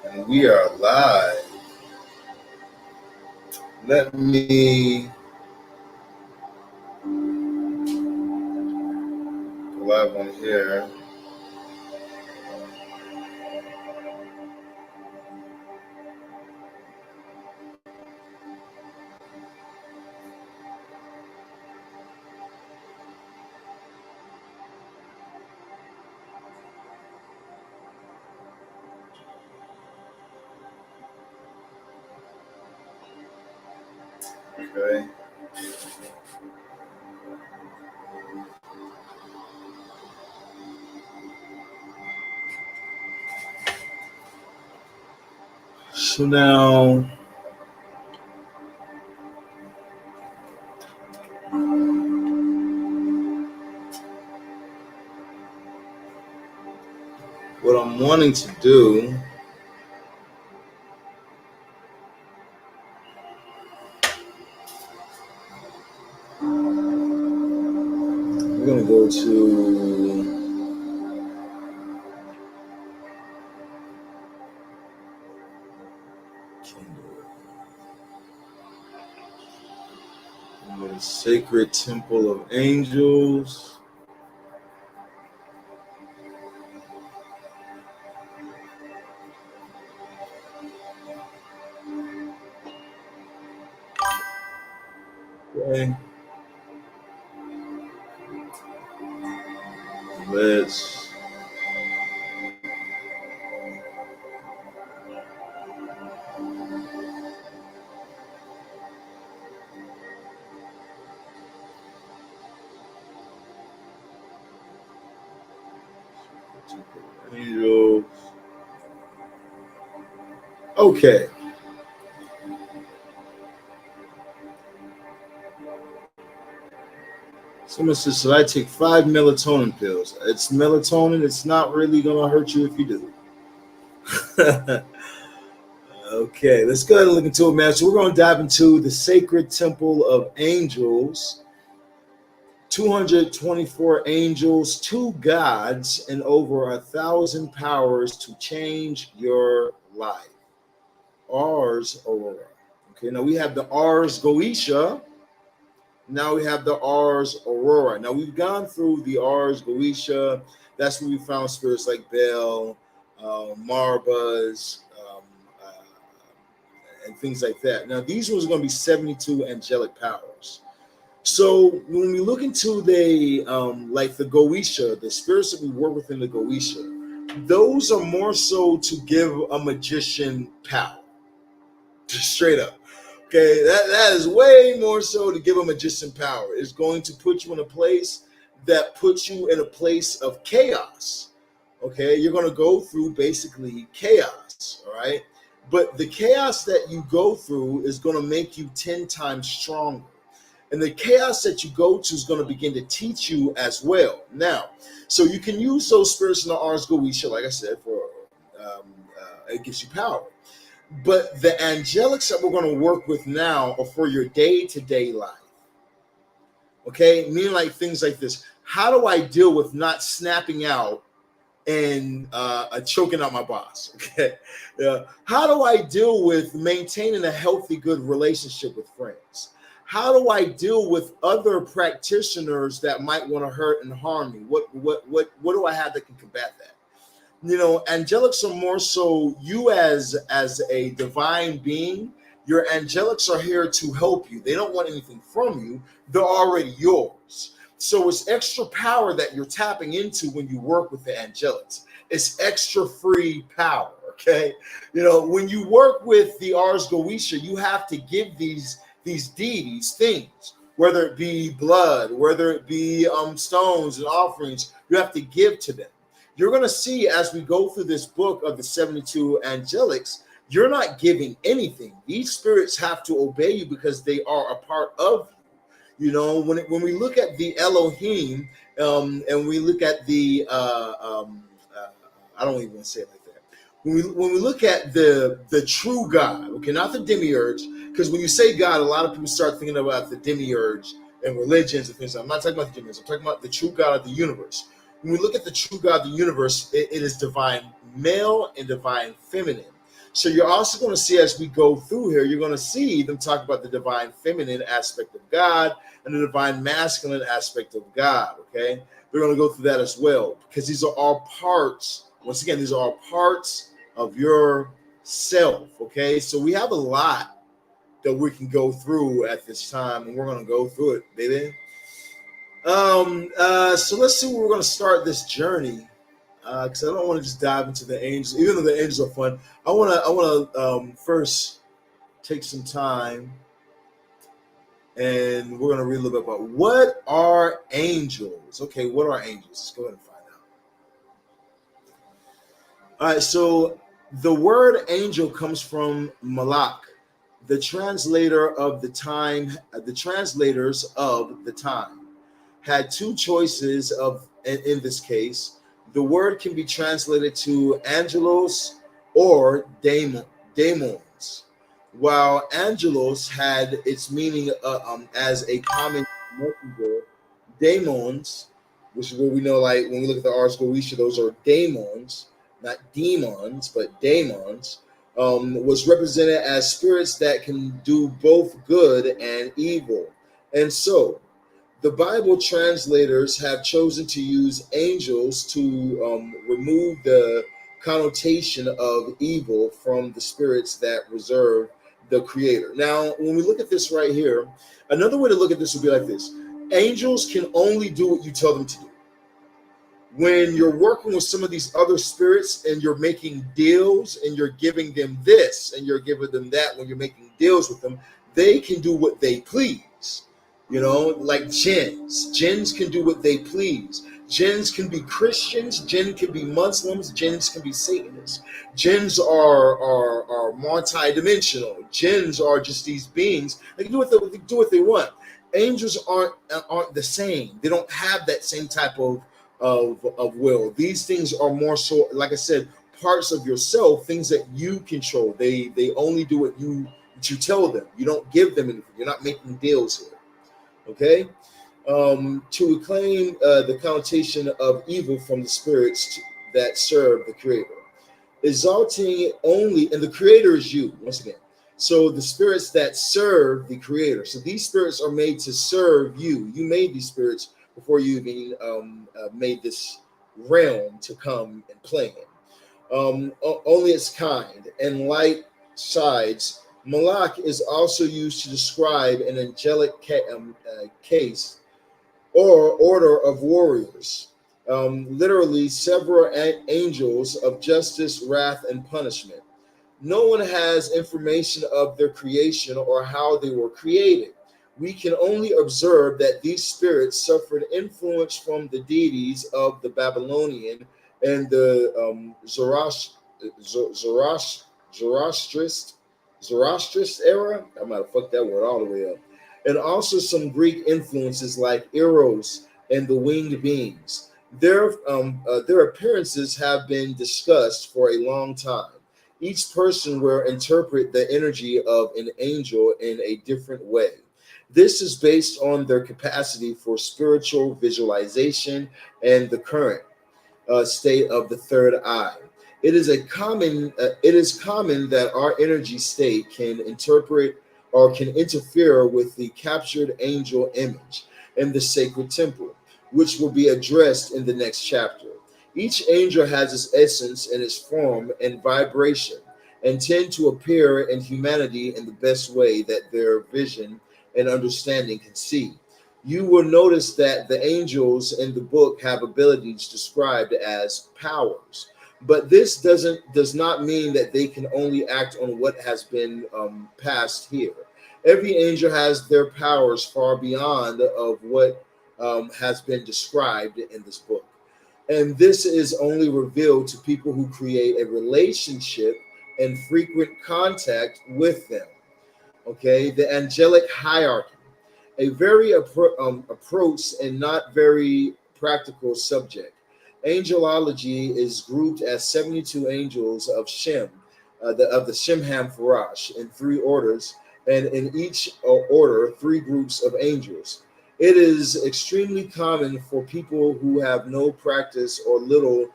And we are live. Let me go live on here. Okay. So now what I'm wanting to do, we're going to go to the Sacred Temple of Angels. Okay. Let's Angels. Okay. Someone says, should I take 5 melatonin pills? It's melatonin. It's not really going to hurt you if you do. Okay, let's go ahead and look into it, man. So we're going to dive into the Sacred Temple of Angels. 224 angels, 2 gods, and over 1,000 powers to change your life. Ars Aurora. Okay, now we have the Ars Goetia. Now we have the Ars Aurora. Now we've gone through the Ars Goetia. That's where we found spirits like Bel, Marbas, and things like that. Now these ones are going to be 72 angelic powers. So when we look into the like the Goetia, the spirits that we work with in the Goetia, those are more so to give a magician power. Just straight up. Okay, that is way more so to give a magician power. It's going to put you in a place that puts you in a place of chaos. Okay, you're going to go through basically chaos. All right, but the chaos that you go through is going to make you 10 times stronger. And the chaos that you go to is going to begin to teach you as well. Now, so you can use those spirits in the Ars Goetia, like I said, for it gives you power. But the angelics that we're going to work with now are for your day-to-day life. Okay, meaning like things like this. How do I deal with not snapping out and choking out my boss? Okay, how do I deal with maintaining a healthy, good relationship with friends? How do I deal with other practitioners that might want to hurt and harm me? What do I have that can combat that? You know, angelics are more so you as a divine being. Your angelics are here to help you. They don't want anything from you. They're already yours. So it's extra power that you're tapping into when you work with the angelics. It's extra free power. Okay, you know, when you work with the Ars Goetia, you have to give these deities things, whether it be blood, whether it be stones and offerings. You have to give to them. You're going to see as we go through this book of the 72 angelics, you're not giving anything. These spirits have to obey you because they are a part of you. You know, when we look at the Elohim, and we look at the I don't even want to say it like that. When we look at the true God, okay, not the demiurge, because when you say God, a lot of people start thinking about the demiurge and religions and things. I'm not talking about the demiurge. I'm talking about the true God of the universe. When we look at the true God of the universe, it is divine male and divine feminine. So you're also going to see, as we go through here, you're going to see them talk about the divine feminine aspect of God and the divine masculine aspect of God. Okay, we're going to go through that as well, because these are all parts. Once again, these are all parts of your self. Okay, so we have a lot that we can go through at this time, and we're going to go through it, baby. So let's see where we're going to start this journey, because I don't want to just dive into the angels, even though the angels are fun. I want to first take some time, and we're going to read a little bit about what are angels. Okay, what are angels? Let's go ahead and find out. All right, so the word angel comes from Malak, the translator of the time, the translators of the time had two choices of in this case. The word can be translated to angelos or daemons. While angelos had its meaning as a common messenger, daemons, which is what we know, like when we look at the Ars Goetia, those are daemons, not demons, but daemons, was represented as spirits that can do both good and evil. And so, the Bible translators have chosen to use angels to remove the connotation of evil from the spirits that reserve the Creator. Now, when we look at this right here, another way to look at this would be like this: angels can only do what you tell them to do. When you're working with some of these other spirits and you're making deals and you're giving them this and you're giving them that, when you're making deals with them, they can do what they please. You know, like jinns. Jinns can do what they please. Jinns can be Christians. Jinn can be Muslims. Jinns can be Satanists. Jinns are multi-dimensional. Jinns are just these beings. They can do what they want. Angels aren't the same. They don't have that same type of will. These things are more so, like I said, parts of yourself, things that you control. They only do what you tell them. You don't give them anything. You're not making deals here. Okay, to reclaim the connotation of evil from the spirits that serve the Creator, exalting only, and the Creator is you, once again. So the spirits that serve the Creator. So these spirits are made to serve you. You made these spirits before you even made this realm to come and play in. Only its kind and light sides. Malak is also used to describe an angelic case or order of warriors, literally several angels of justice, wrath, and punishment. No one has information of their creation or how they were created. We can only observe that these spirits suffered influence from the deities of the Babylonian and the Zoroastrist era. I might have fucked that word all the way up. And also some Greek influences like Eros and the winged beings. Their appearances have been discussed for a long time. Each person will interpret the energy of an angel in a different way. This is based on their capacity for spiritual visualization and the current state of the third eye. It is common that our energy state can interpret or can interfere with the captured angel image in the sacred temple, which will be addressed in the next chapter. Each angel has its essence and its form and vibration, and tend to appear in humanity in the best way that their vision and understanding can see. You will notice that the angels in the book have abilities described as powers, but this does not mean that they can only act on what has been passed here. Every angel has their powers far beyond of what has been described in this book, and this is only revealed to people who create a relationship and frequent contact with them. Okay, the angelic hierarchy, a very approach and not very practical subject. Angelology is grouped as 72 angels of Shem, of the Shemham Farash, in three orders, and in each order, three groups of angels. It is extremely common for people who have no practice or little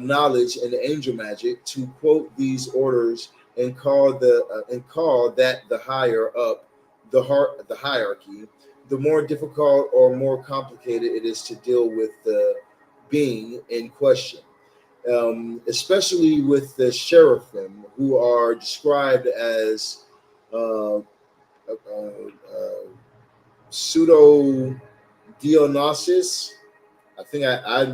knowledge in angel magic to quote these orders and call that the higher up the hierarchy, the more difficult or more complicated it is to deal with the being in question. Especially with the seraphim, who are described as uh, pseudo Dionysus. I think yeah, I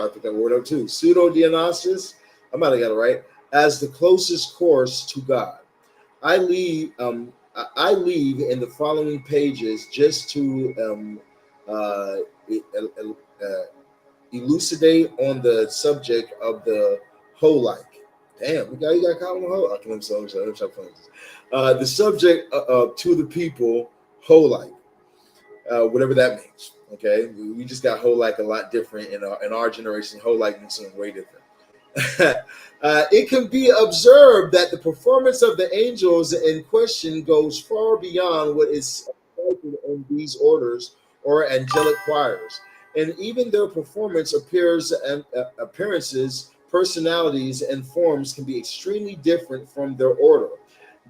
put that word up too. Pseudo Dionysus. I might have got it right. As the closest course to God. I leave in the following pages just to elucidate on the subject of the whole like. Damn, you got caught on the whole. Okay, I'm sorry. The subject to the people whole like, whatever that means. Okay, we just got whole like a lot different in our generation. Whole like means something way different. It can be observed that the performance of the angels in question goes far beyond what is in these orders or angelic choirs, and even their performance appearances, personalities, and forms can be extremely different from their order.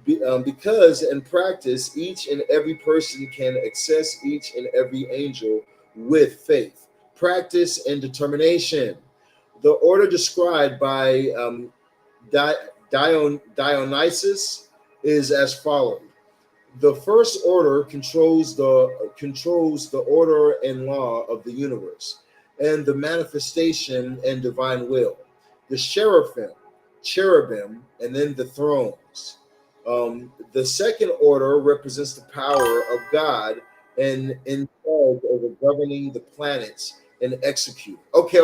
Because in practice, each and every person can access each and every angel with faith, practice, and determination. The order described by Dionysus is as follows. The first order controls the order and law of the universe and the manifestation and divine will. The cherubim, and then the thrones. The second order represents the power of God and in charge over governing the planets and execute. Okay.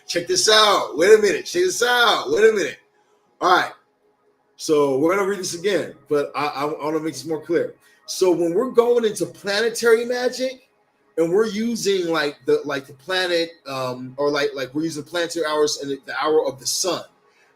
Check this out. Wait a minute. Check this out. Wait a minute. All right. So we're gonna read this again, but I want to make this more clear. So when we're going into planetary magic, and we're using like the planet, or like we're using planetary hours and the hour of the sun,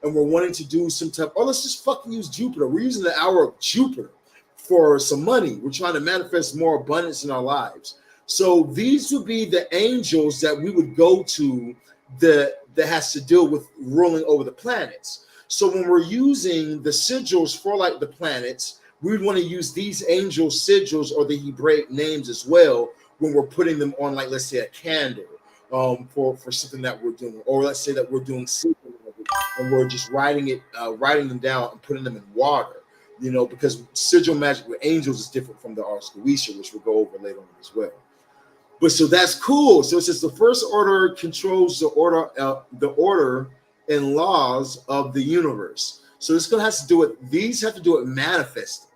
and we're wanting to do some type. Oh, let's just fucking use Jupiter. We're using the hour of Jupiter for some money. We're trying to manifest more abundance in our lives. So these would be the angels that we would go to that has to deal with ruling over the planets. So when we're using the sigils for like the planets, we would want to use these angel sigils or the Hebraic names as well when we're putting them on, like, let's say a candle, for something that we're doing, or let's say that we're doing sigils and we're just writing them down and putting them in water, because sigil magic with angels is different from the Ars Goetia, which we'll go over later on as well. But so that's cool. So it says the first order controls the order and laws of the universe. So this going to have to do with these have to do with manifesting.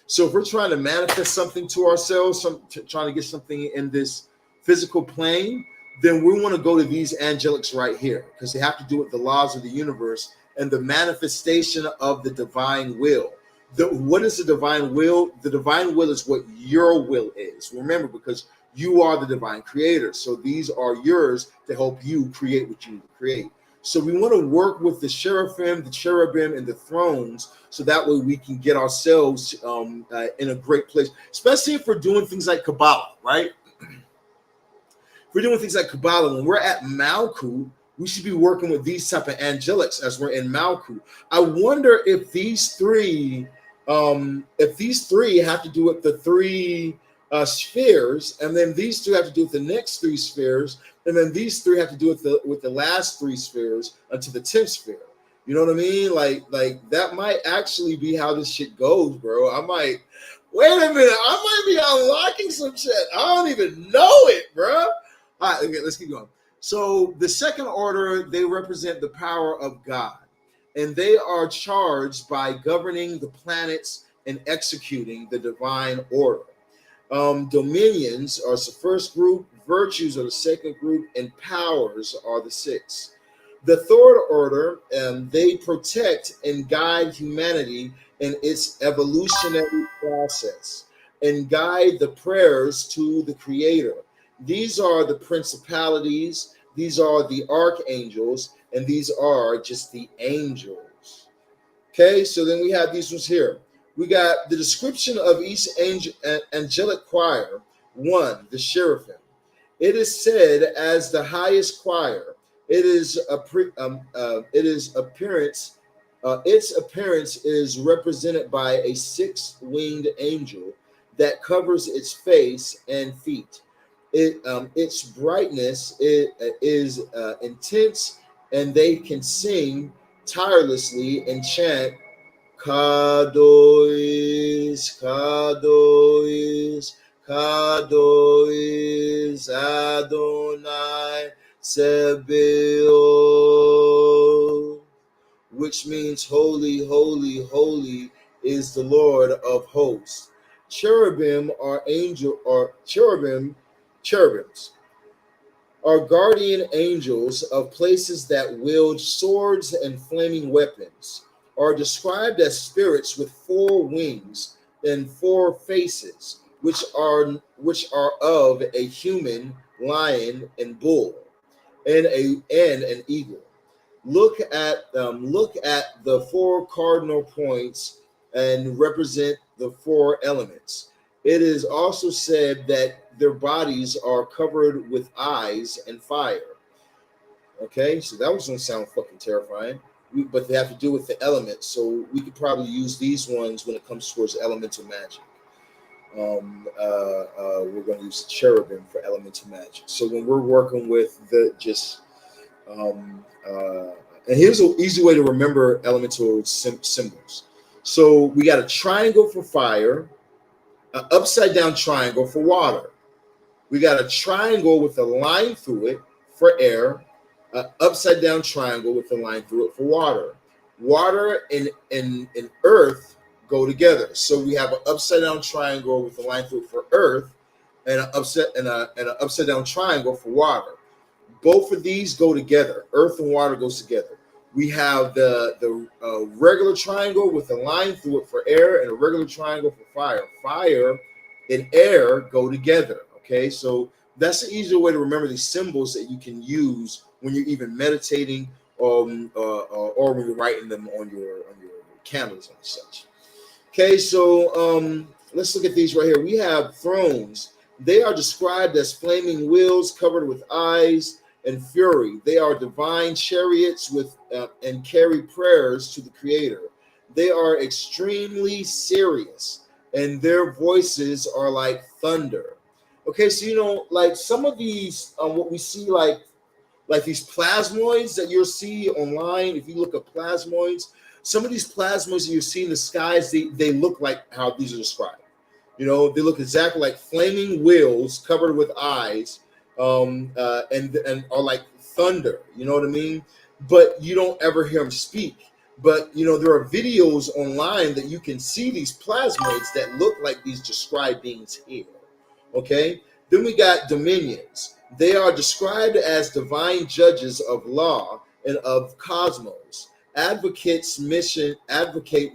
So if we're trying to manifest something to ourselves, trying to get something in this physical plane, then we want to go to these angelics right here because they have to do with the laws of the universe and the manifestation of the divine will. What is the divine will? The divine will is what your will is. Remember, because you are the divine creator. So these are yours to help you create what you need to create. So we want to work with the seraphim, the cherubim, and the thrones, so that way we can get ourselves in a great place, especially if we're doing things like Kabbalah, right? If we're doing things like Kabbalah, when we're at Malkut, we should be working with these type of angelics as we're in Malkut. I wonder if these three have to do with the three spheres, and then these two have to do with the next three spheres, and then these three have to do with the last three spheres until the 10th sphere. You know what I mean? Like that might actually be how this shit goes, bro. Wait a minute, I might be unlocking some shit. I don't even know it, bro. All right, okay, let's keep going. So the second order, they represent the power of God, and they are charged by governing the planets and executing the divine order. Dominions are the first group, virtues are the second group, and powers are the sixth. The third order, they protect and guide humanity in its evolutionary process and guide the prayers to the Creator. These are the principalities, these are the archangels, and these are just the angels. Okay, so then we have these ones here. We got the description of each angelic choir. 1, the seraphim. It is said as the highest choir. It is appearance Its appearance is represented by a six-winged angel that covers its face and feet. Its brightness is intense, and they can sing tirelessly and chant Kadosh, Kadosh, Kadosh, Adonai Sebaot, which means holy, holy, holy is the Lord of hosts. Cherubims are guardian angels of places that wield swords and flaming weapons, are described as spirits with four wings and four faces, which are of a human, lion, and bull, and an eagle. Look at the four cardinal points and represent the four elements. It is also said that their bodies are covered with eyes and fire. Okay, so that was gonna sound fucking terrifying. But they have to do with the elements, so we could probably use these ones when it comes towards elemental magic. We're going to use cherubim for elemental magic. So when we're working with and here's an easy way to remember elemental symbols. So we got a triangle for fire, an upside down triangle for water. We got a triangle with a line through it for air, an upside down triangle with a line through it for water. Water and earth go together. So we have an upside down triangle with a line through it for earth, and an upside down triangle for water. Both of these go together. Earth and water goes together. We have the regular triangle with a line through it for air, and a regular triangle for fire. Fire and air go together. Okay, so that's an easier way to remember these symbols that you can use when you're even meditating, or when you're writing them on your candles and such. Okay, so let's look at these right here. We have thrones. They are described as flaming wheels covered with eyes and fury. They are divine chariots with and carry prayers to the Creator. They are extremely serious, and their voices are like thunder. Okay, so like some of these, what we see, like these plasmoids that you'll see online. If you look at plasmoids, some of these plasmoids that you see in the skies, they look like how these are described. They look exactly like flaming wheels covered with eyes, and are like thunder. You know what I mean? But you don't ever hear them speak. But there are videos online that you can see these plasmoids that look like these described beings here. Okay. Then we got dominions. They are described as divine judges of law and of cosmos. Advocate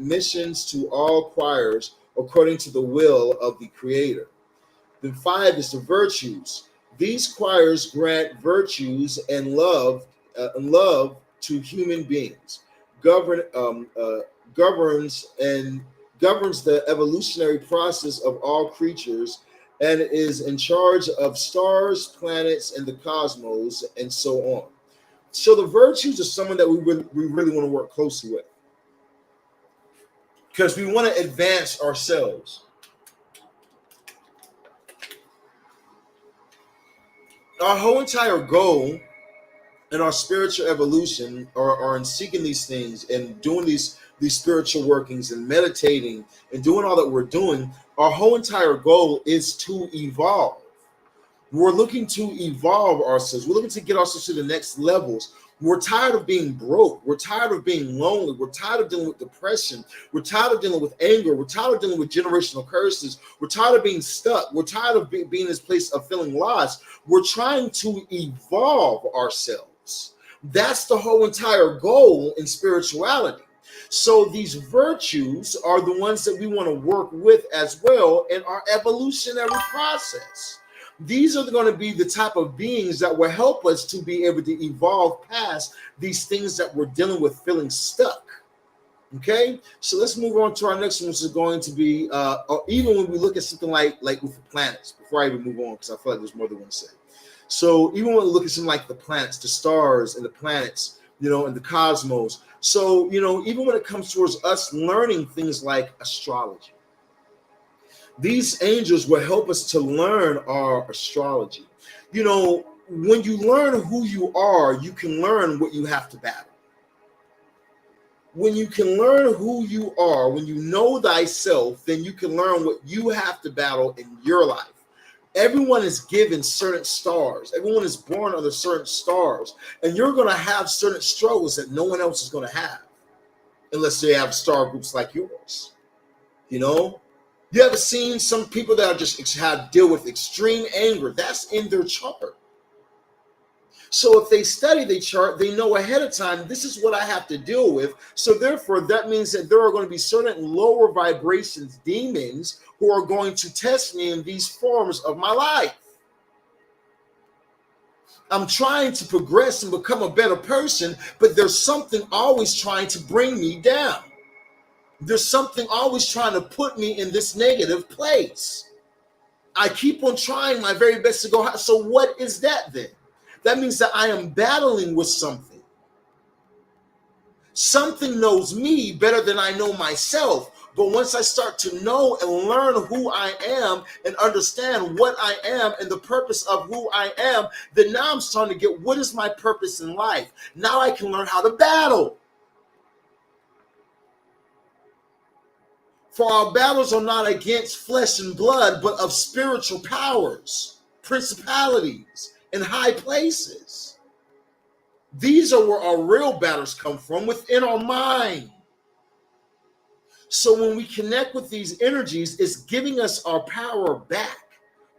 missions to all choirs according to the will of the Creator. Then 5 is the virtues. These choirs grant virtues and love to human beings, governs the evolutionary process of all creatures, and is in charge of stars, planets, and the cosmos, and so on. So the virtues are someone that we really want to work closely with, because we want to advance ourselves. Our whole entire goal in our spiritual evolution are in seeking these things and doing these spiritual workings and meditating and doing all that we're doing. Our whole entire goal is to evolve. We're looking to evolve ourselves. We're looking to get ourselves to the next levels. We're tired of being broke. We're tired of being lonely. We're tired of dealing with depression. We're tired of dealing with anger. We're tired of dealing with generational curses. We're tired of being stuck. We're tired of being in this place of feeling lost. We're trying to evolve ourselves. That's the whole entire goal in spirituality. So these virtues are the ones that we want to work with as well in our evolutionary process. These are going to be the type of beings that will help us to be able to evolve past these things that we're dealing with, feeling stuck. Okay, so let's move on to our next one, which is going to be, even when we look at something like with the planets, before I even move on, because I feel like there's more than one to say. So even when we look at something like the planets, the stars and the planets, in the cosmos. So, even when it comes towards us learning things like astrology, these angels will help us to learn our astrology. When you learn who you are, you can learn what you have to battle. When you can learn who you are, when you know thyself, then you can learn what you have to battle in your life. Everyone is given certain stars. Everyone is born under certain stars. And you're going to have certain struggles that no one else is going to have, unless they have star groups like yours. You ever seen some people that are just have deal with extreme anger? That's in their chart. So if they study the chart, they know ahead of time, this is what I have to deal with. So therefore, that means that there are going to be certain lower vibrations, demons, who are going to test me in these forms of my life. I'm trying to progress and become a better person, but there's something always trying to bring me down. There's something always trying to put me in this negative place. I keep on trying my very best to go high. So what is that then? That means that I am battling with something. Something knows me better than I know myself. But once I start to know and learn who I am and understand what I am and the purpose of who I am, then now I'm starting to get, what is my purpose in life? Now I can learn how to battle. For our battles are not against flesh and blood, but of spiritual powers, principalities, and high places. These are where our real battles come from, within our mind. So when we connect with these energies, it's giving us our power back.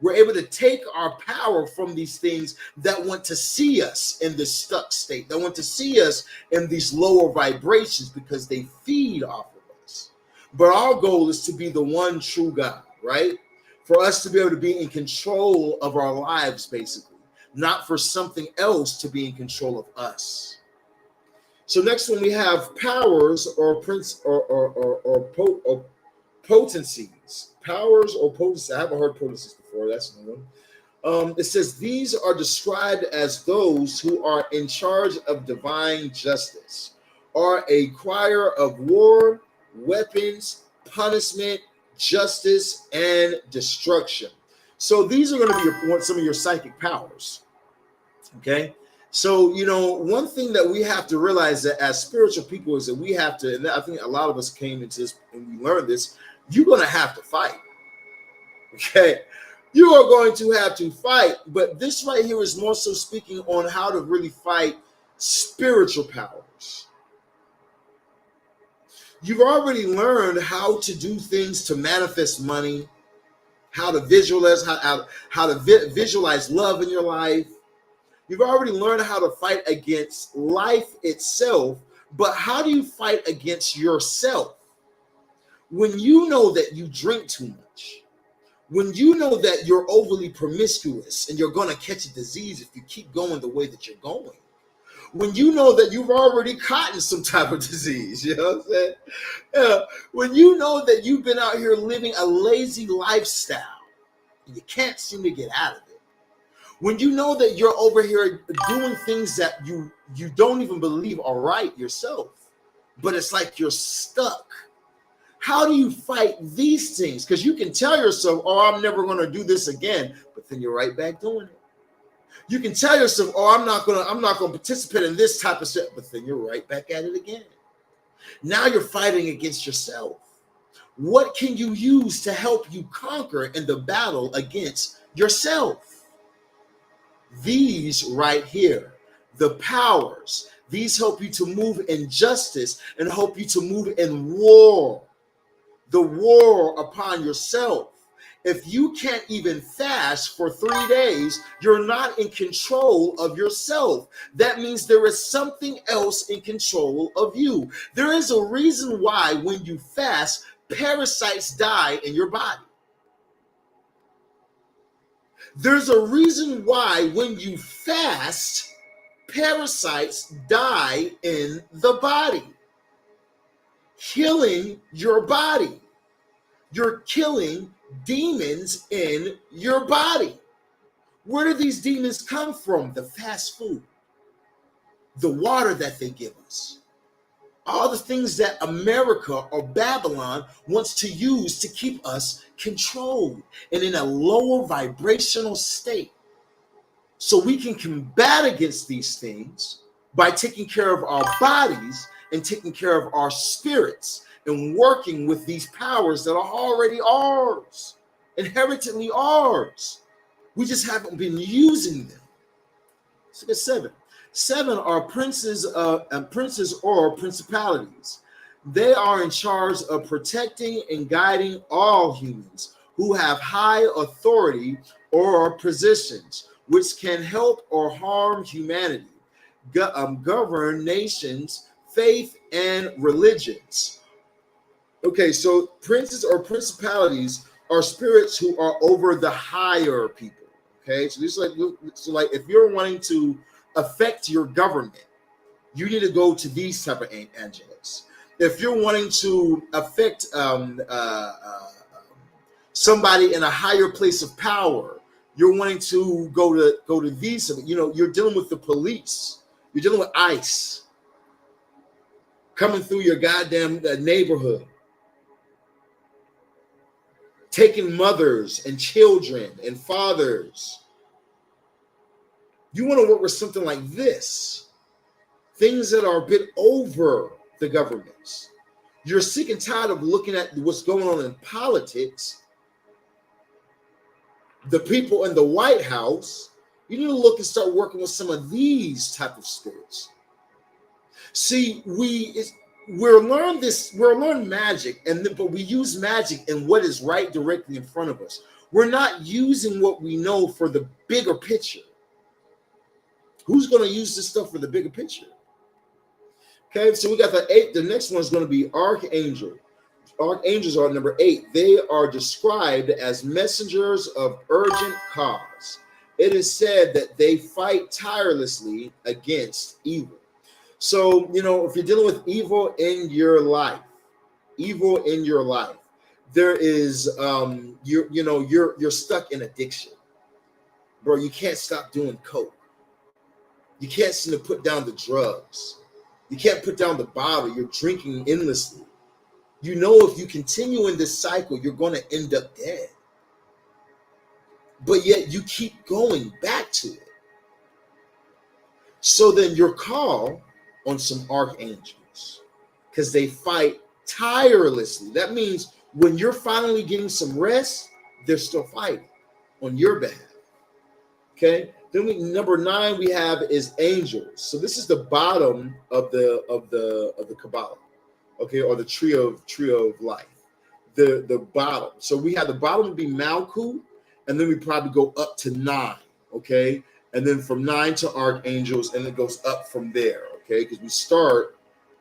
We're able to take our power from these things that want to see us in this stuck state, that want to see us in these lower vibrations, because they feed off of us. But our goal is to be the one true God, right? For us to be able to be in control of our lives, basically. Not for something else to be in control of us. So next one, we have powers or potencies. Powers or potencies. I haven't heard potencies before. That's a new one. It says these are described as those who are in charge of divine justice, are a crier of war, weapons, punishment, justice, and destruction. So these are going to be some of your psychic powers. Okay. So, one thing that we have to realize that as spiritual people is that we have to, and I think a lot of us came into this and we learned this, you're going to have to fight. Okay. You are going to have to fight. But this right here is more so speaking on how to really fight spiritual powers. You've already learned how to do things to manifest money, how to visualize, how to visualize love in your life. You've already learned how to fight against life itself, but how do you fight against yourself? When you know that you drink too much, when you know that you're overly promiscuous and you're going to catch a disease if you keep going the way that you're going, when you know that you've already caught some type of disease, you know what I'm saying? When you know that you've been out here living a lazy lifestyle and you can't seem to get out of it, when you know that you're over here doing things that you don't even believe are right yourself, but it's like you're stuck. How do you fight these things? Because you can tell yourself, oh, I'm never going to do this again, but then you're right back doing it. You can tell yourself, oh, I'm not going to participate in this type of stuff, but then you're right back at it again. Now you're fighting against yourself. What can you use to help you conquer in the battle against yourself? These right here, the powers, these help you to move in justice and help you to move in war, the war upon yourself. If you can't even fast for 3 days, you're not in control of yourself. That means there is something else in control of you. There is a reason why when you fast, parasites die in your body. There's a reason why when you fast, parasites die in the body. Killing your body. You're killing demons in your body. Where do these demons come from? The fast food. the water that they give us, all the things that America or Babylon wants to use to keep us controlled and in a lower vibrational state. So we can combat against these things by taking care of our bodies and taking care of our spirits and working with these powers that are already ours, inherently ours. We just haven't been using them. So that's 7. 7 are princes or principalities. They are in charge of protecting and guiding all humans who have high authority or positions, which can help or harm humanity, govern nations, faith, and religions. Okay, so princes or principalities are spirits who are over the higher people. Okay, so this is like if you're wanting to affect your government, you need to go to these type of angelics. If you're wanting to affect somebody in a higher place of power, you're wanting to go to these. You're dealing with the police. You're dealing with ICE coming through your goddamn neighborhood, taking mothers and children and fathers. You want to work with something like this, things that are a bit over the governments. You're sick and tired of looking at what's going on in politics, the people in the White House. You need to look and start working with some of these type of spirits. See, we're learn magic, but we use magic in what is right directly in front of us. We're not using what we know for the bigger picture. Who's going to use this stuff for the bigger picture? Okay, so we got the 8. The next one is going to be archangel. Archangels are number 8. They are described as messengers of urgent cause. It is said that they fight tirelessly against evil. So, if you're dealing with evil in your life, there is you're stuck in addiction. Bro, you can't stop doing coke. You can't seem to put down the drugs. You can't put down the bottle. You're drinking endlessly. If you continue in this cycle, you're going to end up dead. But yet you keep going back to it. So then you're called on some archangels because they fight tirelessly. That means when you're finally getting some rest, they're still fighting on your behalf. Okay. Then number 9 we have is angels. So this is the bottom of the Kabbalah, okay, or the tree of life. The bottom. So we have the bottom would be Malkuth, and then we probably go up to 9, okay, and then from 9 to archangels, and it goes up from there, okay, because we start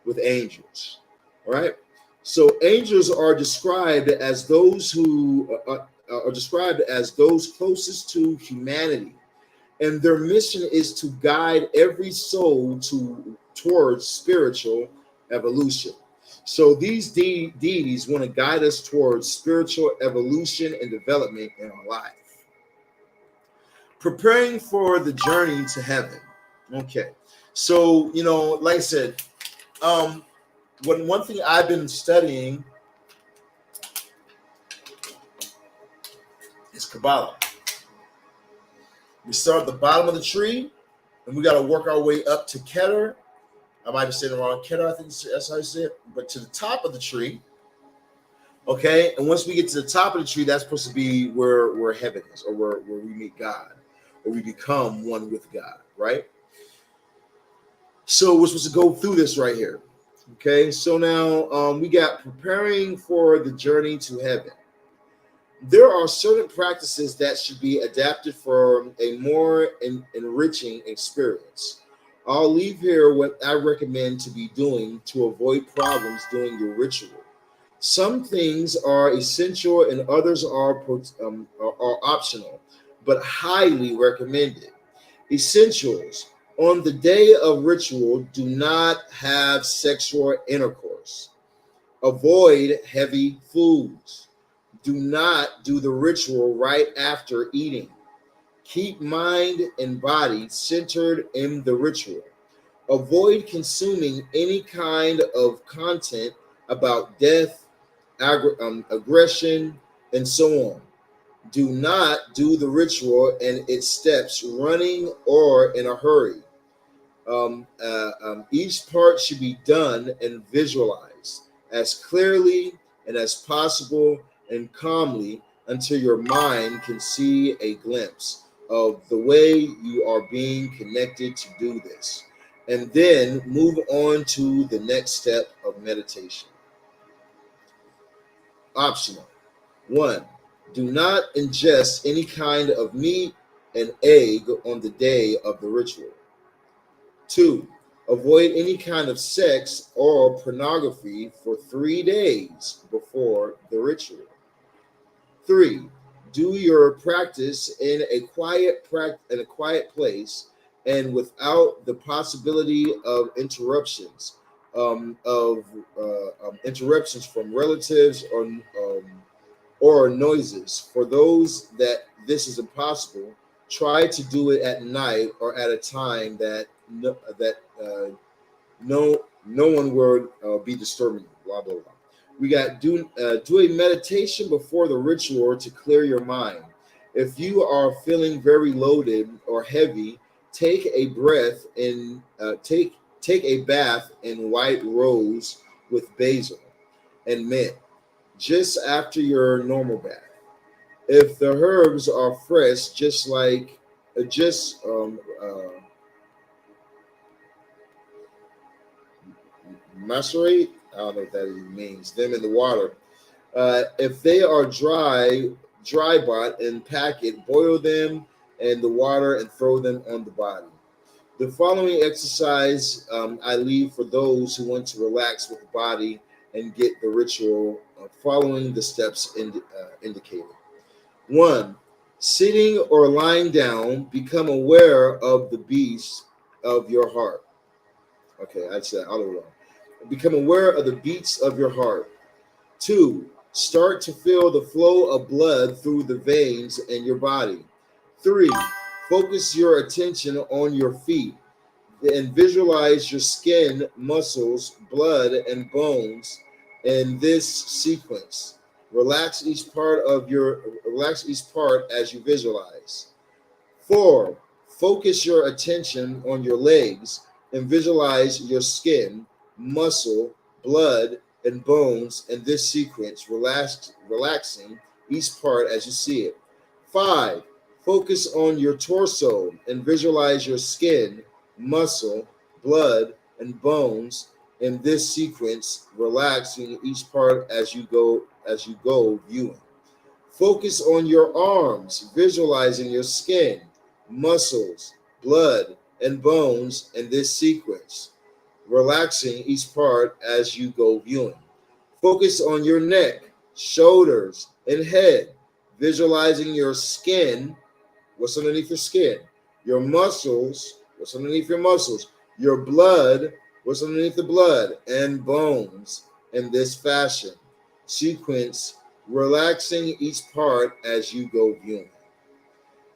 with angels. All right. So angels are described as those who are described as those closest to humanity. And their mission is to guide every soul towards spiritual evolution. So these deities want to guide us towards spiritual evolution and development in our life. Preparing for the journey to heaven. Okay. So, like I said, one thing I've been studying is Kabbalah. We start at the bottom of the tree, and we got to work our way up to Keter. I might have said it wrong. Keter, I think that's how you say it. But to the top of the tree, okay? And once we get to the top of the tree, that's supposed to be where heaven is, or where we meet God, or we become one with God, right? So we're supposed to go through this right here, okay? So now we got preparing for the journey to heaven. There are certain practices that should be adapted for a more enriching experience. I'll leave here what I recommend to be doing to avoid problems during your ritual. Some things are essential and others are optional, but highly recommended. Essentials. On the day of ritual, do not have sexual intercourse. Avoid heavy foods. Do not do the ritual right after eating. Keep mind and body centered in the ritual. Avoid consuming any kind of content about death, aggression, and so on. Do not do the ritual and its steps running or in a hurry. Each part should be done and visualized as clearly and as possible and calmly until your mind can see a glimpse of the way you are being connected to do this. And then move on to the next step of meditation. Optional. 1. Do not ingest any kind of meat and egg on the day of the ritual. 2. Avoid any kind of sex or pornography for 3 days before the ritual. 3. Do your practice in a quiet place and without the possibility of interruptions from relatives or noises. For those that this is impossible, try to do it at night or at a time that no one will be disturbing you. Blah blah blah. We got do a meditation before the ritual to clear your mind. If you are feeling very loaded or heavy, take a breath in take a bath in white rose with basil and mint just after your normal bath. If the herbs are fresh, just macerate. I don't know what that even means. Them in the water. If they are dry bought and pack it, boil them in the water and throw them on the body. The following exercise I leave for those who want to relax with the body and get the ritual following the steps indicated. 1. Sitting or lying down, become aware of the beats of your heart. Okay, I said all along. Become aware of the beats of your heart. 2. Start to feel the flow of blood through the veins in your body. 3. Focus your attention on your feet and visualize your skin, muscles, blood, and bones in this sequence. Relax each part as you visualize. 4. Focus your attention on your legs and visualize your skin, muscle, blood, and bones in this sequence, relaxing each part as you see it. 5. Focus on your torso and visualize your skin, muscle, blood, and bones in this sequence, relaxing each part as you go viewing. Focus on your arms, visualizing your skin, muscles, blood, and bones in this sequence, relaxing each part as you go viewing. Focus on your neck, shoulders, and head, visualizing your skin, what's underneath your skin, your muscles, what's underneath your muscles, your blood, what's underneath the blood, and bones in this fashion sequence, relaxing each part as you go viewing.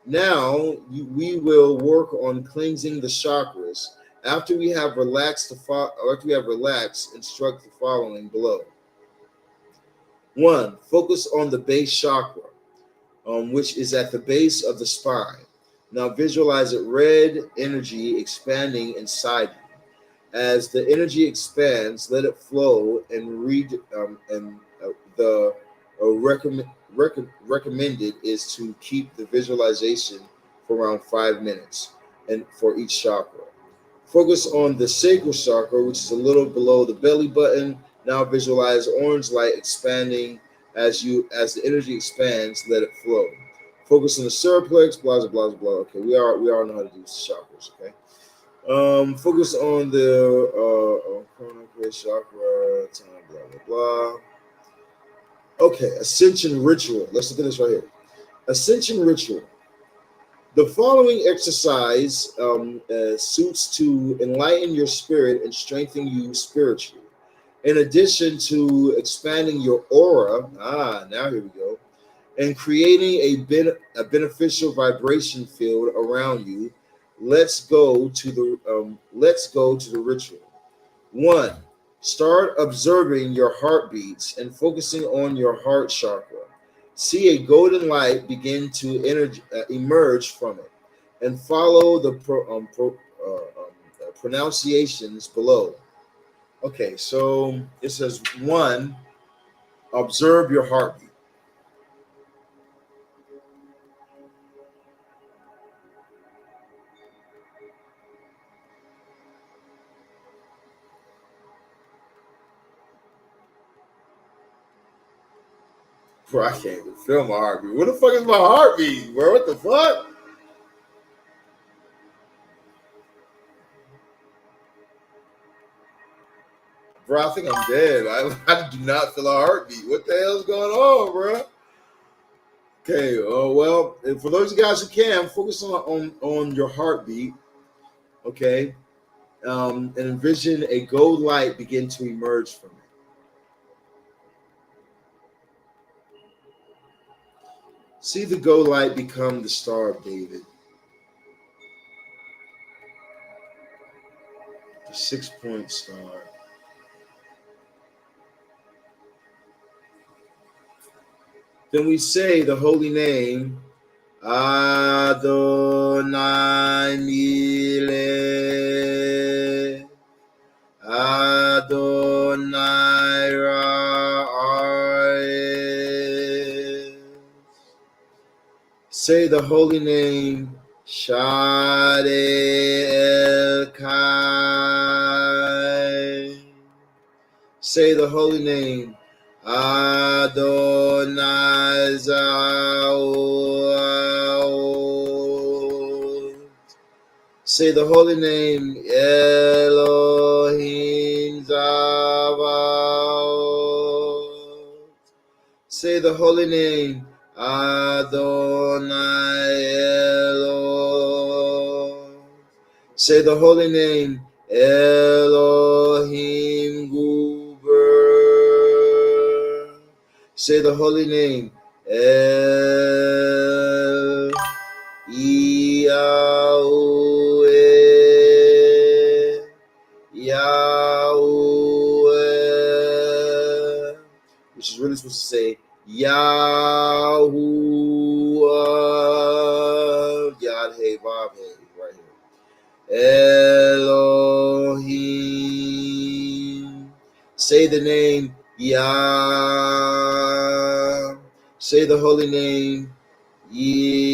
Now we will work on cleansing the chakras. After we have relaxed, instruct the following below. 1. Focus on the base chakra, which is at the base of the spine. Now visualize it red energy expanding inside you. As the energy expands, let it flow and read. The recommended is to keep the visualization for around 5 minutes, and for each chakra. Focus on the sacral chakra, which is a little below the belly button. Now visualize orange light expanding as the energy expands. Let it flow. Focus on the surplex. Blah blah blah blah. Okay, we all know how to do chakras. Okay. Focus on the Clauneck chakra. Blah blah blah. Okay, ascension ritual. Let's look at this right here. Ascension ritual. The following exercise suits to enlighten your spirit and strengthen you spiritually. In addition to expanding your aura, now here we go, and creating a beneficial vibration field around you, let's go to the ritual. One, start observing your heartbeats and focusing on your heart chakra. See a golden light begin to emerge from it, and follow the pronunciations below. Okay, so it says one, observe your heartbeat. Bro, I can't even feel my heartbeat. What the fuck is my heartbeat, bro? What the fuck? Bro, I think I'm dead. I do not feel a heartbeat. What the hell's going on, bro? Okay, well, for those of you guys who can, focus on your heartbeat, okay? And envision a gold light begin to emerge from it. See the gold light become the Star of David, the 6-point star. Then we say the holy name, Adonai Mile, Adonai Ra'es. Say the holy name, Shade El Kai. Say the holy name, Adonai Za'od. Say the holy name, Elohim Zavaot. Say the holy name, Adonai Elohim. Say the holy name, Elohim Guber. Say the holy name, El Yahweh. Yahweh. Which is really supposed to say Yahuwah. Yad Hey Vav Hey right here. Elohim. Say the name Yah. Say the holy name Yeh.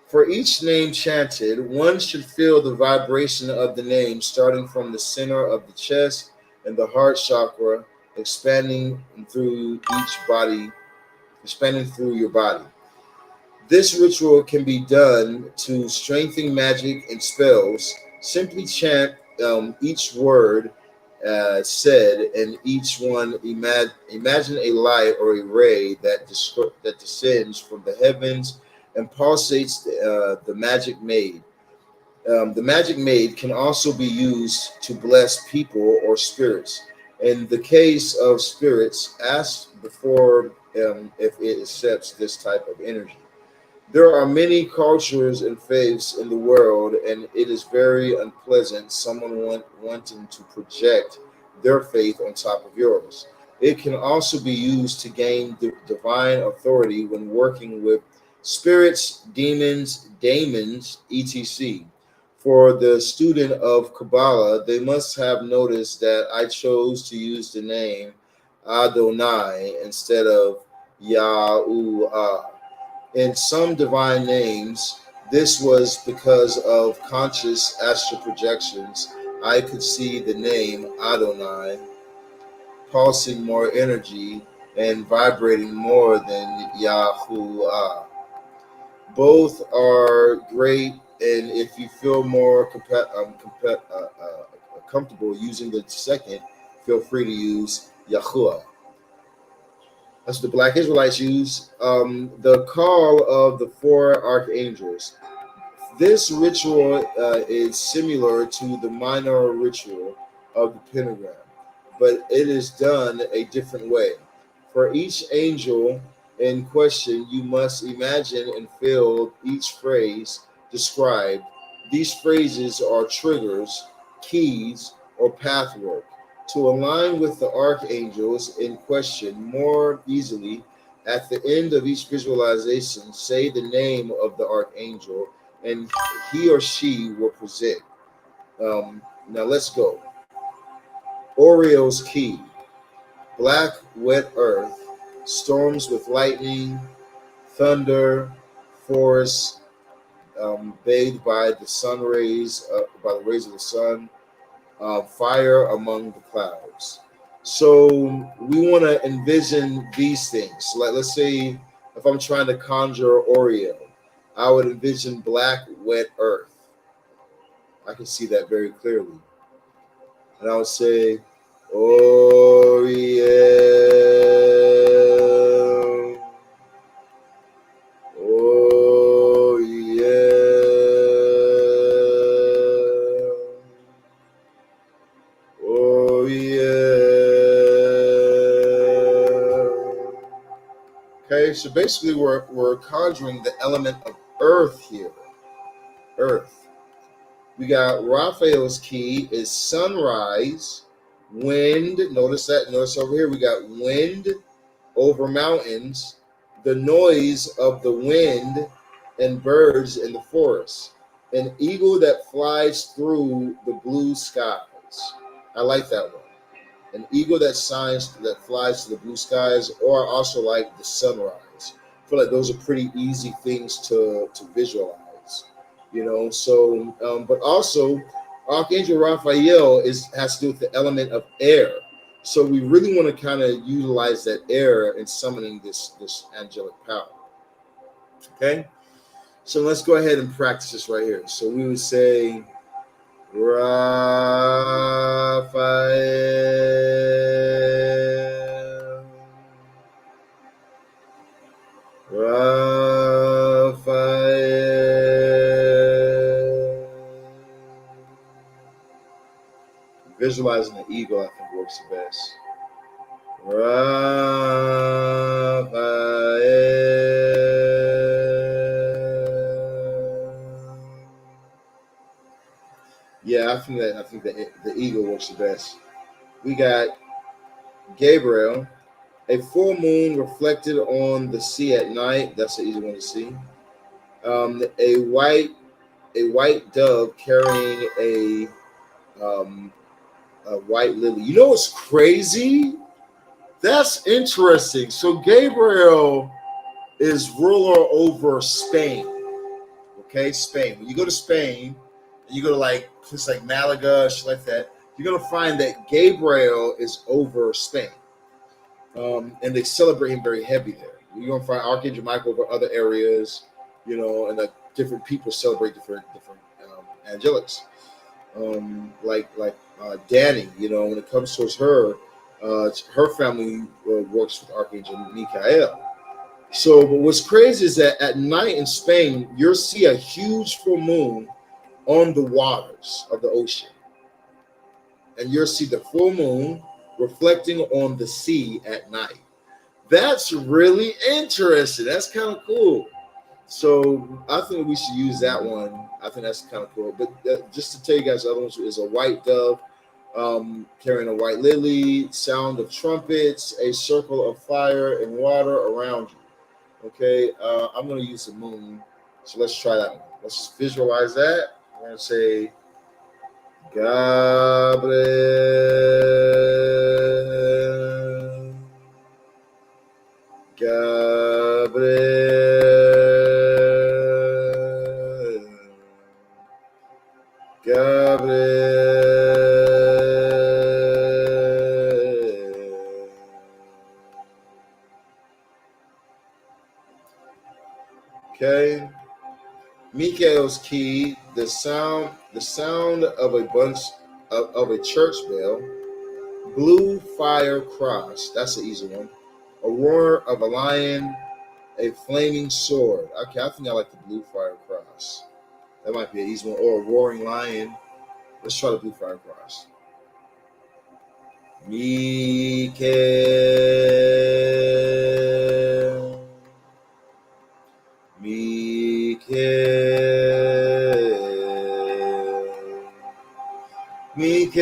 For each name chanted, one should feel the vibration of the name starting from the center of the chest and the heart chakra, expanding through your body. This ritual can be done to strengthen magic and spells. Simply chant each word said, and each one imagine a light or a ray that descends from the heavens and pulsates the magic maid. The magic maid can also be used to bless people or spirits. In the case of spirits, ask before if it accepts this type of energy. There are many cultures and faiths in the world, and it is very unpleasant someone wanting to project their faith on top of yours. It can also be used to gain divine authority when working with spirits, demons, daemons, etc. For the student of Kabbalah, they must have noticed that I chose to use the name Adonai instead of Yahuwah. In some divine names, this was because of conscious astral projections. I could see the name Adonai pulsing more energy and vibrating more than Yahuwah. Both are great, and if you feel more comfortable using the second, feel free to use Yahuwah. That's what the Black Israelites use. The call of the four archangels. This ritual is similar to the minor ritual of the pentagram, but it is done a different way. For each angel, in question, you must imagine and fill each phrase described. These phrases are triggers, keys, or pathwork. To align with the archangels in question more easily, at the end of each visualization, say the name of the archangel, and he or she will present. Now let's go. Oriole's key: black, wet earth, storms with lightning, thunder, forests bathed by the sun rays, by the rays of the sun, fire among the clouds. So we want to envision these things. Like, let's say if I'm trying to conjure Oriole, I would envision black, wet earth. I can see that very clearly. And I would say, Oriole, oh yeah, oh yeah. Okay, so basically we're conjuring the element of earth here. Earth. We got Raphael's key is sunrise, wind. Notice that. Notice over here we got wind over mountains, the noise of the wind, and birds in the forest. An eagle that flies through the blue skies. I like that one. An eagle that flies to the blue skies, or also like the sunrise. I feel like those are pretty easy things to visualize, you know. So, but also Archangel Raphael has to do with the element of air. So we really want to kind of utilize that air in summoning this angelic power. Okay, so let's go ahead and practice this right here. So we would say Raphael, Raphael. Visualizing the eagle, I think, works the best. Raphael. Yeah, I think that the eagle works the best. We got Gabriel, a full moon reflected on the sea at night. That's an easy one to see. A white dove carrying a white lily. You know what's crazy? That's interesting. So Gabriel is ruler over Spain. Okay, Spain. When you go to Spain, and you go to like places like Malaga, shit like that, you're gonna find that Gabriel is over Spain, and they celebrate him very heavy there. You're gonna find Archangel Michael over other areas, you know, and like different people celebrate different angelics. Like Danny, you know, when it comes towards her family works with Archangel Michael. So, but what's crazy is that at night in Spain, you'll see a huge full moon on the waters of the ocean, and you'll see the full moon reflecting on the sea at night. That's really interesting. That's kind of cool. So I think we should use that one. I think that's kind of cool. But just to tell you guys, the other one is a white dove carrying a white lily, sound of trumpets, a circle of fire and water around you. Okay, I'm going to use the moon. So let's try that one. Let's just visualize that. I'm going to say, Gabriel, Gabriel, Gabriel. Okay. Mikael's key, the sound of a bunch of a church bell, blue fire cross, that's an easy one. A roar of a lion, a flaming sword. Okay, I think I like the blue fire cross. That might be an easy one. Or a roaring lion. Let's try the blue fire cross. Mikael, Mike.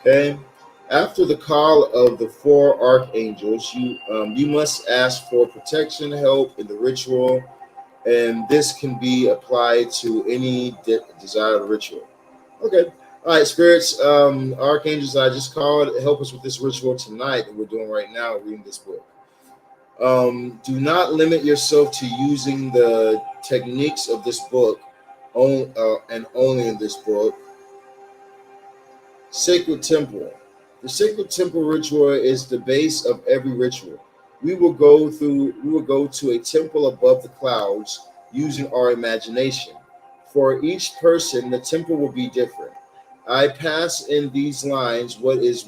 Okay. After the call of the four archangels, you must ask for protection, help in the ritual, and this can be applied to any desired ritual. Okay. All right, spirits, archangels, I just called. Help us with this ritual tonight that we're doing right now, reading this book. Do not limit yourself to using the techniques of this book, and only in this book. Sacred Temple. The Sacred Temple ritual is the base of every ritual. We will go to a temple above the clouds using our imagination. For each person, the temple will be different. I pass in these lines what is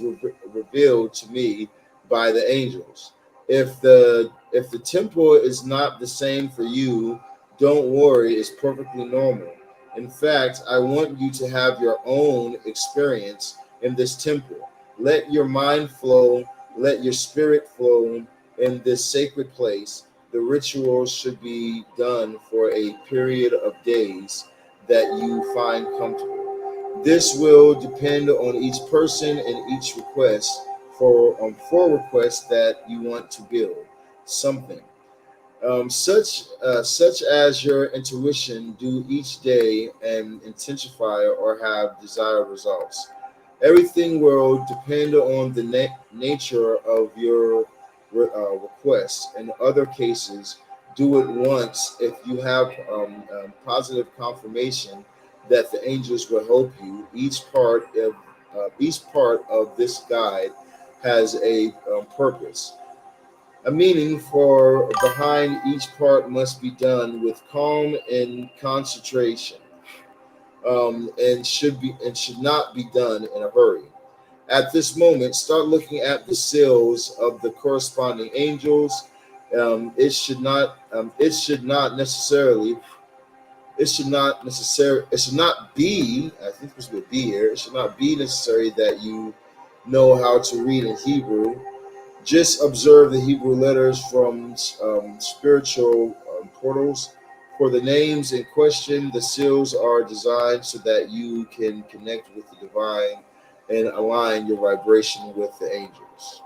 revealed to me by the angels. If the temple is not the same for you, don't worry, it's perfectly normal. In fact, I want you to have your own experience in this temple. Let your mind flow, let your spirit flow in this sacred place. The rituals should be done for a period of days that you find comfortable. This will depend on each person and each request for requests that you want to build something. Such as your intuition do each day and intensify or have desired results. Everything will depend on the nature of your request. In other cases, do it once if you have positive confirmation that the angels will help you. Each part of this guide has a purpose. A meaning for behind each part must be done with calm and concentration, and should not be done in a hurry. At this moment, start looking at the seals of the corresponding angels. It should not necessarily. It should not be. I think this would be here. It should not be necessary that you know how to read in Hebrew. Just observe the Hebrew letters from spiritual portals. For the names in question, the seals are designed so that you can connect with the divine and align your vibration with the angels.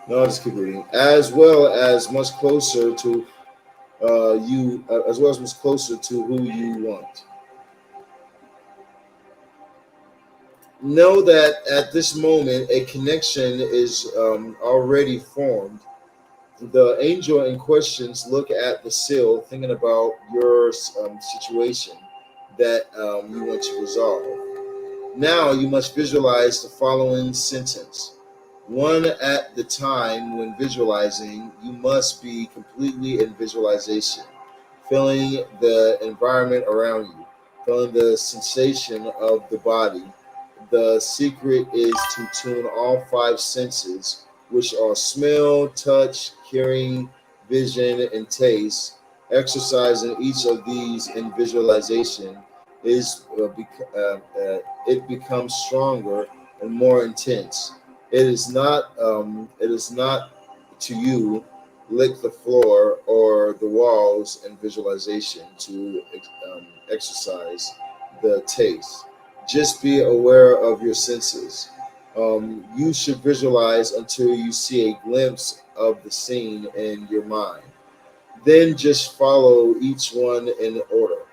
Now I'll just keep reading. As well as much closer to who you want. Know that at this moment, a connection is already formed. The angel in questions look at the seal, thinking about your situation that you want to resolve. Now you must visualize the following sentence. One at the time. When visualizing, you must be completely in visualization, feeling the environment around you, feeling the sensation of the body. The secret is to tune all five senses, which are smell, touch, hearing, vision, and taste. Exercising each of these in visualization is it becomes stronger and more intense. It is not to you lick the floor or the walls in visualization to exercise the taste. Just be aware of your senses. You should visualize until you see a glimpse of the scene in your mind. Then just follow each one in order.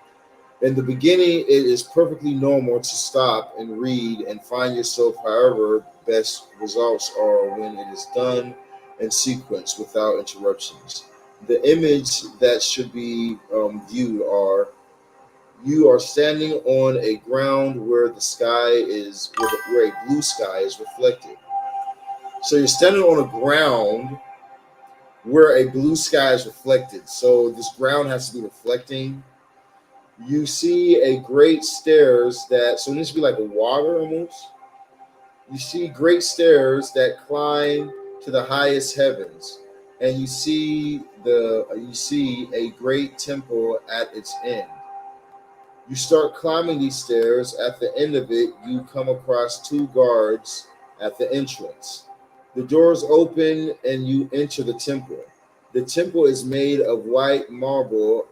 In the beginning, it is perfectly normal to stop and read and find yourself. However, best results are when it is done in sequence without interruptions. The image that should be viewed are: you are standing on a ground where the sky is where a blue sky is reflected. So you're standing on a ground where a blue sky is reflected. So this ground has to be reflecting. You see a great stairs that, so it needs to be like a water almost. You see great stairs that climb to the highest heavens, and you see a great temple at its end. You start climbing these stairs. At the end of it, you come across two guards at the entrance. The doors open and you enter the temple. The temple is made of white marble,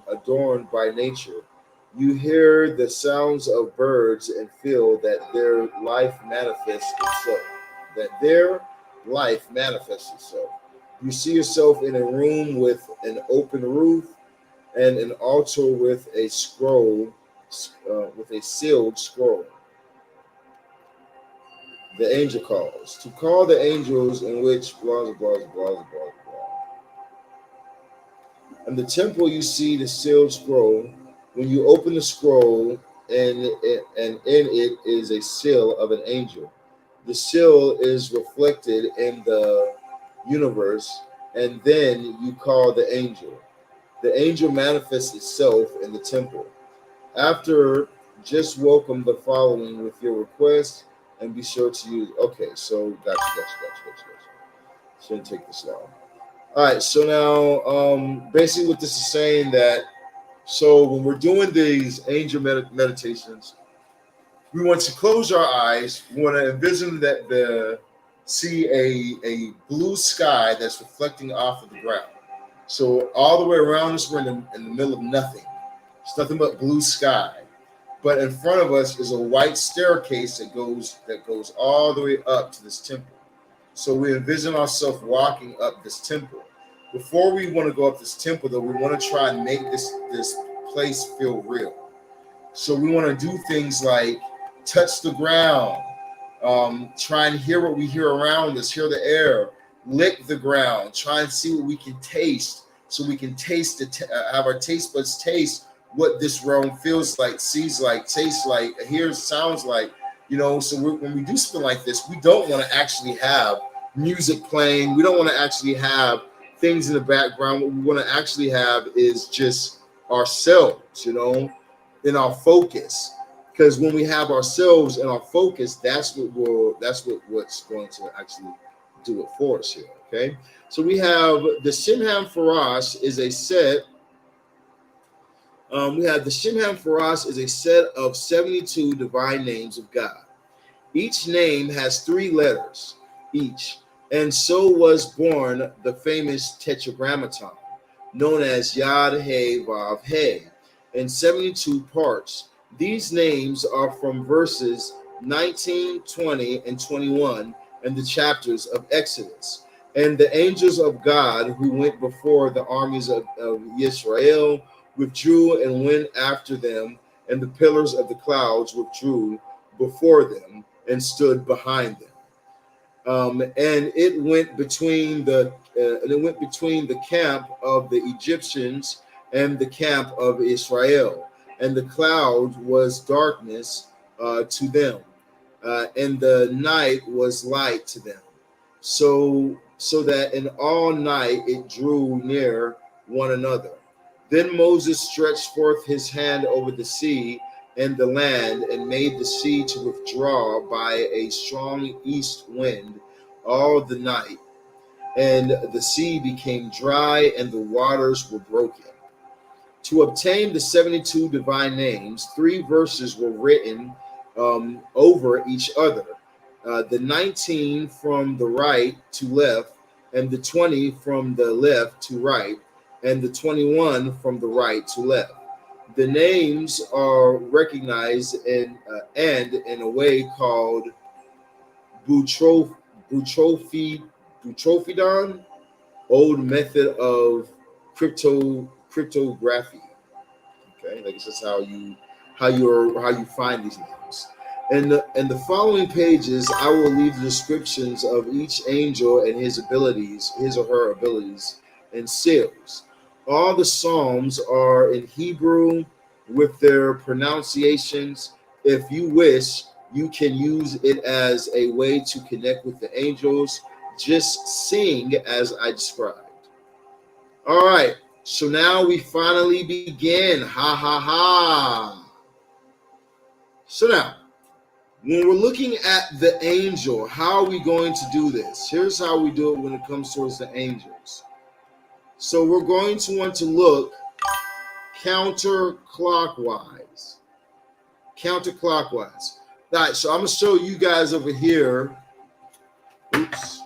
adorned by nature. You hear the sounds of birds and feel that their life manifests itself. That their life manifests itself. You see yourself in a room with an open roof and an altar with a scroll, with a sealed scroll. The angel calls. To call the angels in which blah, blah, blah, blah, blah, blah. In the temple, you see the sealed scroll. When you open the scroll, and in it is a seal of an angel. The seal is reflected in the universe, and then you call the angel. The angel manifests itself in the temple. After, just welcome the following with your request and be sure to use. Okay, so gotcha. Shouldn't take this long. All right, so now basically what this is saying that so when we're doing these angel meditations, we want to close our eyes. We want to envision that see a blue sky that's reflecting off of the ground. So all the way around us, we're in the middle of nothing. It's nothing but blue sky. But in front of us is a white staircase that goes all the way up to this temple. So we envision ourselves walking up this temple. Before we want to go up this temple, though, we want to try and make this place feel real. So we want to do things like touch the ground, try and hear what we hear around us, hear the air, lick the ground, try and see what we can taste, so we can taste it, have our taste buds taste what this realm feels like, sees like, tastes like, hears, sounds like, So when we do something like this, we don't want to actually have music playing. We don't want to actually have things in the background. What we want to actually have is just ourselves, in our focus. Because when we have ourselves in our focus, that's what's going to actually do it for us here. Okay, so we have the Shimham Faras is a set. We have the Shimham Faras is a set of 72 divine names of God. Each name has 3 letters each, and so was born the famous Tetragrammaton, known as Yad He Vav He, in 72 parts. These names are from verses 19, 20, and 21 in the chapters of Exodus. And the angels of God who went before the armies of Israel withdrew and went after them, and the pillars of the clouds withdrew before them and stood behind them. And it went between the camp of the Egyptians and the camp of Israel, and the cloud was darkness to them, and the night was light to them. So that in all night it drew near one another. Then Moses stretched forth his hand over the sea and the land, and made the sea to withdraw by a strong east wind all the night. And the sea became dry, and the waters were broken. To obtain the 72 divine names, 3 verses were written over each other. The 19 from the right to left, and the 20 from the left to right, and the 21 from the right to left. The names are recognized and in a way called Butrophidon, old method of cryptography. Okay, like it's just how you find these names. And in the following pages, I will leave the descriptions of each angel and his abilities, his or her abilities, and seals. All the Psalms are in Hebrew with their pronunciations. If you wish, you can use it as a way to connect with the angels. Just sing as I described. All right, so now we finally begin. Ha ha ha. So now, when we're looking at the angel, how are we going to do this? Here's how we do it when it comes towards the angels. So we're going to want to look counterclockwise. Counterclockwise. All right, so I'm going to show you guys over here. Oops.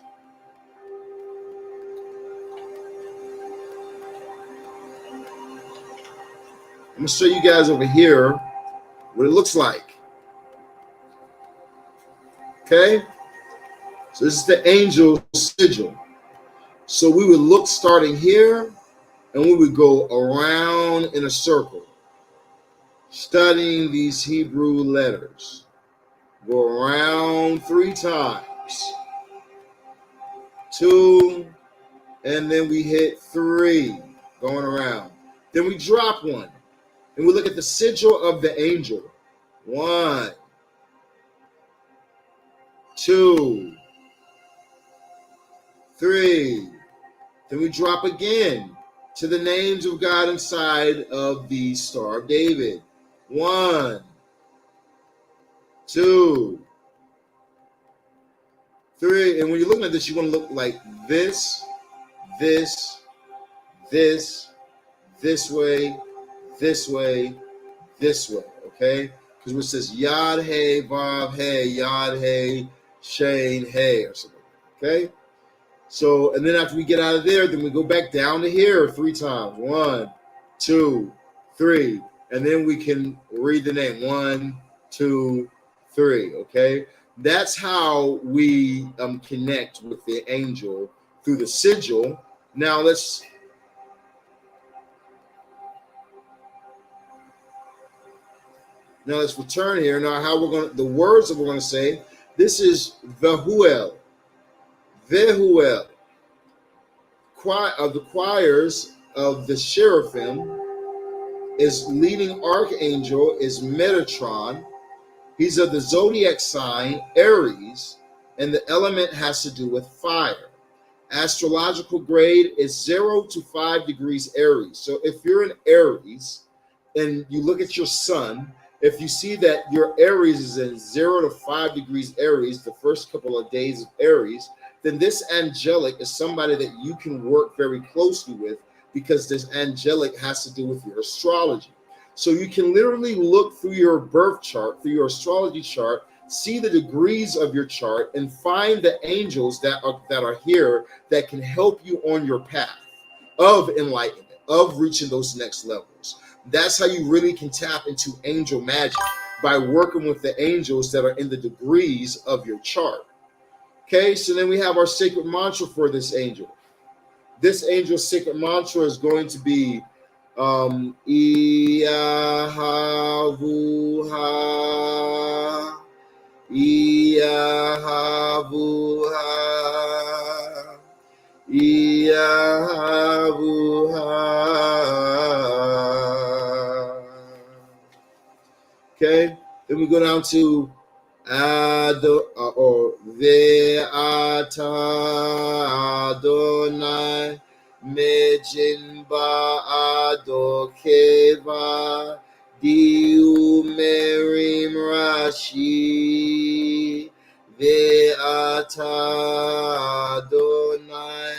going to show you guys over here what it looks like. Okay? So this is the angel sigil. So we would look starting here, and we would go around in a circle, studying these Hebrew letters. Go around 3 times. 2, and then we hit 3, going around. Then we drop 1, and we look at the sigil of the angel. 1, 2, 3. Then we drop again to the names of God inside of the Star of David. 1, 2, 3. And when you're looking at this, you want to look like this, this, this, this way, this way, this way, okay? Because it says Yod Hey, Vav Hey, Yod Hey, Shane Hey, or something, okay? So, and then after we get out of there, then we go back down to here 3 times. 1, 2, 3. And then we can read the name. 1, 2, 3, okay? That's how we connect with the angel through the sigil. Now let's return here. Now how we're going to, the words that we're going to say, this is Vehuel. Vehuel. Of the choirs of the cherubim is leading archangel is Metatron. He's of the zodiac sign Aries, and the element has to do with fire. Astrological grade is 0 to 5 degrees Aries. So if you're in Aries and you look at your sun, if you see that your Aries is in 0 to 5 degrees Aries, the first couple of days of Aries, then this angelic is somebody that you can work very closely with, because this angelic has to do with your astrology. So you can literally look through your birth chart, through your astrology chart, see the degrees of your chart, and find the angels that are here that can help you on your path of enlightenment, of reaching those next levels. That's how you really can tap into angel magic, by working with the angels that are in the degrees of your chart. Okay, so then we have our sacred mantra for this angel. This angel's sacred mantra is going to be Iahavuha, Iahavuha, Iahavuha. Okay, then we go down to or Ve'ata Adonai Mejinba Adokeva Diu Merim Rashi Ve'ata Adonai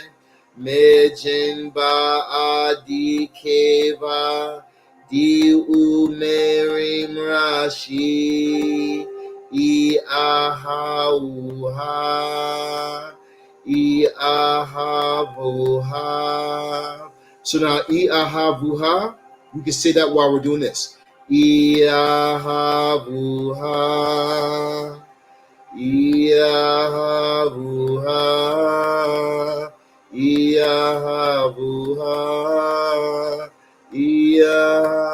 Mejinba Adikeva Diu Merim Rashi Iahavuha, Iahavuha. So now Iahavuha, we can say that while we're doing this. Iahavuha, Iahavuha, Iahavuha, Iahavuha.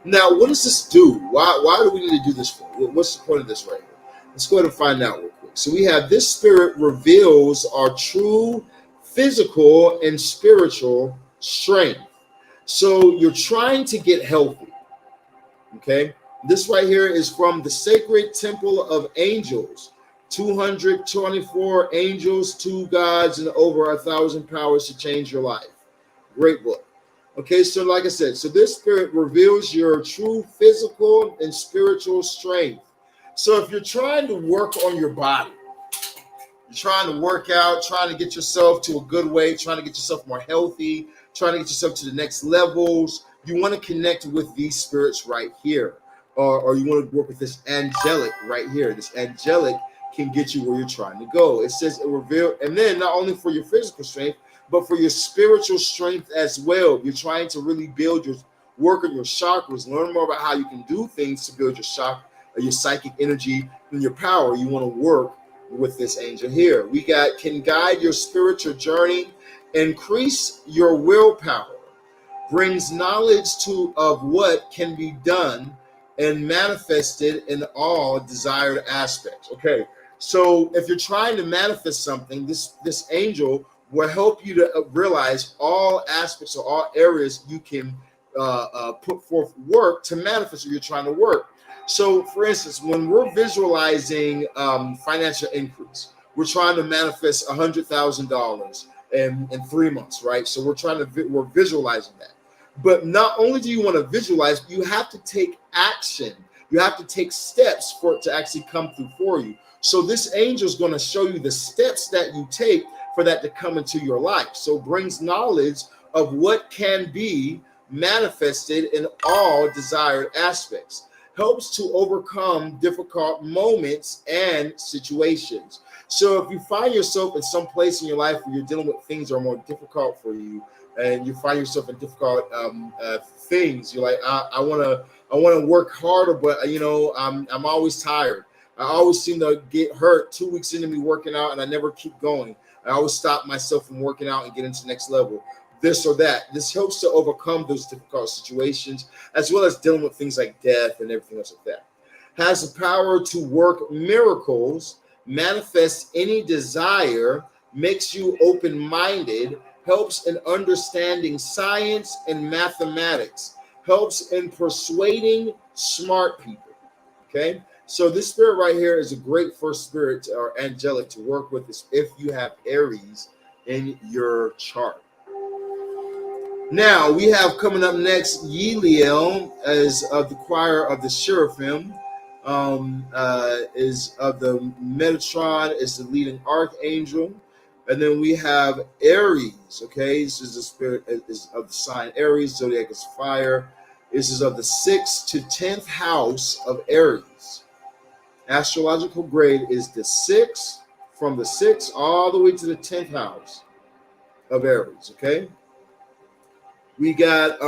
Now, what does this do? Why do we need to do this for? What's the point of this right here? Let's go ahead and find out real quick. So we have this spirit reveals our true physical and spiritual strength. So you're trying to get healthy, okay? This right here is from the Sacred Temple of Angels. 224 angels, 2 gods, and over 1,000 powers to change your life. Great book. Okay, so like I said, so this spirit reveals your true physical and spiritual strength. So if you're trying to work on your body, you're trying to work out, trying to get yourself to a good weight, trying to get yourself more healthy, trying to get yourself to the next levels, you want to connect with these spirits right here. Or you want to work with this angelic right here. This angelic can get you where you're trying to go. It says it reveals, and then not only for your physical strength, but for your spiritual strength as well. You're trying to really build your work on your chakras, learn more about how you can do things to build your psychic energy and your power. You want to work with this angel here. We got can guide your spiritual journey, increase your willpower, brings knowledge of what can be done and manifested in all desired aspects. Okay, so if you're trying to manifest something, this angel will help you to realize all aspects or all areas you can put forth work to manifest what you're trying to work. So, for instance, when we're visualizing financial increase, we're trying to manifest $100,000 in 3 months, right? So we're visualizing that. But not only do you want to visualize, you have to take action. You have to take steps for it to actually come through for you. So this angel is going to show you the steps that you take for that to come into your life. So it brings knowledge of what can be manifested in all desired aspects. Helps to overcome difficult moments and situations. So if you find yourself in some place in your life where you're dealing with things that are more difficult for you, and you find yourself in difficult things, you're like, I want to work harder, but I'm always tired. I always seem to get hurt 2 weeks into me working out, and I never keep going. I always stop myself from working out and get into the next level. This or that. This helps to overcome those difficult situations, as well as dealing with things like death and everything else like that. Has the power to work miracles, manifest any desire, makes you open-minded, helps in understanding science and mathematics, helps in persuading smart people. Okay, so this spirit right here is a great first spirit or angelic to work with if you have Aries in your chart. Now we have coming up next Yeliel as of the choir of the Seraphim, is of the Metatron, is the leading archangel. And then we have Aries. Okay, this is the spirit is of the sign Aries. Zodiac is fire. This is of the 6th to 10th house of Aries. Astrological grade is the 6th, from the 6th all the way to the 10th house of Aries. Okay. We got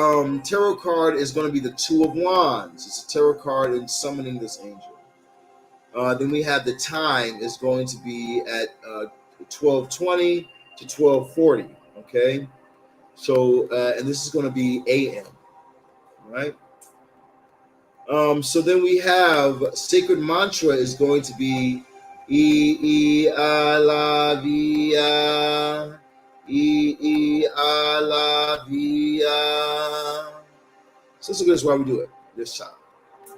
tarot card is going to be the 2 of Wands. It's a tarot card in summoning this angel. Then we have the time is going to be at 12:20 to 12:40. Okay, so and this is going to be AM, right? So then we have sacred mantra is going to be E ala via. So let's look at this while we do it this time.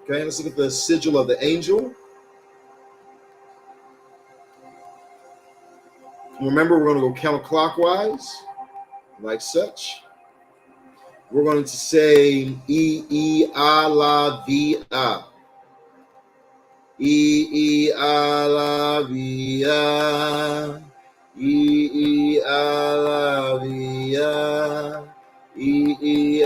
Okay, let's look at the sigil of the angel. Remember, we're going to go counterclockwise, like such. We're going to say a la via. A la via. Ala via, ala via,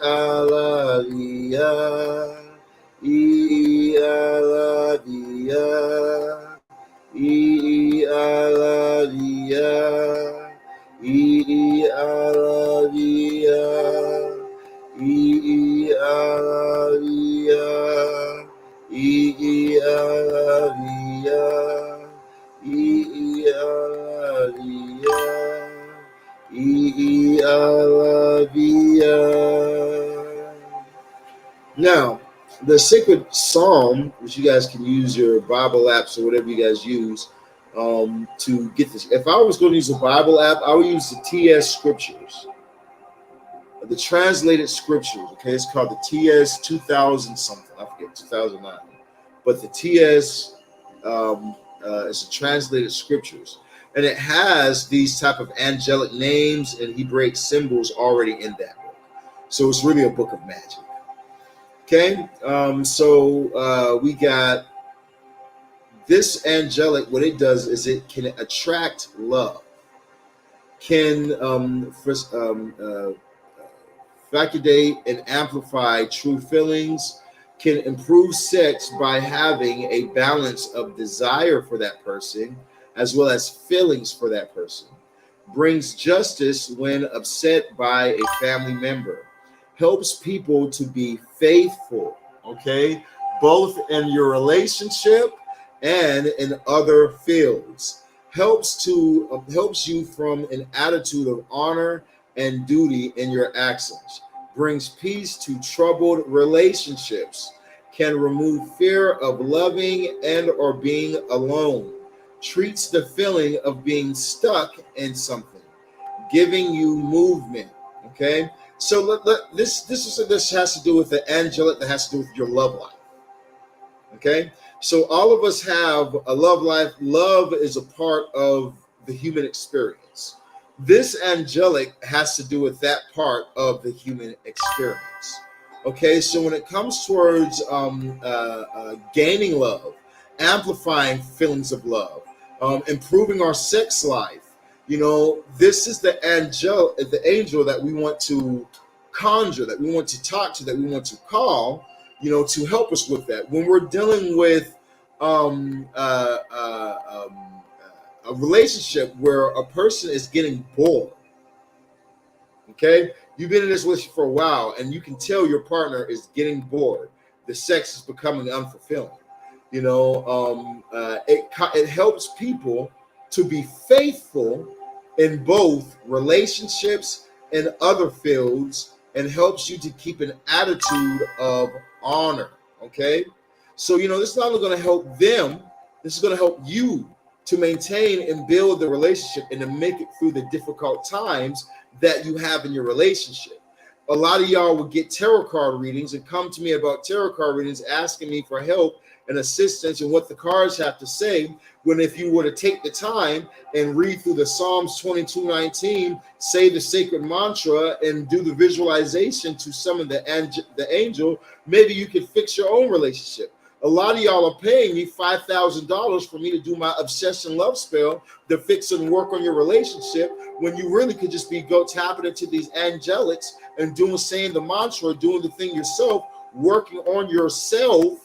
ala via, ala via, ala via, ala via, ala via. Now, the sacred psalm, which you guys can use your Bible apps or whatever you guys use to get this. If I was going to use a Bible app, I would use the TS Scriptures, the translated scriptures. Okay, it's called the TS 2000 something. I forget, 2009. But the TS is a translated scriptures, and it has these type of angelic names and Hebraic symbols already in that book. So it's really a book of magic. Okay, so we got this angelic. What it does is it can attract love, can validate and amplify true feelings, can improve sex by having a balance of desire for that person, as well as feelings for that person. Brings justice when upset by a family member. Helps people to be faithful, okay? Both in your relationship and in other fields. Helps you from an attitude of honor and duty in your actions. Brings peace to troubled relationships. Can remove fear of loving and or being alone. Treats the feeling of being stuck in something, giving you movement. Okay, so this has to do with the angelic, that has to do with your love life. Okay, so all of us have a love life. Love is a part of the human experience. This angelic has to do with that part of the human experience. Okay, so when it comes towards gaining love, amplifying feelings of love, improving our sex life, this is the angel that we want to conjure, that we want to talk to, that we want to call, to help us with that. When we're dealing with a relationship where a person is getting bored, okay? You've been in this relationship for a while and you can tell your partner is getting bored. The sex is becoming unfulfilling. It helps people to be faithful in both relationships and other fields, and helps you to keep an attitude of honor. Okay, so this is not only going to help them, this is going to help you to maintain and build the relationship and to make it through the difficult times that you have in your relationship. A lot of y'all will get tarot card readings and come to me about tarot card readings asking me for help and assistance and what the cards have to say, when if you were to take the time and read through the Psalms 22:19, say the sacred mantra and do the visualization to summon the angel, maybe you could fix your own relationship. A lot of y'all are paying me $5,000 for me to do my obsession love spell to fix and work on your relationship, when you really could just be tapping into these angelics and saying the mantra, doing the thing yourself, working on yourself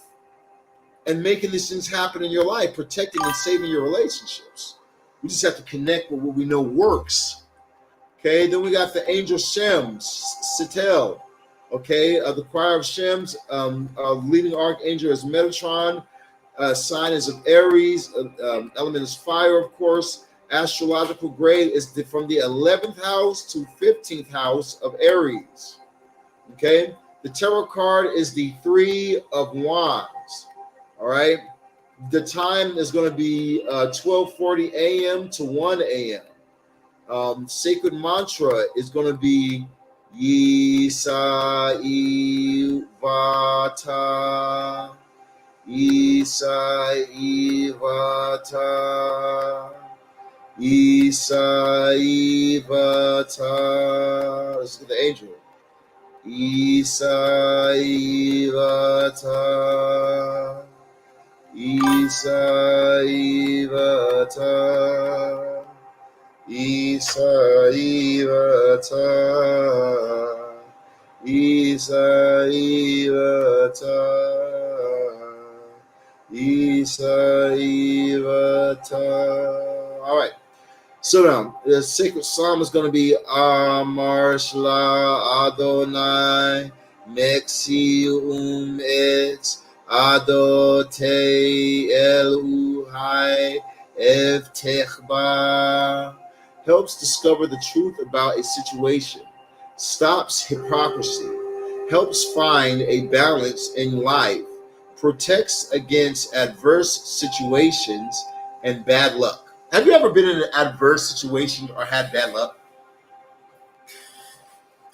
and making these things happen in your life, protecting and saving your relationships. We just have to connect with what we know works. Okay, then we got the angel Shem, Sitel. Okay, the choir of Shems, leading archangel is Metatron, sign is of Aries, element is fire, of course. Astrological grade is from the 11th house to 15th house of Aries. Okay, the tarot card is the 3 of Wands. All right, the time is going to be 12:40 a.m. to 1 a.m. Sacred mantra is going to be Isa Ivata, Isa Ivata, Isa Ivata. Let's get the angel. Isa Ivata, Isa Ivata, Isa Ivata, Isa Ivata, Isa Ivata. All right. So now, the sacred psalm is going to be Amar Shla Adonai Mexium et Adote Eluhai Evtechba. Helps discover the truth about a situation, stops hypocrisy, helps find a balance in life, protects against adverse situations and bad luck. Have you ever been in an adverse situation or had bad luck?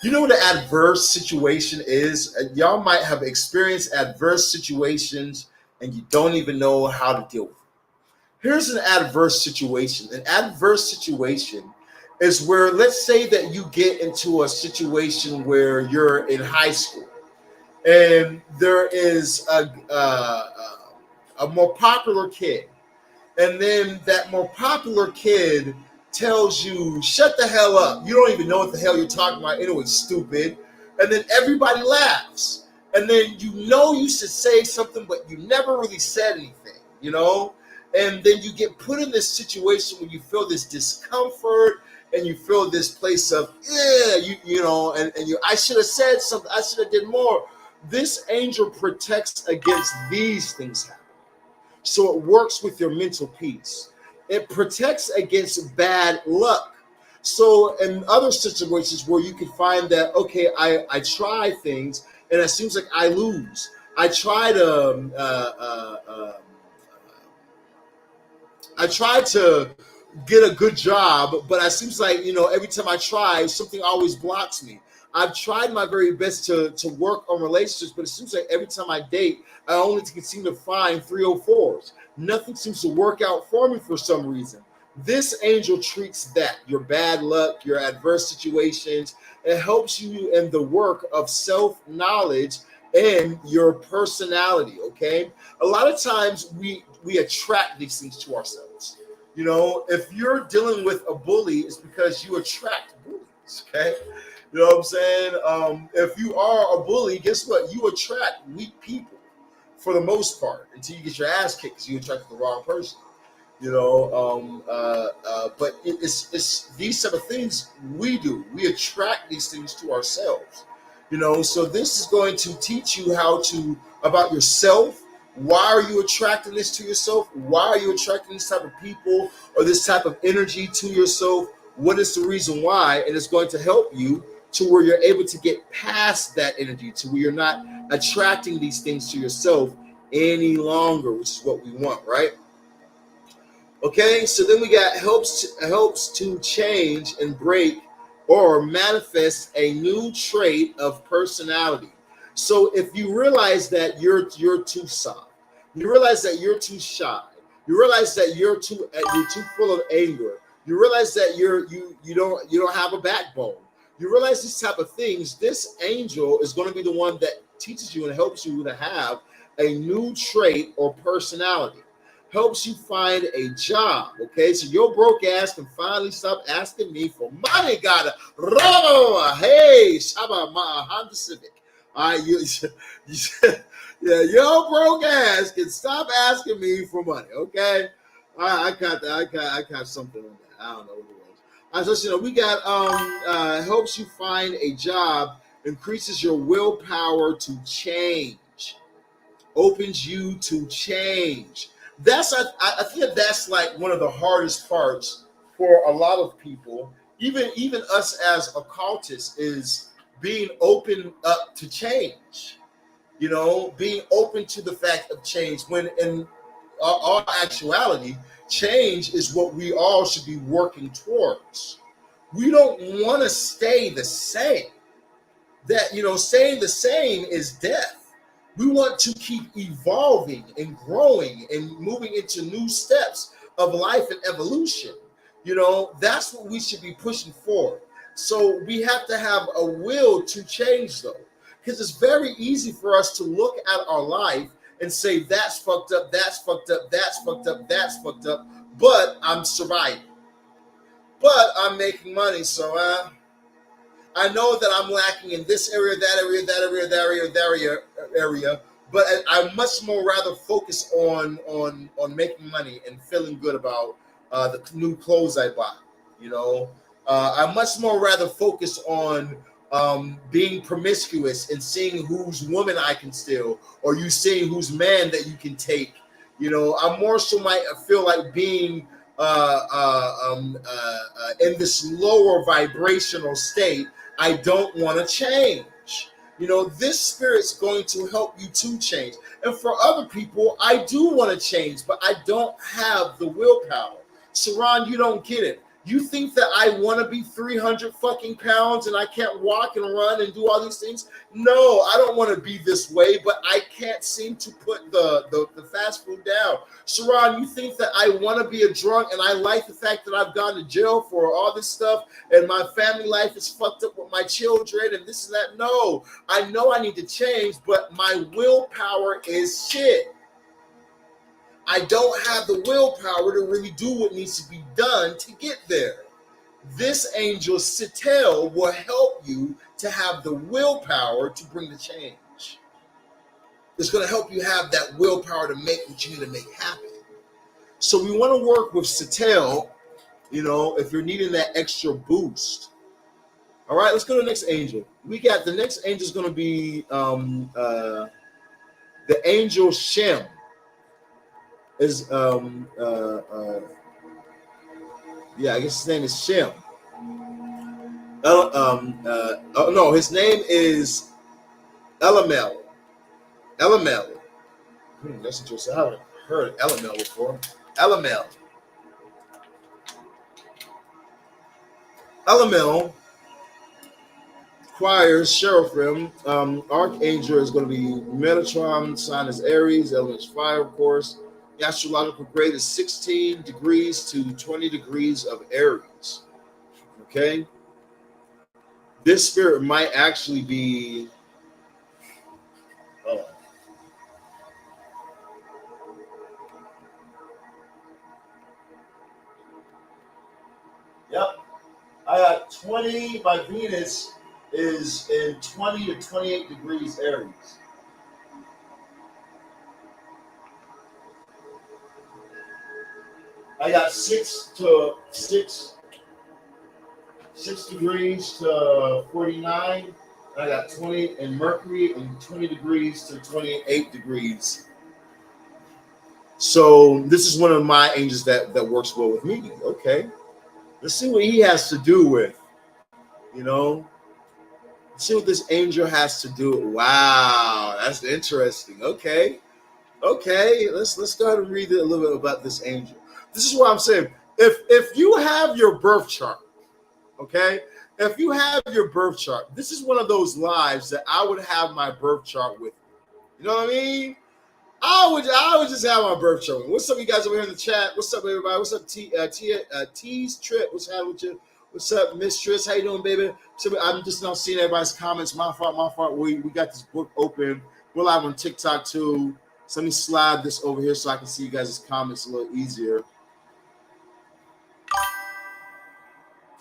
You know what an adverse situation is? Y'all might have experienced adverse situations and you don't even know how to deal with it. Here's an adverse situation. An adverse situation is where, let's say that you get into a situation where you're in high school and there is a more popular kid. And then that more popular kid tells you, shut the hell up. You don't even know what the hell you're talking about anyway, stupid. And then everybody laughs. And then you should say something, but you never really said anything, And then you get put in this situation where you feel this discomfort and you feel this place of, yeah, and you, I should have said something, I should have did more. This angel protects against these things happening. So it works with your mental peace. It protects against bad luck. So in other situations where you can find that, okay, I try things and it seems like I lose. I try to get a good job, but it seems like, every time I try, something always blocks me. I've tried my very best to work on relationships, but it seems like every time I date, I only can seem to find 304s. Nothing seems to work out for me for some reason. This angel treats that, your bad luck, your adverse situations. It helps you in the work of self-knowledge and your personality, okay? A lot of times we attract these things to ourselves. If you're dealing with a bully, it's because you attract bullies, okay? You know what I'm saying? If you are a bully, guess what? You attract weak people for the most part until you get your ass kicked because you attracted the wrong person. But it's these type of things we do. We attract these things to ourselves. So this is going to teach you about yourself. Why are you attracting this to yourself? Why are you attracting this type of people or this type of energy to yourself? What is the reason why? And it's going to help you to where you're able to get past that energy, to where you're not attracting these things to yourself any longer, which is what we want, right? Okay, so then we got helps to change and break or manifest a new trait of personality. So if you realize that you're too soft, you realize that you're too shy, you realize that you're too full of anger, you realize that you don't have a backbone, you realize these type of things, this angel is going to be the one that teaches you and helps you to have a new trait or personality. Helps you find a job. Okay, so your broke ass can finally stop asking me for money. Gotta hey, Shaba Honda Civic. All right, yeah, your broke ass can stop asking me for money. Okay, I got that. I got something on that. I don't know what it was. So we got helps you find a job, increases your willpower to change, opens you to change. I think that's like one of the hardest parts for a lot of people, even us as occultists, is being open up to change. Being open to the fact of change, when in all actuality, change is what we all should be working towards. We don't want to stay the same. Staying the same is death. We want to keep evolving and growing and moving into new steps of life and evolution. That's what we should be pushing for. So we have to have a will to change, though, because it's very easy for us to look at our life and say, that's fucked up, that's fucked up, that's fucked up, that's fucked up, but I'm surviving. But I'm making money, so I know that I'm lacking in this area, that area, that area, that area, but I much more rather focus on making money and feeling good about the new clothes I buy. I much more rather focus on being promiscuous and seeing whose woman I can steal, or you seeing whose man that you can take. I more so might feel like being in this lower vibrational state. I don't want to change. This spirit's going to help you to change. And for other people, I do want to change, but I don't have the willpower. Saran, you don't get it. You think that I want to be 300 fucking pounds and I can't walk and run and do all these things? No, I don't want to be this way, but I can't seem to put the fast food down. Sharon, you think that I want to be a drunk and I like the fact that I've gone to jail for all this stuff and my family life is fucked up with my children and this and that? No, I know I need to change, but my willpower is shit. I don't have the willpower to really do what needs to be done to get there. This angel, Sitel, will help you to have the willpower to bring the change. It's going to help you have that willpower to make what you need to make happen. So we want to work with Satel, you know, if you're needing that extra boost. All right, let's go to the next angel. We got the next angel is going to be the angel Shem. Is yeah, I guess his name is Shem. Oh no, his name is Elamel. Elamel. That's interesting. I haven't heard Elamel before. Elamel. Elamel, choirs, seraphim, archangel is going to be Metatron, sign is Aries, element is fire, of course. The astrological grade is 16 degrees to 20 degrees of Aries. Okay? This spirit might actually be yep. I got 20, my Venus is in 20 to 28 degrees Aries. I got 6 degrees to 49. I got 20 in Mercury and 20 degrees to 28 degrees. So this is one of my angels that works well with me. Okay. Let's see what he has to do with, you know. Let's see what this angel has to do. Wow, that's interesting. Okay. Let's go ahead and read a little bit about this angel. This is what I'm saying. If you have your birth chart, okay, if you have your birth chart, this is one of those lives that I would have my birth chart with me. You know what I mean? I would just have my birth chart. What's up, you guys over here in the chat? What's up, everybody? What's up, T's Trip? What's happening with you? What's up, Mistress? How you doing, baby? So I'm just now seeing everybody's comments. My fault. We got this book open. We're live on TikTok too. So let me slide this over here so I can see you guys' comments a little easier.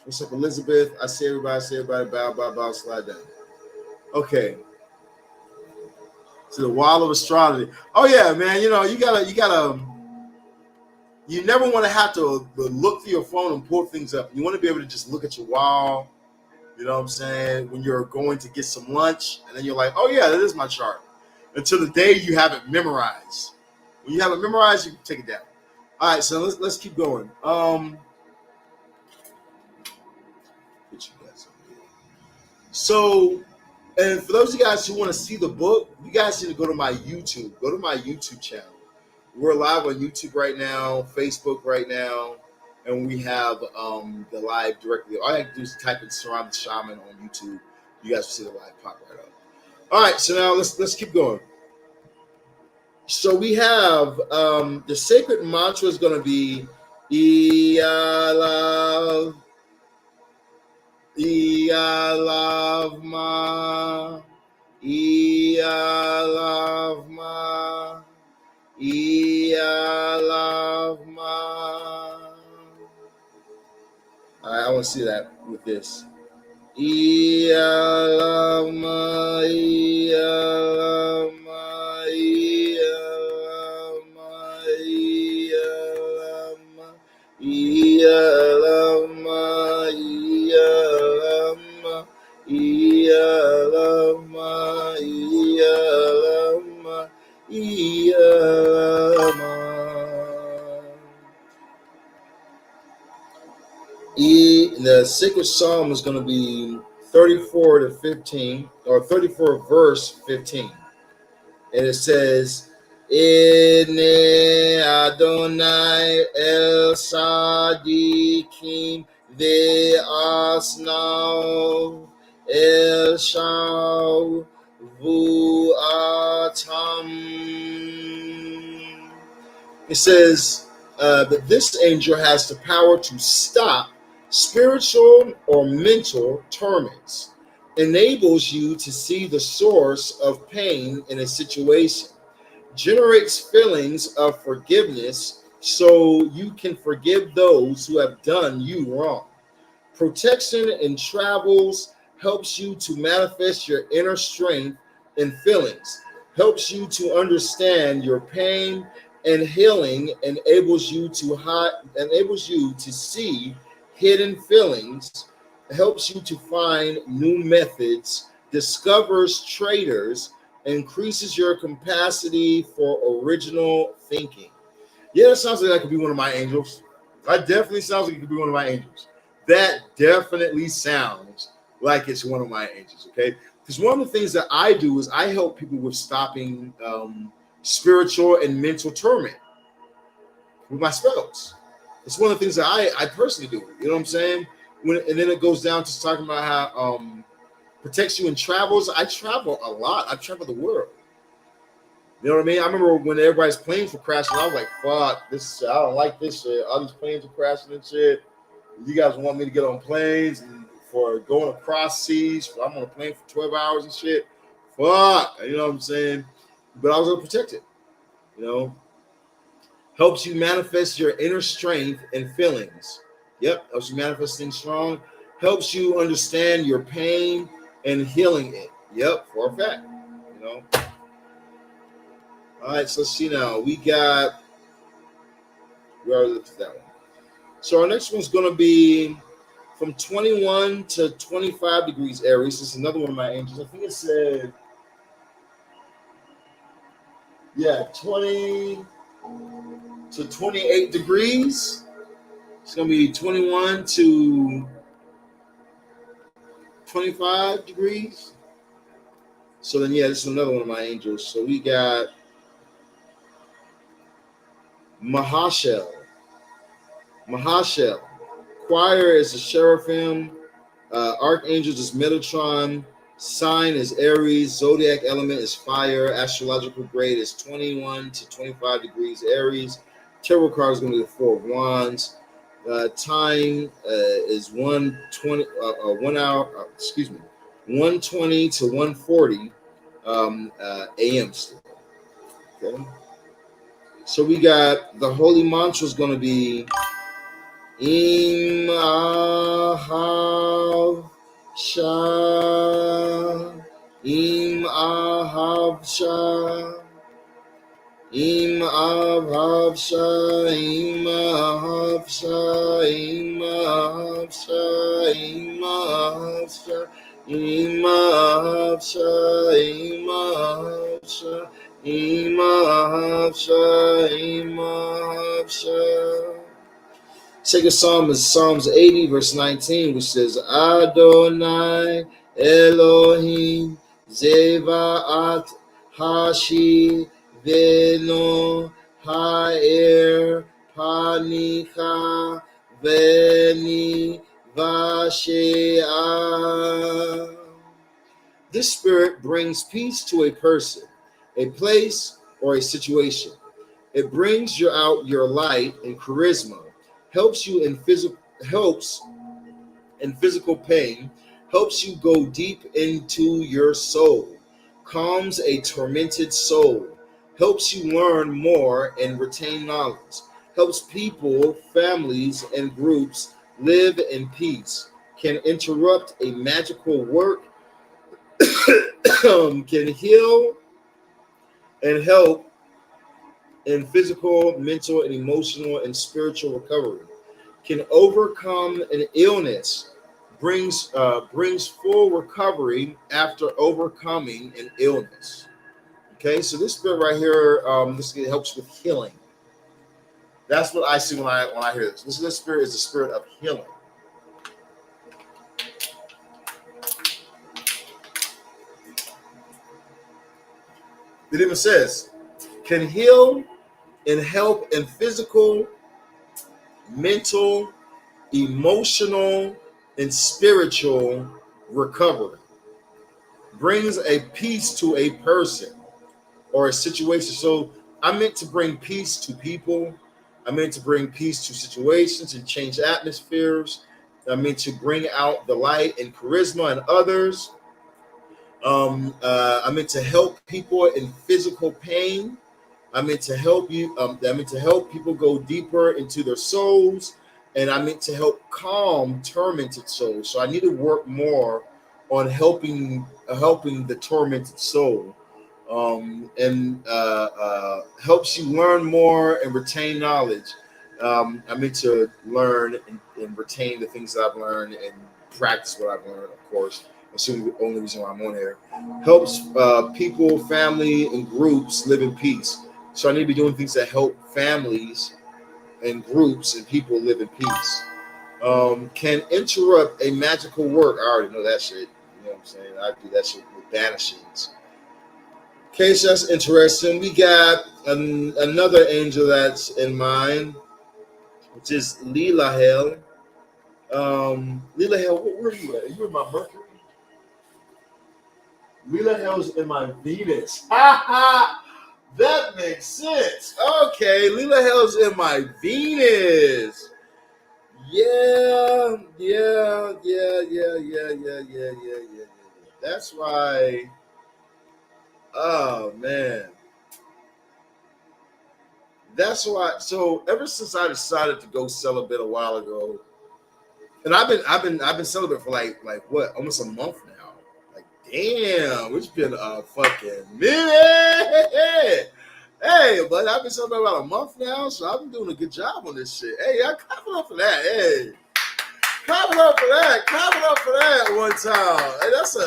What's up, Elizabeth? I see everybody. Bow, slide down. Okay. To the wall of astrology. Oh yeah, man. You know, you never want to have to look through your phone and pull things up. You want to be able to just look at your wall. You know what I'm saying? When you're going to get some lunch, and then you're like, oh yeah, that is my chart. Until the day you have it memorized. When you have it memorized, you can take it down. All right, so let's keep going. So, and for those of you guys who want to see the book, you guys need to go to my YouTube. Go to my YouTube channel. We're live on YouTube right now, Facebook right now, and we have the live directly. All I have to do is type in Surround the Shaman on YouTube. You guys will see the live pop right up. All right, so now let's keep going. So we have the sacred mantra is going to be Love ma, love ma, love ma. All right, I want to see that with this. Love ma, love ma, love ma, love ma, love ma. The sacred psalm is going to be 34 to 15, or 34 verse 15. And it says, Ene Adonai El Sadikim Ve'asnav El Shav Vu'atam. It says that this angel has the power to stop spiritual or mental torments, enables you to see the source of pain in a situation, generates feelings of forgiveness so you can forgive those who have done you wrong. Protection in travels helps you to manifest your inner strength and feelings, helps you to understand your pain and healing enables you to see hidden feelings, helps you to find new methods, discovers traders, increases your capacity for original thinking. Yeah, that sounds like that could be one of my angels. That definitely sounds like it could be one of my angels. That definitely sounds like it's one of my angels, okay? Because one of the things that I do is I help people with stopping spiritual and mental torment with my spells. It's one of the things that I personally do. You know what I'm saying? And then it goes down to talking about how protects you in travels. I travel a lot. I travel the world. You know what I mean? I remember when everybody's planes were crashing, I was like, fuck, this I don't like this shit. All these planes are crashing and shit. You guys want me to get on planes and for going across seas. I'm on a plane for 12 hours and shit. Fuck. You know what I'm saying? But I was gonna protect it. You know? Helps you manifest your inner strength and feelings. Yep, helps you manifest things strong. Helps you understand your pain and healing it. Yep, for a fact. You know. All right, so let's see now. We already looked at that one. So our next one's going to be from 21 to 25 degrees Aries. This is another one of my angels. I think it said, 20 to 28 degrees. It's going to be 21 to 25 degrees. So then, this is another one of my angels. So we got Mahashel. Choir is a seraphim. Archangels is Metatron. Sign is Aries. Zodiac element is fire. Astrological grade is 21 to 25 degrees Aries. Tarot card is going to be the Four of Wands. Time is 120, 1 hour. 120 to 140 a.m. still. Okay. So we got the holy mantra is going to be Im Ahav Shah, Im Ahav Shah, Im Ahav Shah, Im Ahav Shah, Im Ahav Shah, Im Ahav Shah, Im Ahav Shah, Im Ahav Shah, Im Ahav Shah, Im Ahav Shah. Second Psalm is Psalms 80, verse 19, which says, Adonai Elohim Zevaat Hashi Veno Ha'er Panika Veni Vashe'ah. This spirit brings peace to a person, a place, or a situation. It brings you out your light and charisma, helps in physical pain, helps you go deep into your soul, calms a tormented soul, helps you learn more and retain knowledge, helps people, families, and groups live in peace, can interrupt a magical work, can heal and help in physical, mental, and emotional and spiritual recovery, can overcome an illness, brings full recovery after overcoming an illness. Okay, so this spirit right here, this helps with healing. That's what I see when I hear this. This spirit is the spirit of healing. It even says, can heal and help in physical, mental, emotional, and spiritual recovery. Brings a peace to a person or a situation. So I meant to bring peace to people. I meant to bring peace to situations and change atmospheres. I meant to bring out the light and charisma in others. I meant to help people in physical pain. I meant to help you. I meant to help people go deeper into their souls, and I meant to help calm tormented souls. So I need to work more on helping the tormented soul. and helps you learn more and retain knowledge. I'm into learn and retain the things that I've learned and practice what I've learned, of course. Assuming the only reason why I'm on here helps people, family, and groups live in peace. So I need to be doing things that help families and groups and people live in peace. Can interrupt a magical work. I already know that shit. You know what I'm saying? I do that shit with banishings. Okay, so that's interesting. We got another angel that's in mine, which is Lilahel. Lilahel, where are you at? Are you in my Mercury? Lilahel's in my Venus. Ha ha! That makes sense. Okay, Lilahel's in my Venus. Yeah. That's why. Oh man. That's why. So ever since I decided to go celibate a while ago, and I've been celibate for like what, almost a month now. Like damn, it's been a fucking minute. Hey, but I've been celibate about a month now, so I've been doing a good job on this shit. Hey, I clap it up for that. Hey, clap it up for that. Clap it up for that one time. Hey, that's a.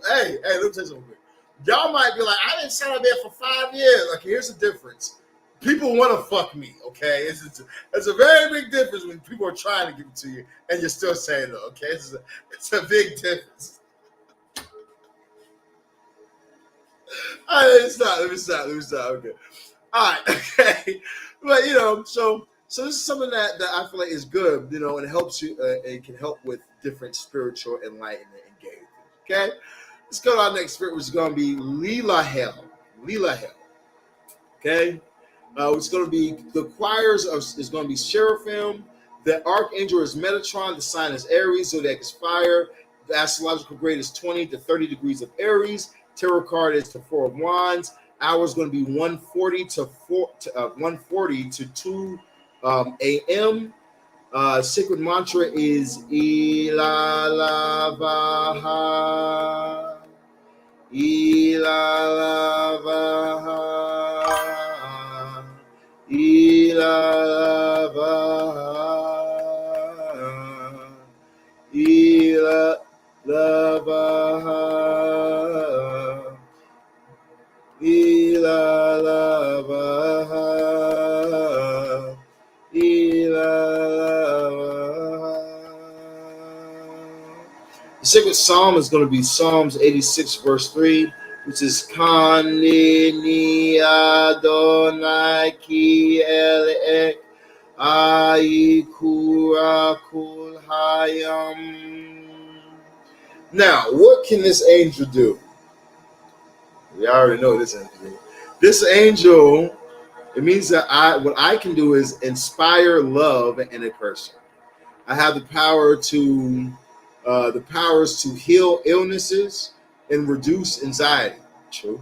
Hey, let me tell you something. Y'all might be like, I've been celibate for 5 years. Okay, here's the difference. People want to fuck me, okay? It's a very big difference when people are trying to give it to you and you're still saying no, okay? It's a big difference. All right, let me stop. Okay. All right, okay. But, so this is something that I feel like is good, and it helps you, it can help with different spiritual enlightenment and gain. Okay? Let's go to our next spirit, which is going to be Lilahel. Okay? It's going to be the choirs is going to be Seraphim. The archangel is Metatron. The sign is Aries. Zodiac is fire. The astrological grade is 20 to 30 degrees of Aries. Tarot card is the Four of Wands. Hour is going to be 1:40 to 2 a.m. Sacred mantra is Ilalavaha. Ilalavaha. Ilalavaha. Ilalavaha. Ilalavaha. The sacred psalm is going to be Psalms 86, verse 3, which is Kanini Adonai Ki Elek Aikura Kul Hayam. Now, what can this angel do? We already know this angel. This angel, it means that what I can do is inspire love in a person. I have the powers to heal illnesses and reduce anxiety. True.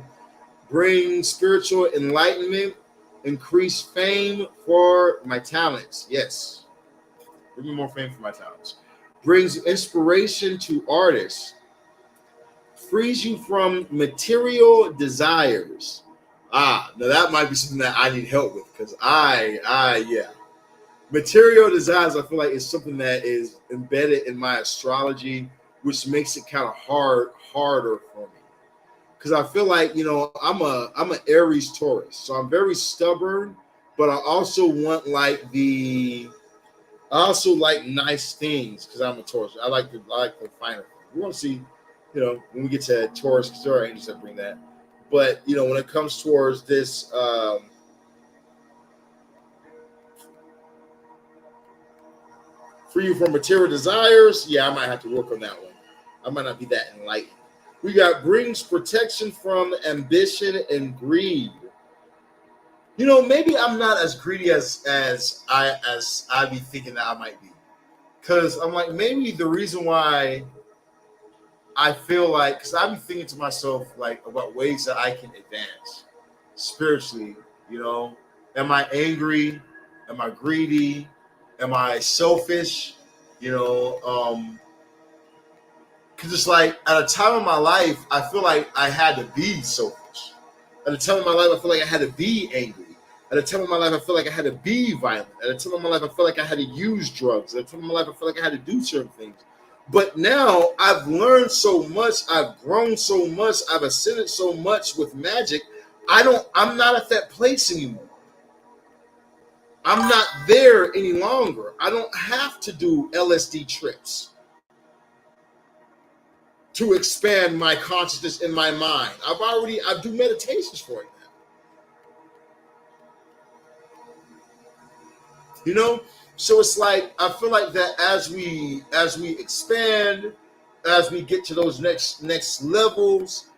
Bring spiritual enlightenment, increase fame for my talents. Yes. Bring me more fame for my talents. Brings inspiration to artists. Frees you from material desires. Now that might be something that I need help with, because material desires, I feel like, is something that is embedded in my astrology, which makes it kind of harder for me. Because I feel like, I'm an Aries Taurus, so I'm very stubborn, but I also want I also like nice things because I'm a Taurus. I like the finer things. We want to see, when we get to Taurus, because there are angels that bring that. But when it comes towards this, free you from material desires, I might have to work on that one. I might not be that enlightened. We got brings protection from ambition and greed. Maybe I'm not as greedy as I be thinking that I might be. Because I'm like, maybe the reason why I feel like, because I be thinking to myself, like, about ways that I can advance spiritually, Am I angry? Am I greedy? Am I selfish? Because it's like, at a time in my life, I feel like I had to be selfish. At a time in my life, I feel like I had to be angry. At a time in my life, I feel like I had to be violent. At a time in my life, I feel like I had to use drugs. At a time in my life, I feel like I had to do certain things. But now I've learned so much. I've grown so much. I've ascended so much with magic. I'm not at that place anymore. I'm not there any longer. I don't have to do LSD trips to expand my consciousness in my mind. I do meditations for it now. You know? So it's like I feel like that as we expand, as we get to those next levels,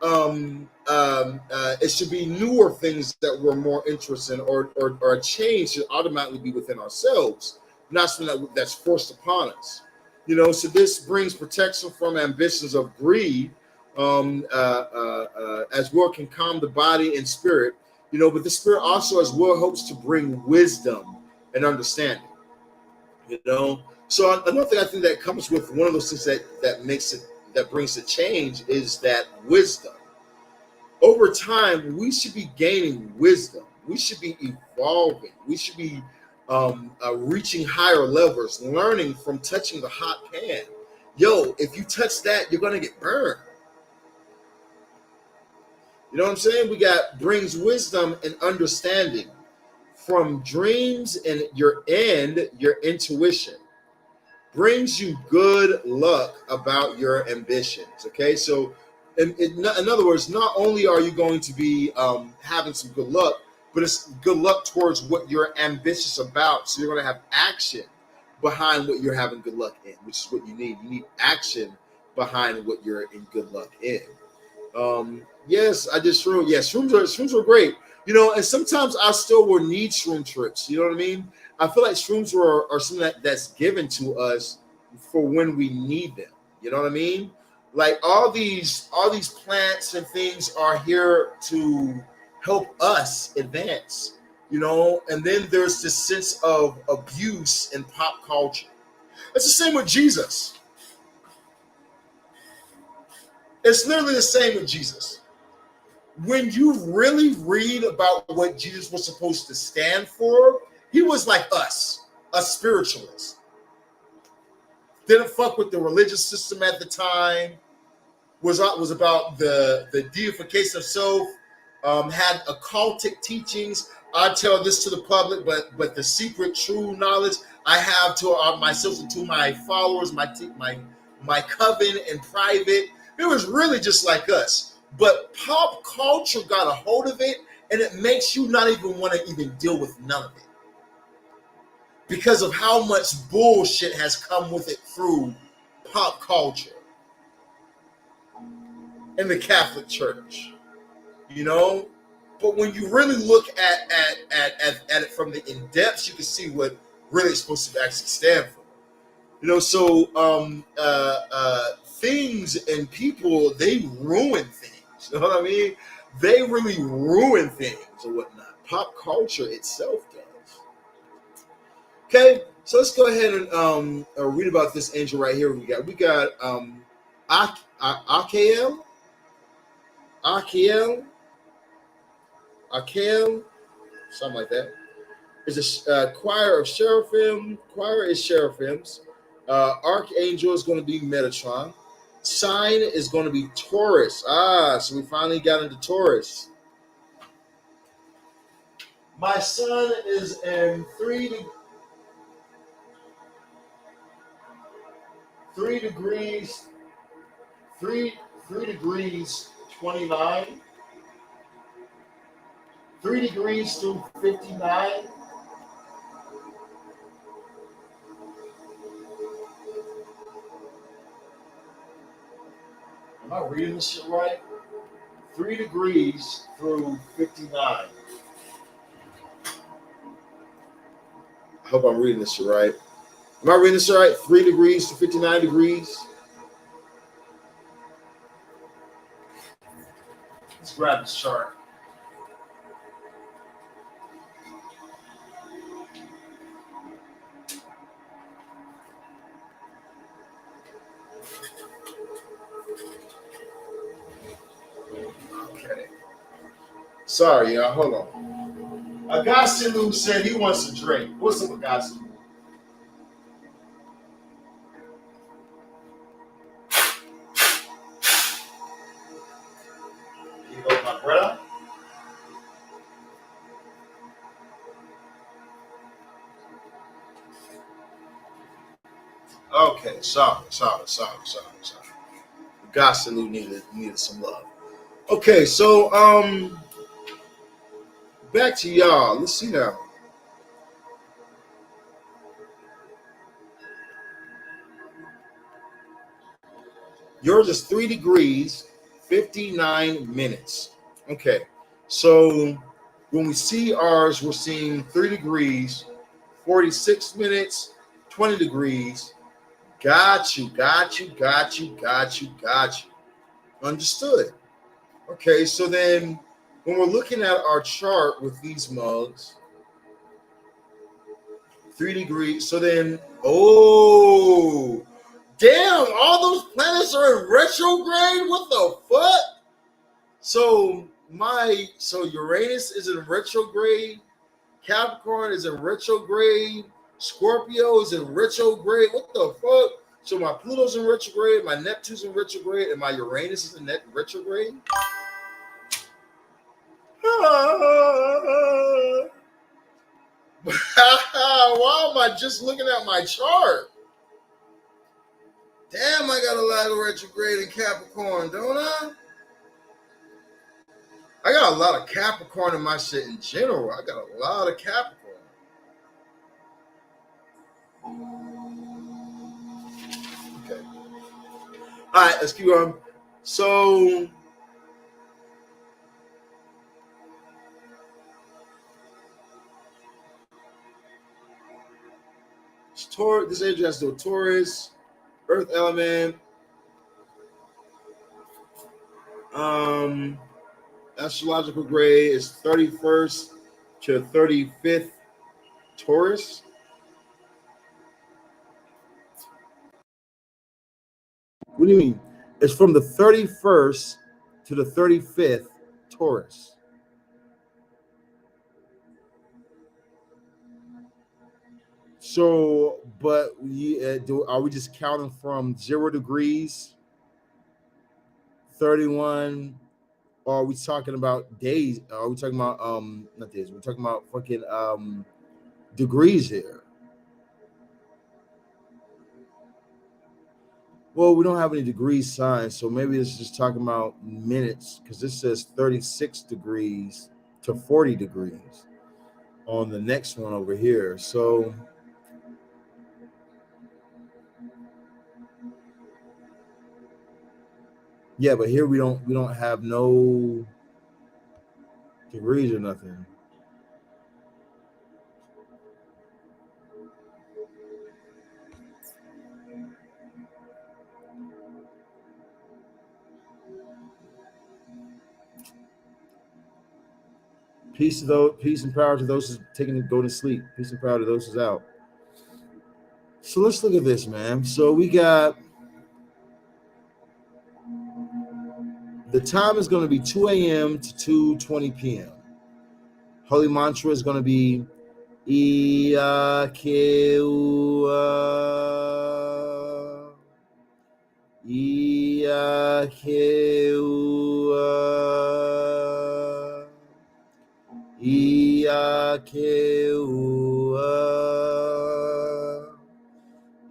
it should be newer things that we're more interested in, or a change should automatically be within ourselves, not something that's forced upon us. You know, so this brings protection from ambitions of greed, as well can calm the body and spirit. You know, but the spirit also as well hopes to bring wisdom and understanding. You know, so another thing I think that comes with one of those things that brings the change is that wisdom. Over time, we should be gaining wisdom. We should be evolving. We should be reaching higher levels, learning from touching the hot pan. Yo, if you touch that, you're gonna get burned. You know what I'm saying? We got brings wisdom and understanding from dreams and your intuition. Brings you good luck about your ambitions. Okay, so in other words, not only are you going to be having some good luck, but it's good luck towards what you're ambitious about. So you're going to have action behind what you're having good luck in, which is what you need. You need action behind what you're in good luck in. Yes, I did shroom. Yeah, shrooms are great. You know, and sometimes I still will need shroom trips. You know what I mean? I feel like shrooms are something that's given to us for when we need them. You know what I mean? Like all these plants and things are here to help us advance. You know, and then there's this sense of abuse in pop culture. It's the same with Jesus. It's literally the same with Jesus. When you really read about what Jesus was supposed to stand for, he was like us, a spiritualist. Didn't fuck with the religious system at the time. Was about the deification of self. Had occultic teachings. I tell this to the public, but the secret, true knowledge I have to myself and to my followers, my coven in private. It was really just like us. But pop culture got a hold of it, and it makes you not even want to even deal with none of it because of how much bullshit has come with it through pop culture in the Catholic Church, you know. But when you really look at it from the in depth, you can see what really it's supposed to actually stand for. You know, so things and people, they ruin things. You know what I mean? They really ruin things or whatnot. Pop culture itself does. Okay, so let's go ahead and read about this angel right here. We got Achael, Achael, Achael, something like that. Is a choir of seraphim. Choir is seraphims. Archangel is going to be Metatron. Sign is going to be Taurus. So we finally got into Taurus. My sun is in 3 degrees, 3 degrees 29, 3 degrees to 59. Am I reading this shit right? 3 degrees through 59. I hope I'm reading this shit right. Am I reading this right? 3 degrees to 59 degrees. Let's grab this chart. Okay. Sorry, y'all. Hold on. Agasilu said he wants to drink. What's up, Agasilu? You know my brother? Okay, sorry. Agasilu needed some love. Okay, so back to y'all. Let's see now. Yours is 3 degrees, 59 minutes. Okay, so when we see ours, we're seeing 3 degrees, 46 minutes, 20 degrees. Got you. Understood. Okay, so then when we're looking at our chart with these mugs, 3 degrees. So then, oh, damn, all those planets are in retrograde? What the fuck? So Uranus is in retrograde, Capricorn is in retrograde, Scorpio is in retrograde. What the fuck? So my Pluto's in retrograde, my Neptune's in retrograde, and my Uranus is in retrograde. Why am I just looking at my chart? Damn, I got a lot of retrograde in Capricorn, don't I? I got a lot of Capricorn in my shit in general. I got a lot of Capricorn. Okay. All right, let's keep going. So this angel has to do Taurus, Earth element. Astrological grade is 31st to 35th Taurus. What do you mean? It's from the 31st to the 35th Taurus. So, but are we just counting from 0 degrees, 31? Or are we talking about days? Are we talking about not days? We're talking about fucking degrees here. Well, we don't have any degree signs, so maybe it's just talking about minutes because this says 36 degrees to 40 degrees on the next one over here. So yeah, but here we don't have no degrees or nothing. Peace and power to those who's taking to go to sleep. Peace and power to those who's out. So let's look at this, man. So we got the time is going to be 2 a.m. to 2:20 p.m. Holy mantra is going to be Iakeua. Iakeua. Iakeua.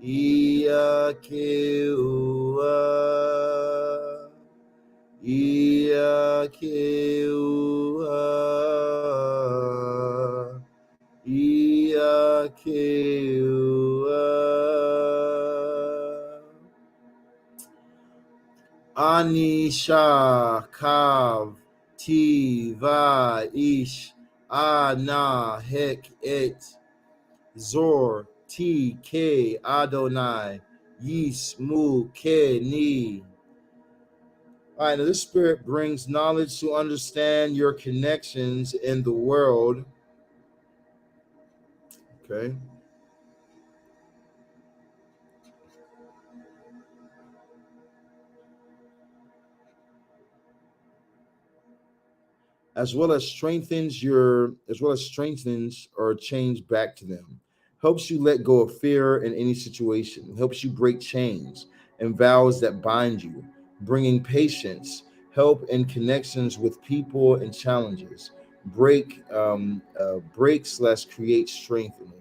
Iakeua. Iakeua. Iakeua. Anisha Kav Tiva Ish Ana Hek Et Zor T K Adonai Yis Mu Ke Ni. All right, now this spirit brings knowledge to understand your connections in the world. Okay. as well as strengthens or change back to them. Helps you let go of fear in any situation. Helps you break chains and vows that bind you, bringing patience, help and connections with people and challenges. Break slash create strength in one.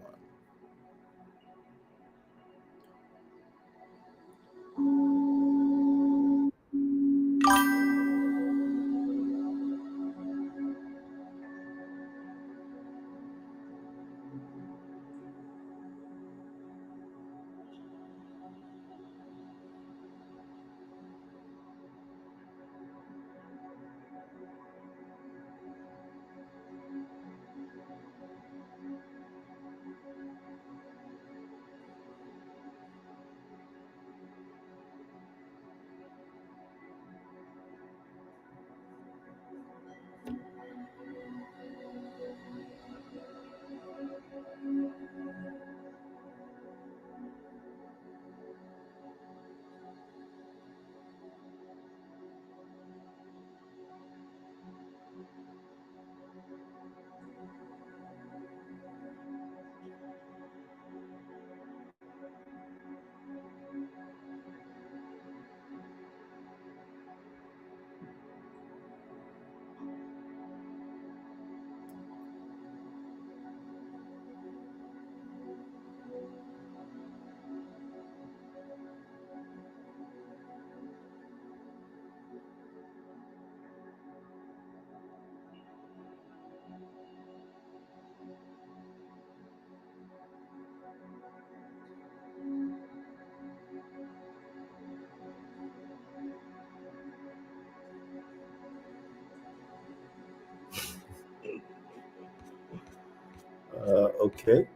Okay.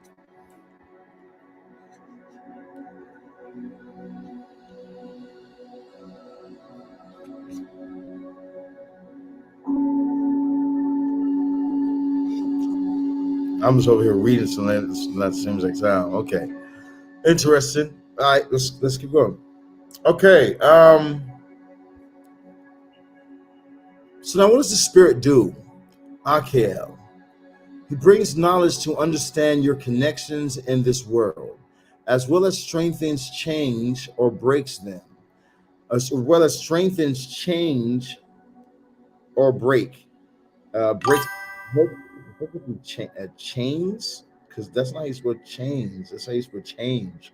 I'm just over here reading something that seems like sound. Okay. Interesting. All right, let's keep going. Okay. So now what does the spirit do? Akel. He brings knowledge to understand your connections in this world, as well as strengthens change or breaks them, as well as strengthens change or breaks chains, because that's not how you spell change. That's how you spell change.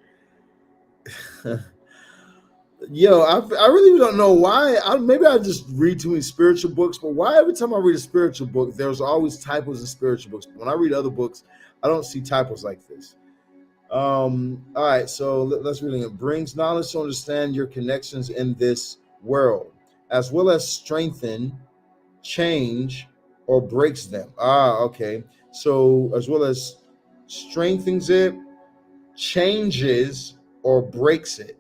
Yo, I really don't know why. Maybe I just read too many spiritual books, but why every time I read a spiritual book, there's always typos in spiritual books. When I read other books, I don't see typos like this. All right, so let's read it. It brings knowledge to understand your connections in this world, as well as strengthen, change, or breaks them. Okay. So as well as strengthens it, changes, or breaks it.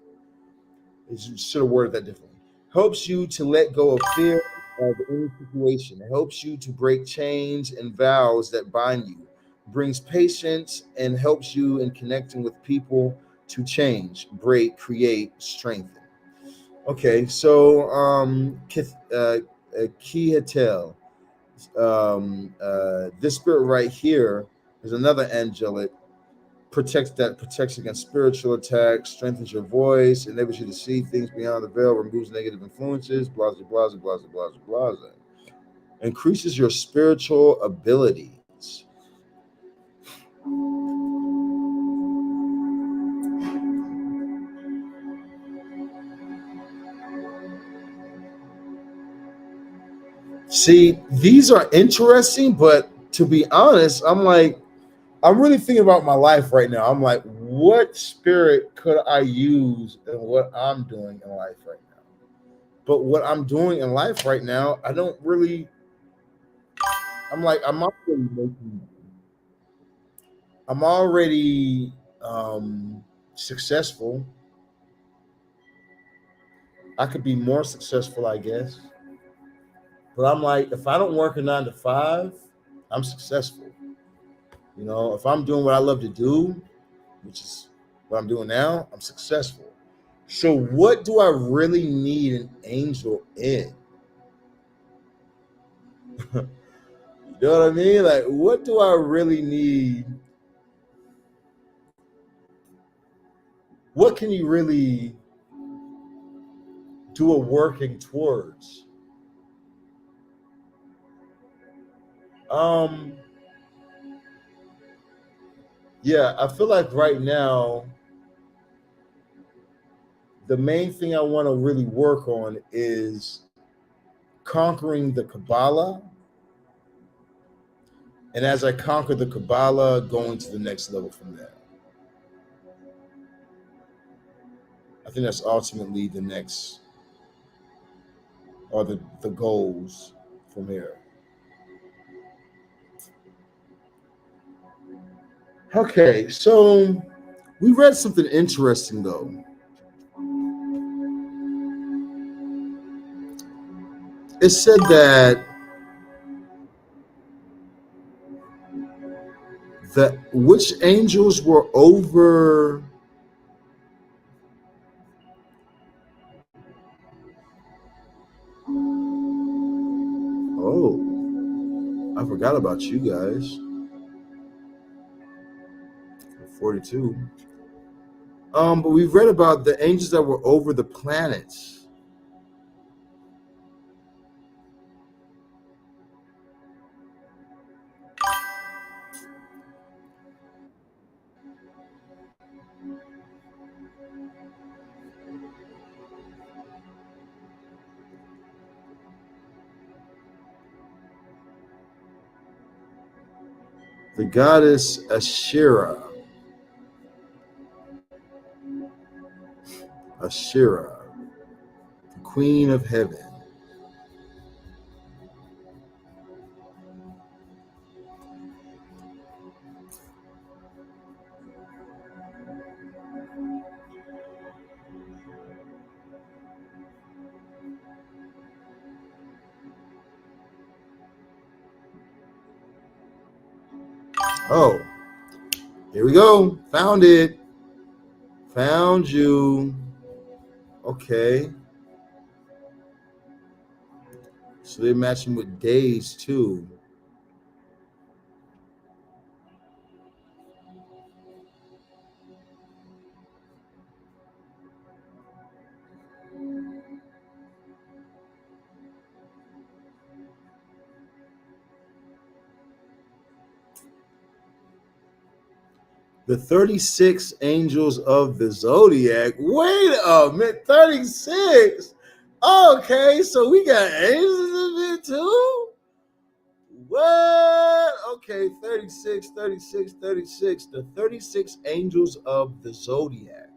Should have worded that differently. Helps you to let go of fear of any situation. It helps you to break chains and vows that bind you. Brings patience and helps you in connecting with people to change, break, create, strengthen. Okay, so Kihatel, this spirit right here is another angelic protects against spiritual attacks, strengthens your voice, enables you to see things beyond the veil, removes negative influences, blah blah blah blah blah blah blah, increases your spiritual abilities. See, these are interesting, but to be honest, I'm really thinking about my life right now. I'm like, what spirit could I use in what I'm doing in life right now? But what I'm doing in life right now, I don't really. I'm like, I'm already successful. I could be more successful, I guess. But I'm like, if I don't work a 9 to 5, I'm successful. If I'm doing what I love to do, which is what I'm doing now, I'm successful. So what do I really need an angel in? You know what I mean? Like, what do I really need? What can you really do a working towards? Um, yeah, I feel like right now the main thing I want to really work on is conquering the Kabbalah. And as I conquer the Kabbalah, going to the next level from there. I think that's ultimately the next, or the goals from here. Okay, so we read something interesting though. It said that which angels were over. Oh, I forgot about you guys. 42. But we've read about the angels that were over the planets. The goddess Ashera. Ashera, the queen of heaven. Oh, here we go. Found it. Found you. Okay. So they're matching with days too. The 36 angels of the zodiac. Wait a minute, 36. Okay, so we got angels in it too? What? Okay, 36, 36, 36. The 36 angels of the zodiac.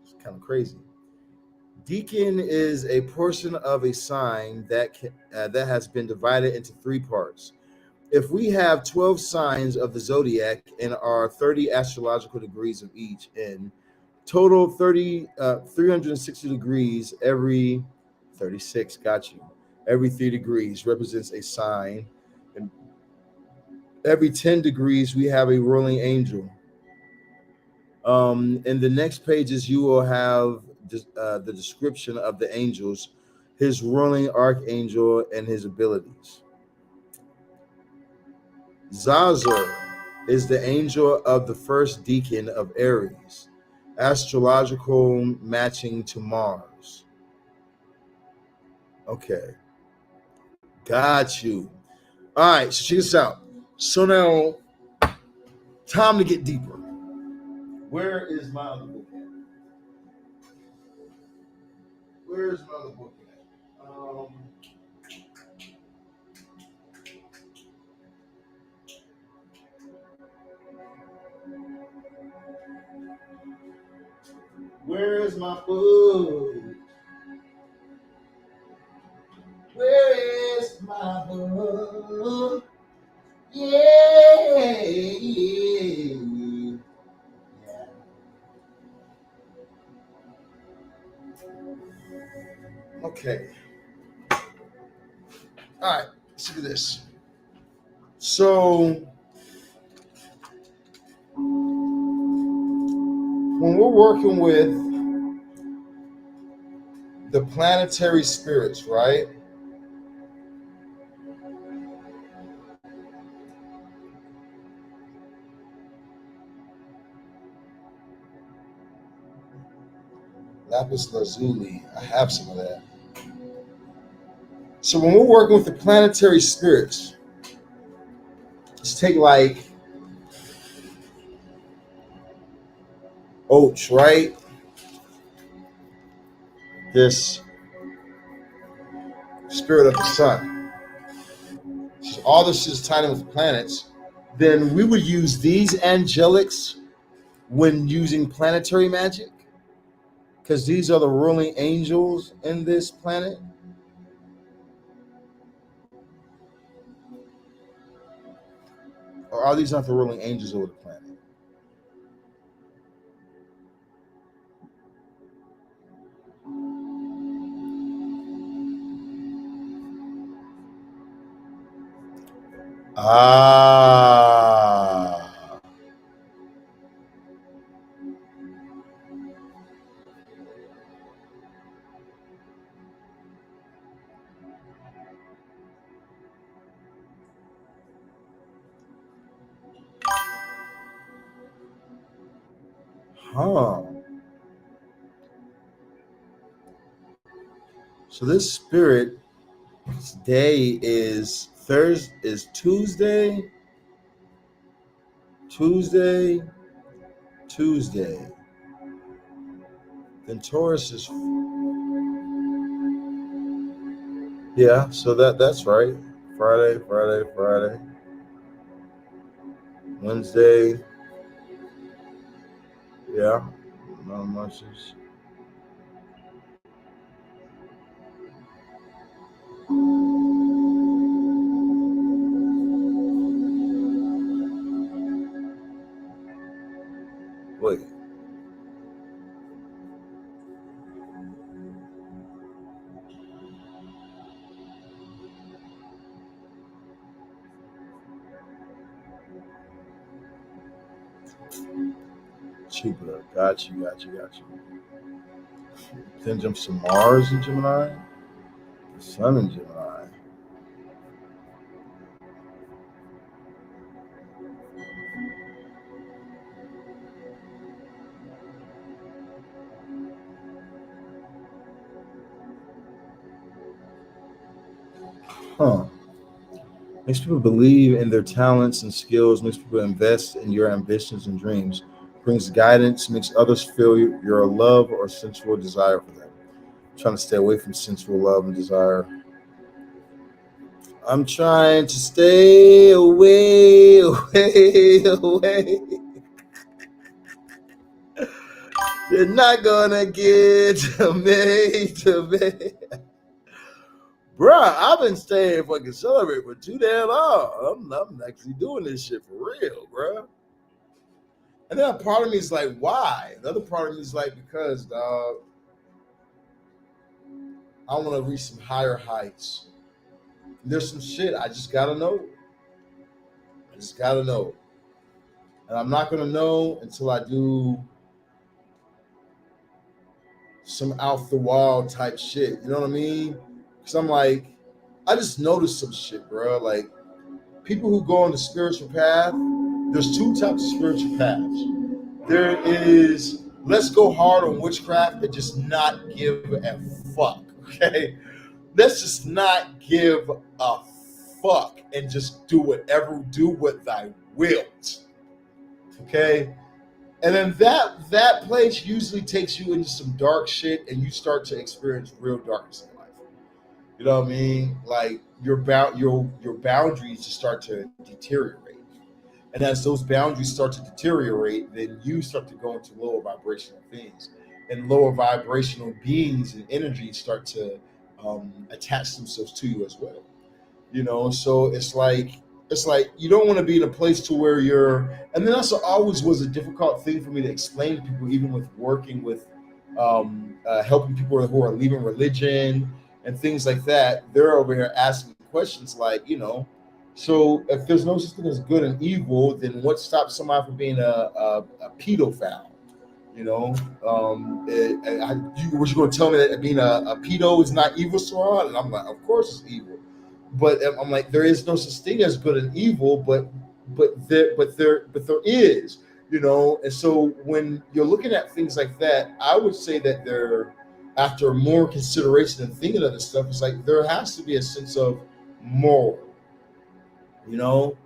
It's kind of crazy. Deacon is a portion of a sign that has been divided into three parts. If we have 12 signs of the zodiac and are 30 astrological degrees of each, in total 360 degrees, every 36, got you. Every 3 degrees represents a sign. And every 10 degrees, we have a ruling angel. In the next pages, you will have the description of the angels, his ruling archangel, and his abilities. Zazer is the angel of the first deacon of Aries, astrological matching to Mars. Okay, got you. All right, so check this out. So now, time to get deeper. Where is my other book at? Where's my other book at? Where is my book? Where is my book? Yeah. Okay. All right. Let's look at this. So, when we're working with the planetary spirits, right? Lapis lazuli. I have some of that. So when we're working with the planetary spirits, let's take like Oach, right? This spirit of the sun. So all this is tied in with planets. Then we would use these angelics when using planetary magic, because these are the ruling angels in this planet. Or are these not the ruling angels over the planet? Ah. Huh. So this spirit day is Thursday, is Tuesday, Tuesday, Tuesday. Then Taurus is, yeah, so that's right. Friday, Friday, Friday. Wednesday, yeah. Not much is. Wait. Jupiter. Got you, got you, got you. Then jumps to Mars in Gemini, the Sun in Gemini. Huh. Makes people believe in their talents and skills, makes people invest in your ambitions and dreams, brings guidance, makes others feel your love or sensual desire for them. Trying to stay away from sensual love and desire. I'm trying to stay away, away, away. You're not gonna get to me. Bruh, I've been staying fucking celebrate for too damn long. I'm actually doing this shit for real, bruh. And then a part of me is like, why? Another part of me is like, because, dog, I want to reach some higher heights. There's some shit I just gotta know. I just gotta know. And I'm not gonna know until I do some out the wall type shit. You know what I mean? Because I'm like, I just noticed some shit, bro. Like, people who go on the spiritual path, there's two types of spiritual paths. There is, let's go hard on witchcraft and just not give a fuck. Okay? Let's just not give a fuck and just do what thy wilt. Okay? And then that place usually takes you into some dark shit, and you start to experience real darkness in life. You know what I mean? Like your boundaries just start to deteriorate. And as those boundaries start to deteriorate, then you start to go into lower vibrational things. And lower vibrational beings and energies start to attach themselves to you as well. You know, so it's like you don't want to be in a place to where you're, and then also always was a difficult thing for me to explain to people, even with working with helping people who are leaving religion and things like that. They're over here asking questions like, you know, so if there's no such thing as good and evil, then what stops somebody from being a pedophile? You know, was you going to tell me that being a pedo is not evil, Saran? And I'm like, of course it's evil. But I'm like, there is no such thing as good and evil, but there is. And so when you're looking at things like that, I would say that there, after more consideration and thinking of this stuff, it's like there has to be a sense of moral, you know.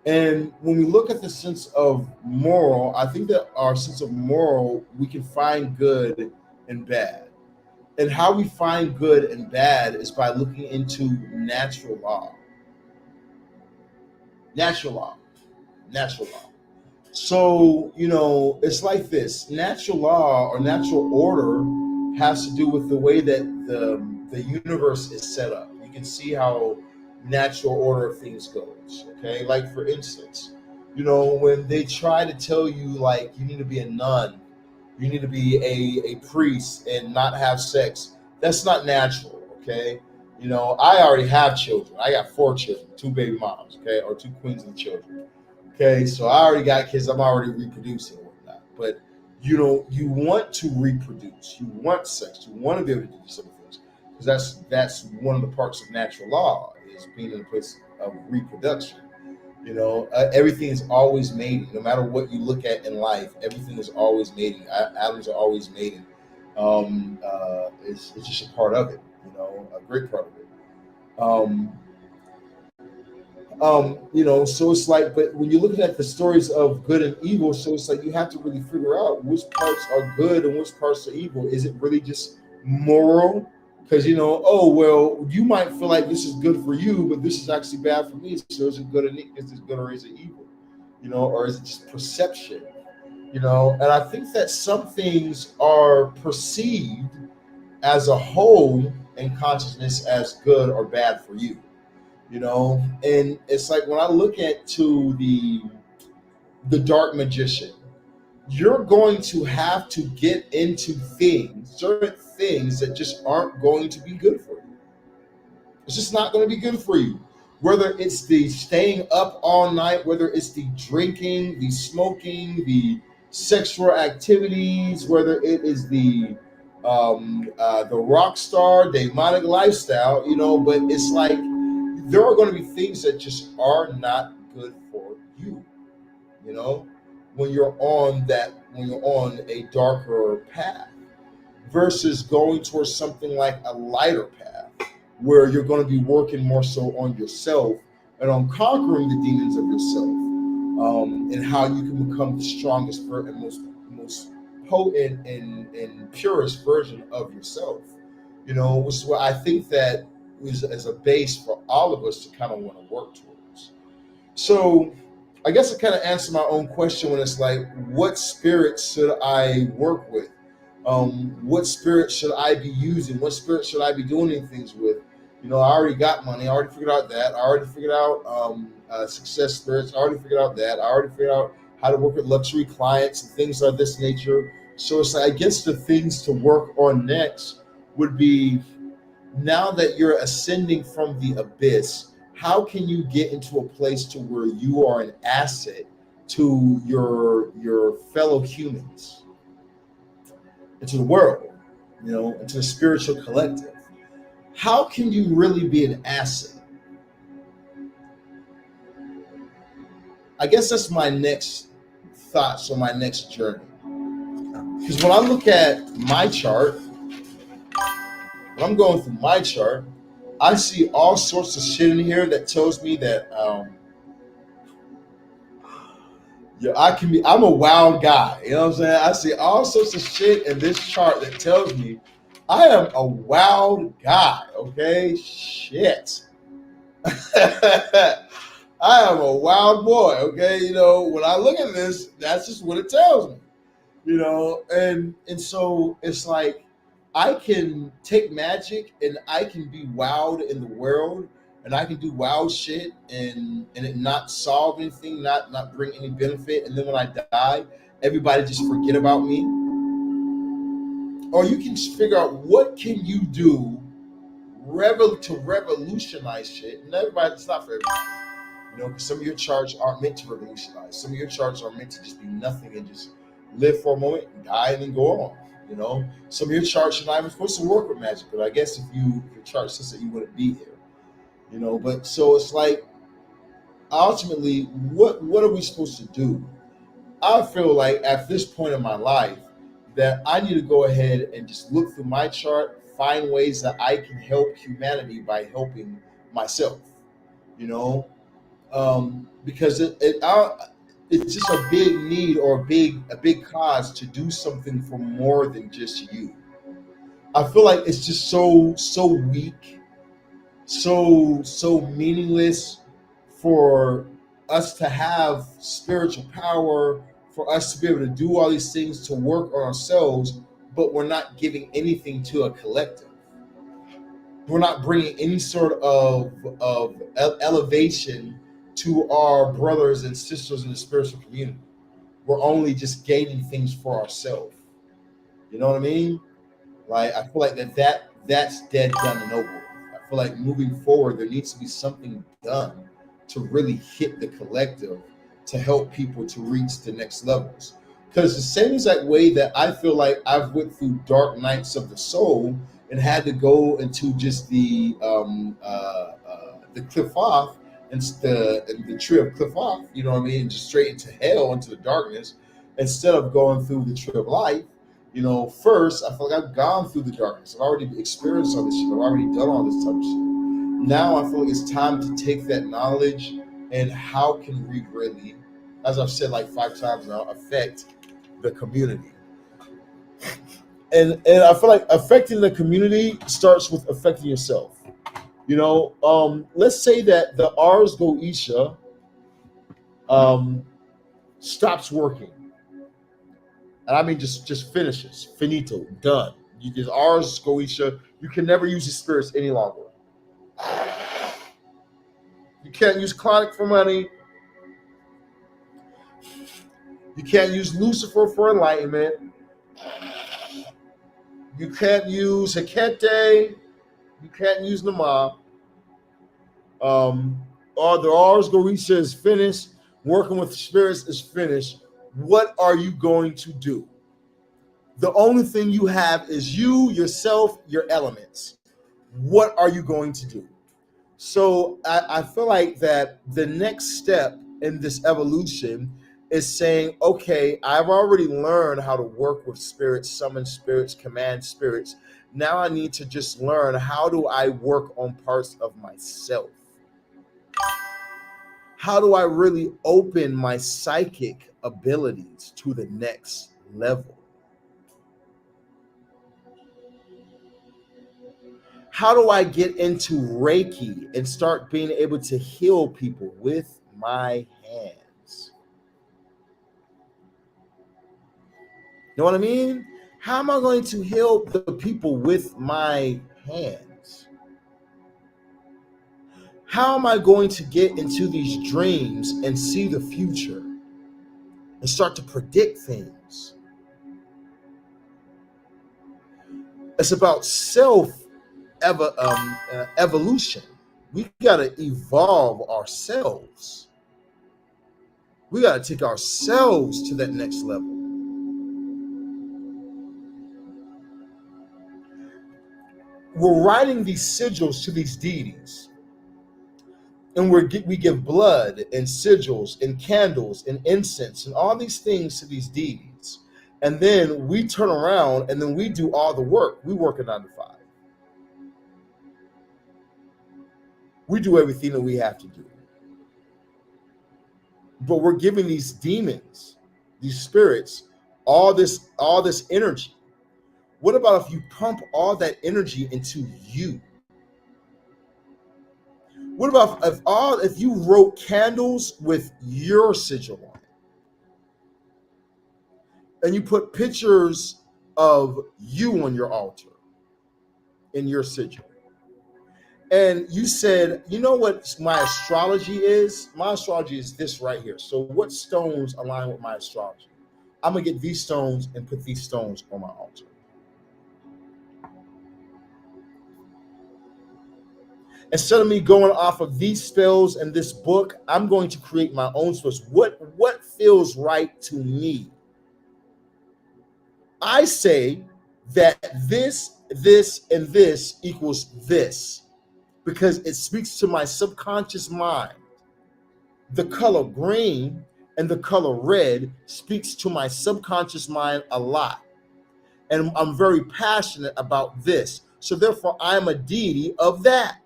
And when we look at the sense of moral, I think that our sense of moral, we can find good and bad. And how we find good and bad is by looking into natural law. Natural law. Natural law. So, it's like this. Natural law or natural order has to do with the way that the universe is set up. You can see how natural order of things goes. Okay. Like for instance, when they try to tell you like you need to be a nun, you need to be a priest and not have sex, that's not natural. Okay. I already have children. I got 4 children, 2 baby moms, okay, or 2 queens of children. Okay, so I already got kids. I'm already reproducing and whatnot. But you want to reproduce. You want sex. You want to be able to do some things because that's one of the parts of natural law is being in a place of reproduction. Everything is always mating. No matter what you look at in life, everything is always mating. Atoms are always mating. It's just a part of it. A great part of it. Um, so it's like, but when you're looking at the stories of good and evil, so it's like you have to really figure out which parts are good and which parts are evil. Is it really just moral? Because oh well, you might feel like this is good for you, but this is actually bad for me. So is it good and is it good or is it evil? Or is it just perception? And I think that some things are perceived as a whole in consciousness as good or bad for you. And it's like when I look at to the dark magician, you're going to have to get into certain things that just aren't going to be good for you. It's just not going to be good for you. Whether it's the staying up all night, whether it's the drinking, the smoking, the sexual activities, whether it is the rock star demonic lifestyle, but it's like there are going to be things that just are not good for you, when you're on a darker path versus going towards something like a lighter path where you're going to be working more so on yourself and on conquering the demons of yourself, and how you can become the strongest and most potent and purest version of yourself, which is what I think that is as a base for all of us to kind of want to work towards. So I guess I kind of answer my own question when it's like, what spirit should I work with? What spirit should I be using? What spirit should I be doing things with? I already got money. I already figured out that. I already figured out success spirits. I already figured out that. I already figured out how to work with luxury clients and things of this nature. So it's like, I guess the things to work on next would be, now that you're ascending from the abyss, how can you get into a place to where you are an asset to your fellow humans, into the world, into the spiritual collective? How can you really be an asset? I guess that's my next thoughts on my next journey. Because when I look at my chart, when I'm going through my chart, I see all sorts of shit in here that tells me that I'm a wild guy. You know what I'm saying? I see all sorts of shit in this chart that tells me I am a wild guy. Okay? Shit. I am a wild boy. Okay? When I look at this, that's just what it tells me. And so it's like, I can take magic and I can be wild in the world and I can do wild shit and it not solve anything, not bring any benefit. And then when I die, everybody just forget about me. Or you can just figure out what can you do to revolutionize shit. And it's not for everybody. Because some of your charts aren't meant to revolutionize. Some of your charts are meant to just be nothing and just live for a moment, die, and then go on. Some of your charts are not even supposed to work with magic, but I guess if your chart says that, you wouldn't be here. But so it's like, ultimately, what are we supposed to do? I feel like at this point in my life that I need to go ahead and just look through my chart, find ways that I can help humanity by helping myself. You know, because it's just a big need or a big cause to do something for more than just you. I feel like it's just so weak, so meaningless for us to have spiritual power, for us to be able to do all these things to work on ourselves, but we're not giving anything to a collective. We're not bringing any sort of elevation to our brothers and sisters in the spiritual community. We're only just gaining things for ourselves. You know what I mean? Like I feel like that's dead, done, and over. I feel like moving forward, there needs to be something done to really hit the collective to help people to reach the next levels. Because the same exact way that I feel like I've went through dark nights of the soul and had to go into just the cliff off and the tree of cliff off, you know what I mean, and just straight into hell, into the darkness, instead of going through the tree of life. You know, first, I feel like I've gone through the darkness. I've already experienced all this shit. I've already done all this type of shit. Now I feel like it's time to take that knowledge and how can we really, as I've said like 5 times now, affect the community. And I feel like affecting the community starts with affecting yourself. You know, let's say that the Ars Goetia stops working. And I mean just finishes, finito, done. You just Ars Goetia, you can never use the spirits any longer. You can't use Clauneck for money. You can't use Lucifer for enlightenment. You can't use Hekete. You can't use Nama. Or the Ars Goetia is finished. Working with spirits is finished. What are you going to do? The only thing you have is you, yourself, your elements. What are you going to do? So I feel like that the next step in this evolution is saying, okay, I've already learned how to work with spirits, summon spirits, command spirits. Now I need to just learn, how do I work on parts of myself? How do I really open my psychic abilities to the next level? How do I get into Reiki and start being able to heal people with my hands? You know what I mean? How am I going to heal the people with my hands? How am I going to get into these dreams and see the future and start to predict things? It's about evolution. We got to evolve ourselves. We got to take ourselves to that next level. We're writing these sigils to these deities, and we give blood and sigils and candles and incense and all these things to these deities, and then we turn around and then we do all the work. We work a 9 to 5. We do everything that we have to do, but we're giving these demons, these spirits, all this energy. What about if you pump all that energy into you? What about if you wrote candles with your sigil on it, and you put pictures of you on your altar in your sigil, and you said, you know what my astrology is? My astrology is this right here. So what stones align with my astrology? I'm gonna get these stones and put these stones on my altar. Instead of me going off of these spells and this book, I'm going to create my own spells. What feels right to me? I say that this, and this equals this, because it speaks to my subconscious mind. The color green and the color red speaks to my subconscious mind a lot. And I'm very passionate about this. So therefore, I'm a deity of that.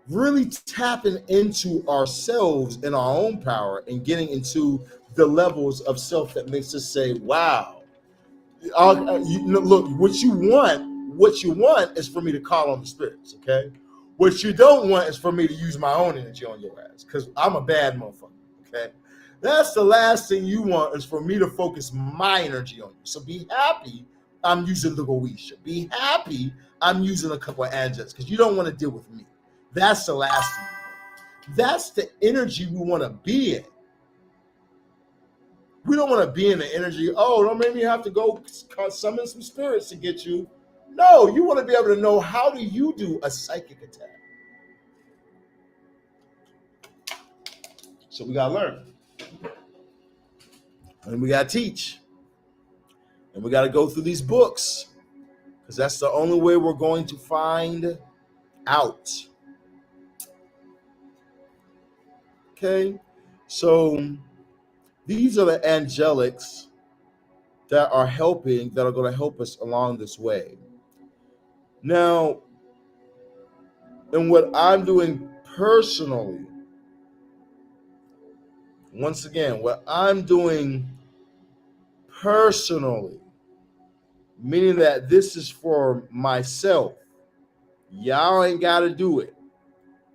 Really tapping into ourselves and our own power and getting into the levels of self that makes us say, wow, look, what you want is for me to call on the spirits, okay? What you don't want is for me to use my own energy on your ass, because I'm a bad motherfucker, okay? That's the last thing you want, is for me to focus my energy on you. So be happy I'm using the Goetia. Be happy I'm using a couple of angels, because you don't want to deal with me. That's the last thing you want. That's the energy we want to be in. We don't want to be in the energy, oh, don't make me have to go summon some spirits to get you. No, you want to be able to know, how do you do a psychic attack? So we got to learn. And we got to teach. And we got to go through these books, because that's the only way we're going to find out. Okay? So these are the angelics that are going to help us along this way. Now, and what I'm doing personally, once again, what I'm doing personally, meaning that this is for myself. Y'all ain't got to do it.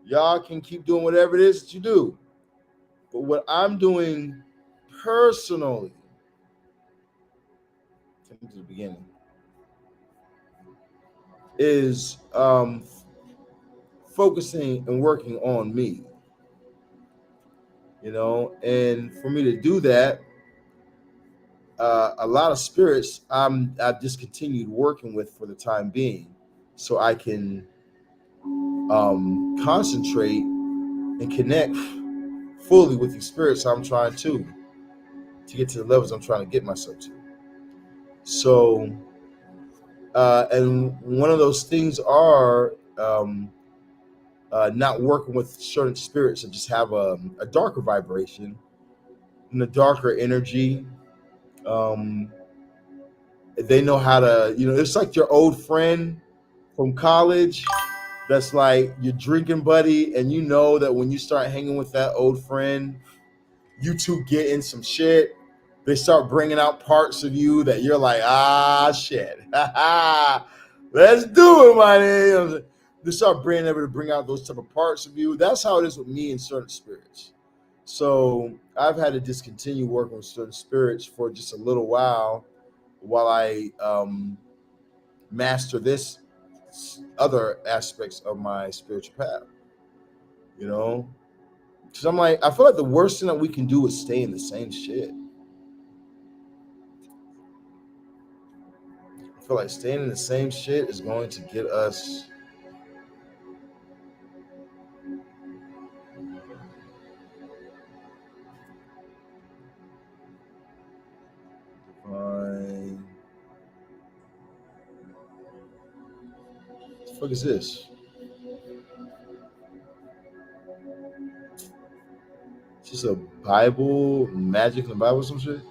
Y'all can keep doing whatever it is that you do. But what I'm doing personally, take me to the beginning, is focusing and working on me. You know, and for me to do that, a lot of spirits I've discontinued working with for the time being, so I can concentrate and connect fully with these spirits I'm trying to get to the levels I'm trying to get myself to. So, and one of those things are not working with certain spirits that just have a darker vibration and a darker energy. They know how to, it's like your old friend from college that's like your drinking buddy, and you know that when you start hanging with that old friend, you two get in some shit. They start bringing out parts of you that you're like, shit. Let's do it, my name. They start being able to bring out those type of parts of you. That's how it is with me and certain spirits. So I've had to discontinue working with certain spirits for just a little while I master this other aspects of my spiritual path. Because I'm like, I feel like the worst thing that we can do is stay in the same shit. I feel like staying in the same shit is going to get us divine. What the fuck is this? It's just a Bible, magic in the Bible, some shit.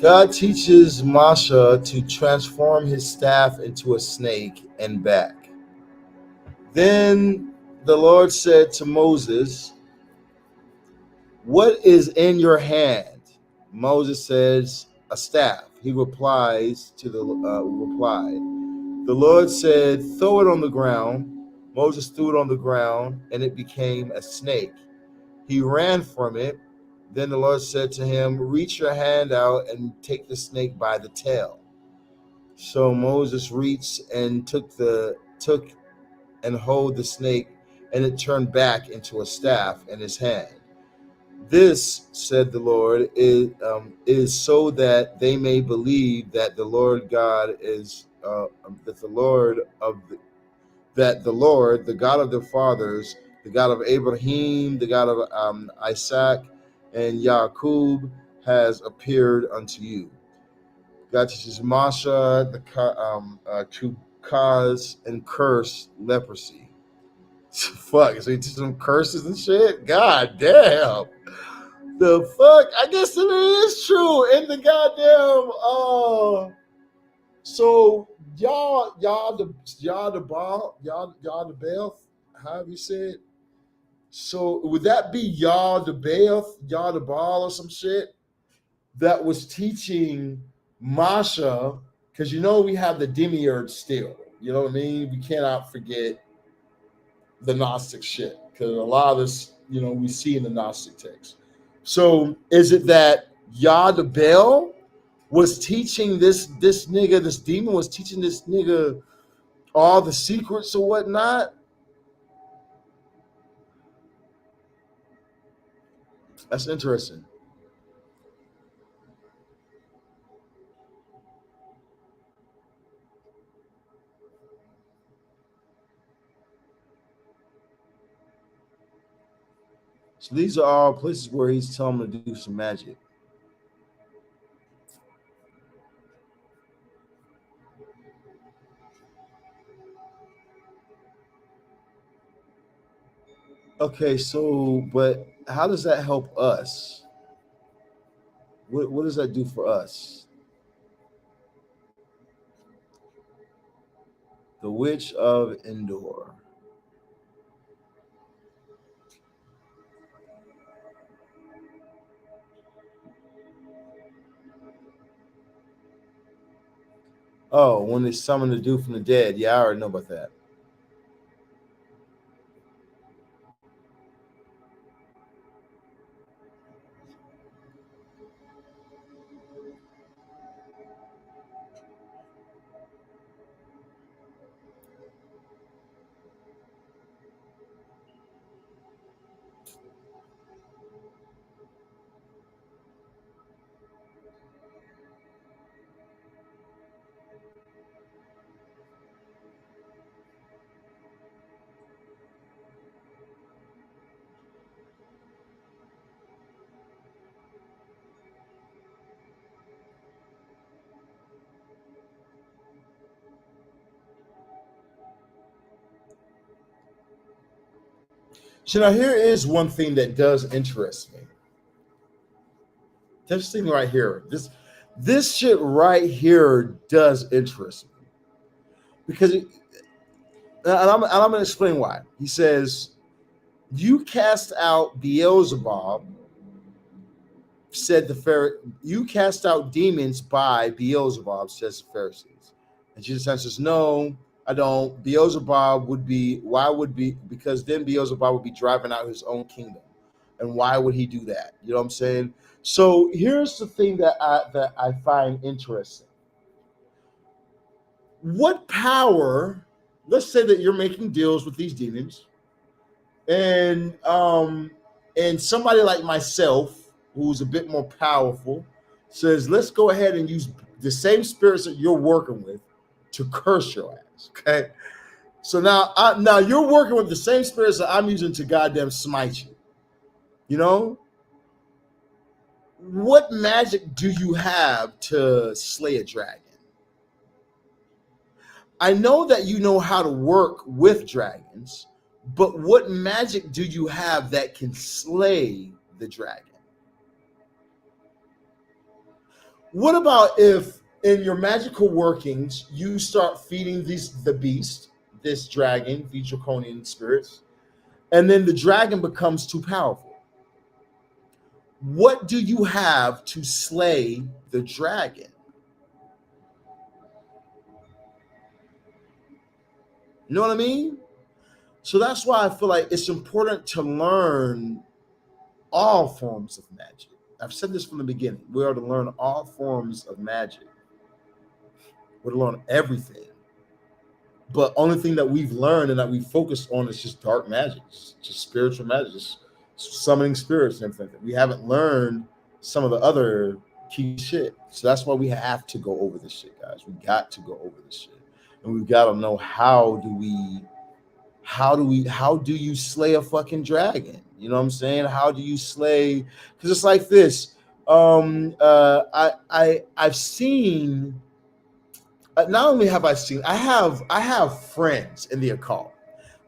God teaches Masha to transform his staff into a snake and back. Then the Lord said to Moses, "What is in your hand?" Moses says, "A staff." He replies to the reply. The Lord said, "Throw it on the ground." Moses threw it on the ground, and it became a snake. He ran from it. Then the Lord said to him, "Reach your hand out and take the snake by the tail." So Moses reached and took and hold the snake, and it turned back into a staff in his hand. "This," said the Lord, is so that they may believe that the Lord God is the Lord, the God of their fathers, the God of Abraham, the God of Isaac and Jacob, has appeared unto you. God teaches Masha to cause and curse leprosy. Fuck, so he teaches them curses and shit? God damn. The fuck? I guess it is true. In the goddamn so y'all the Baal, however you say it. So would that be y'all the Baal or some shit that was teaching Masha? Because we have the demiurge still. You know what I mean? We cannot forget the Gnostic shit, because a lot of this, we see in the Gnostic text. So is it that Yah the Baal was teaching this nigga, this demon was teaching this nigga all the secrets or whatnot? That's interesting. So these are all places where he's telling them to do some magic. Okay, so but how does that help us? What does that do for us? The Witch of Endor. Oh, when they summon the dude from the dead. Yeah, I already know about that. So now here is one thing that does interest me. This thing right here, this shit right here does interest me, because I'm going to explain why. He says, "You cast out Beelzebub," said the Pharisees. "You cast out demons by Beelzebub," says the Pharisees. And Jesus answers, "No, I don't. Beelzebub would be, why would be, because then Beelzebub would be driving out his own kingdom. And why would he do that?" You know what I'm saying? So here's the thing that I find interesting. What power, let's say that you're making deals with these demons, and somebody like myself, who's a bit more powerful, says, let's go ahead and use the same spirits that you're working with to curse your ass. Okay. So now you're working with the same spirits that I'm using to goddamn smite you. You know? What magic do you have to slay a dragon? I know that you know how to work with dragons, but what magic do you have that can slay the dragon? What about if in your magical workings you start feeding the beast, this dragon, these draconian spirits, and then the dragon becomes too powerful? What do you have to slay the dragon? You know what I mean? So that's why I feel like it's important to learn all forms of magic. I've said this from the beginning. We are to learn all forms of magic. We're to learn everything. But only thing that we've learned and that we focus on is just dark magic, just spiritual magic, just summoning spirits and everything. We haven't learned some of the other key shit. So that's why we have to go over this shit, guys. We got to go over this shit. And we've got to know how do you slay a fucking dragon? You know what I'm saying? How do you slay? Because it's like this. I've seen. Not only have I seen, I have friends in the occult.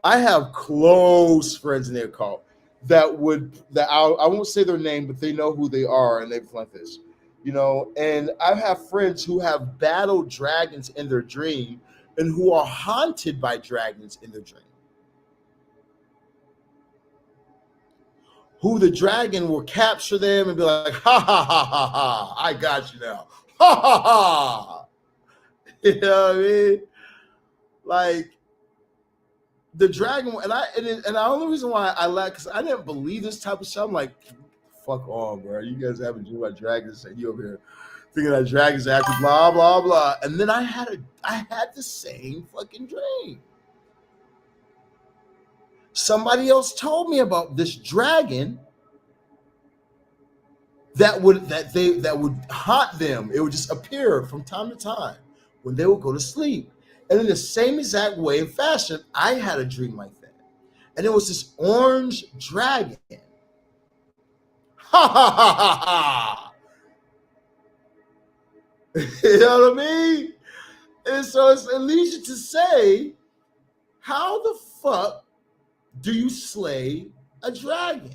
I have close friends in the occult I won't say their name, but they know who they are and they've like this, you know. And I have friends who have battled dragons in their dream and who are haunted by dragons in their dream. Who the dragon will capture them and be like, ha ha ha ha ha, I got you now. Ha ha ha. You know what I mean? Like the dragon, and the only reason why I laugh because I didn't believe this type of stuff. I'm like, fuck on, bro. You guys haven't dreamed about dragons, and you over here thinking that dragons are acting blah blah blah. And then I had the same fucking dream. Somebody else told me about this dragon that would haunt them. It would just appear from time to time when they would go to sleep. And in the same exact way and fashion, I had a dream like that. And it was this orange dragon. Ha ha ha ha ha. You know what I mean? And so it leads you to say, how the fuck do you slay a dragon?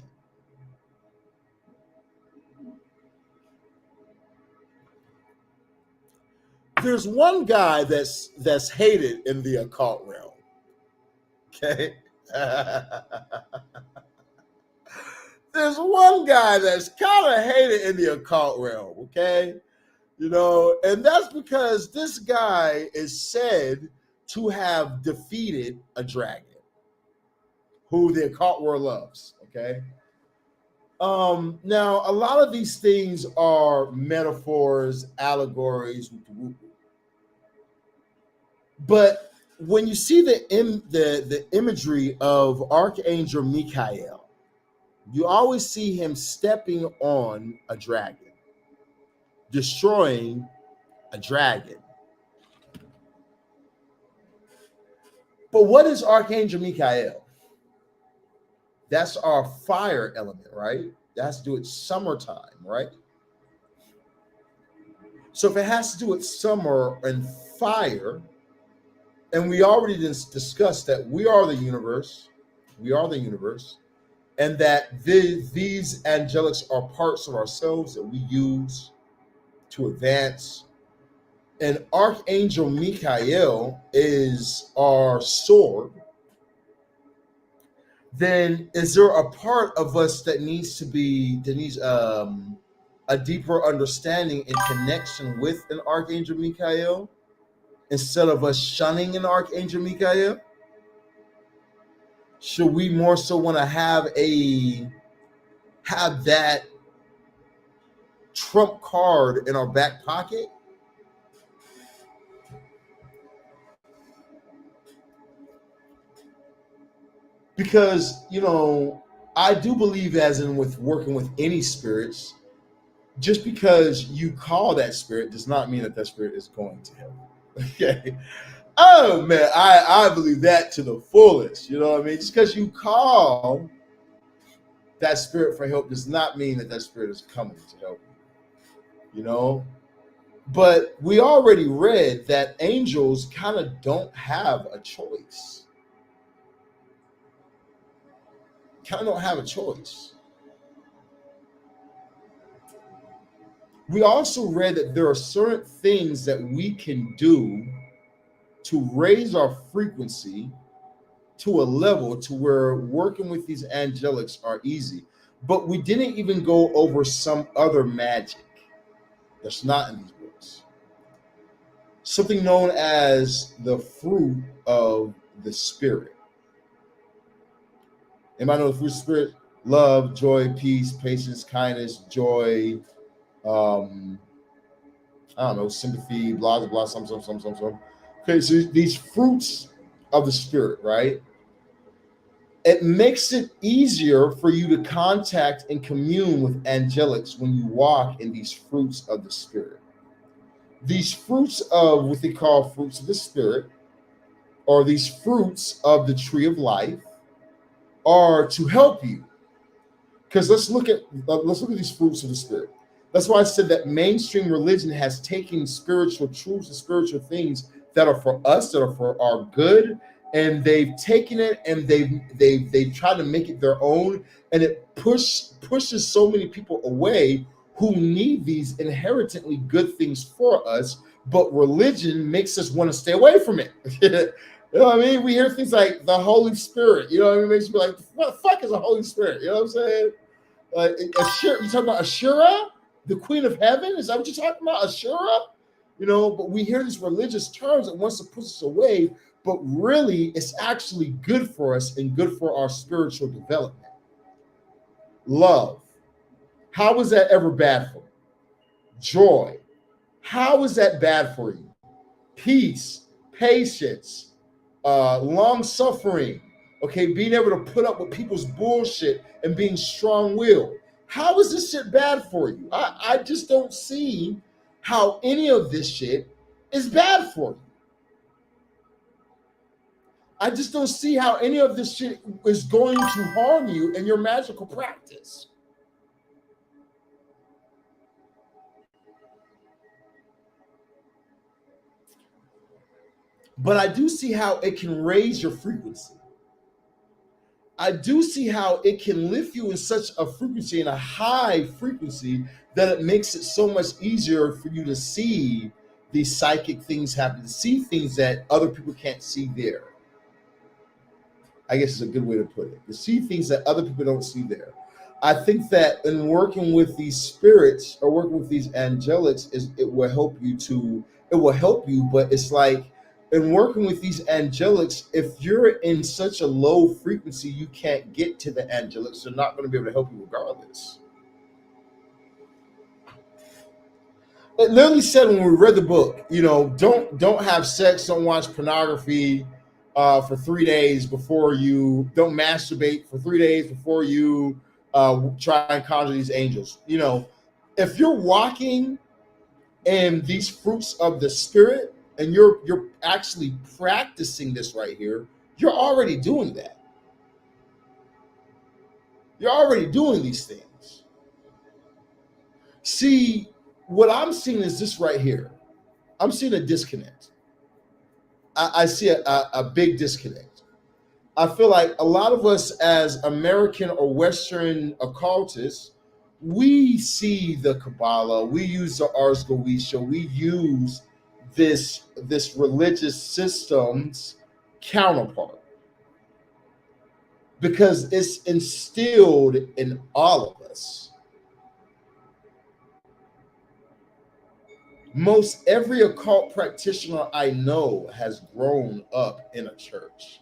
There's one guy that's hated in the occult realm. Okay. There's one guy that's kind of hated in the occult realm, okay? You know, and that's because this guy is said to have defeated a dragon who the occult world loves, okay? Now, a lot of these things are metaphors, allegories, but when you see the imagery of Archangel Michael, you always see him stepping on a dragon, destroying a dragon. But what is Archangel Michael? That's our fire element, right? That has to do with summertime, right? So if it has to do with summer and fire, and we already discussed that we are the universe, and that these angelics are parts of ourselves that we use to advance. And Archangel Michael is our sword. Then is there a part of us that needs a deeper understanding and connection with an Archangel Michael instead of us shunning an Archangel Michael? Should we more so want to have that trump card in our back pocket? Because, you know, I do believe, as in with working with any spirits, just because you call that spirit does not mean that spirit is going to help. Okay. Oh man, I believe that to the fullest. You know what I mean? Just because you call that spirit for help does not mean that spirit is coming to help you. You know? But we already read that angels kind of don't have a choice. Kind of don't have a choice. We also read that there are certain things that we can do to raise our frequency to a level to where working with these angelics are easy. But we didn't even go over some other magic that's not in these books. Something known as the fruit of the spirit. Anybody know the fruit of the spirit? Love, joy, peace, patience, kindness, joy, I don't know, sympathy, blah, blah, blah, some. Okay, so these fruits of the spirit, right? It makes it easier for you to contact and commune with angelics when you walk in these fruits of the spirit. These fruits of what they call fruits of the spirit, or these fruits of the tree of life, are to help you. Because let's look at these fruits of the spirit. That's why I said that mainstream religion has taken spiritual truths and spiritual things that are for us, that are for our good, and they've taken it and they've tried to make it their own, and it pushes so many people away who need these inherently good things for us, but religion makes us want to stay away from it. You know what I mean? We hear things like the Holy Spirit. You know what I mean? It makes you be like, what the fuck is a Holy Spirit? You know what I'm saying? You talking about Ashura, the Queen of Heaven? Is that what you're talking about, Ashura? You know, but we hear these religious terms that wants to push us away, but really it's actually good for us and good for our spiritual development. Love. How is that ever bad for you? Joy. How is that bad for you? Peace, patience, long suffering, okay, being able to put up with people's bullshit and being strong-willed. How is this shit bad for you? I just don't see how any of this shit is bad for you. I just don't see how any of this shit is going to harm you in your magical practice. But I do see how it can raise your frequency. I do see how it can lift you in such a frequency, in a high frequency, that it makes it so much easier for you to see these psychic things happen, to see things that other people can't see there. I guess is a good way to put it. To see things that other people don't see there. I think that in working with these spirits or working with these angelics, it will help you, but it's like in working with these angelics, if you're in such a low frequency, you can't get to the angelics. They're not going to be able to help you regardless. It literally said when we read the book, you know, don't have sex, don't watch pornography for 3 days before you, don't masturbate for 3 days before you try and conjure these angels. You know, if you're walking in these fruits of the spirit and you're actually practicing this right here, you're already doing that. You're already doing these things. See, what I'm seeing is this right here. I'm seeing a disconnect. I see a big disconnect. I feel like a lot of us as American or Western occultists, we see the Kabbalah, we use the Ars Goetia, we use this religious system's counterpart because it's instilled in all of us. Most every occult practitioner I know has grown up in a church.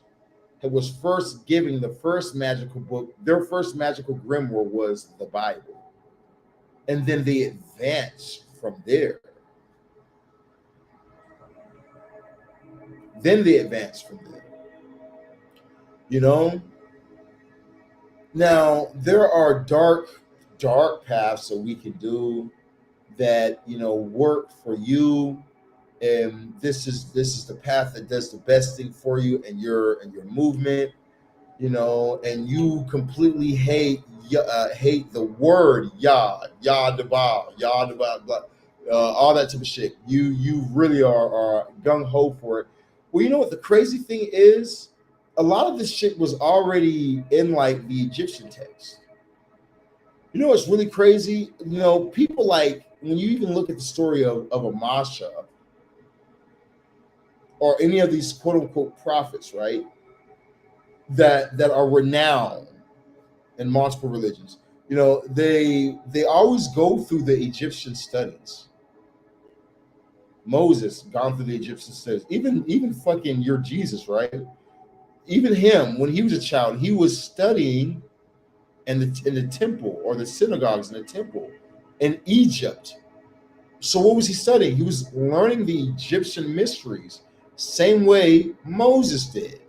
It was first giving the first magical book, their first magical grimoire was the Bible. And then they advanced from there. You know? Now, there are dark paths that we can do that, you know, work for you. And this is the path that does the best thing for you and your movement, you know, and you completely hate the word Yah Deba, all that type of shit. You really are gung ho for it. Well, you know what the crazy thing is? A lot of this shit was already in like the Egyptian text. You know what's really crazy? You know, people like when you even look at the story of Amasha or any of these quote unquote prophets, right? That are renowned in multiple religions. You know, they always go through the Egyptian studies. Moses gone through the Egyptian studies. Even fucking your Jesus, right? Even him, when he was a child, he was studying in the temple or the synagogues in the temple in Egypt. So what was he studying? He was learning the Egyptian mysteries, same way Moses did.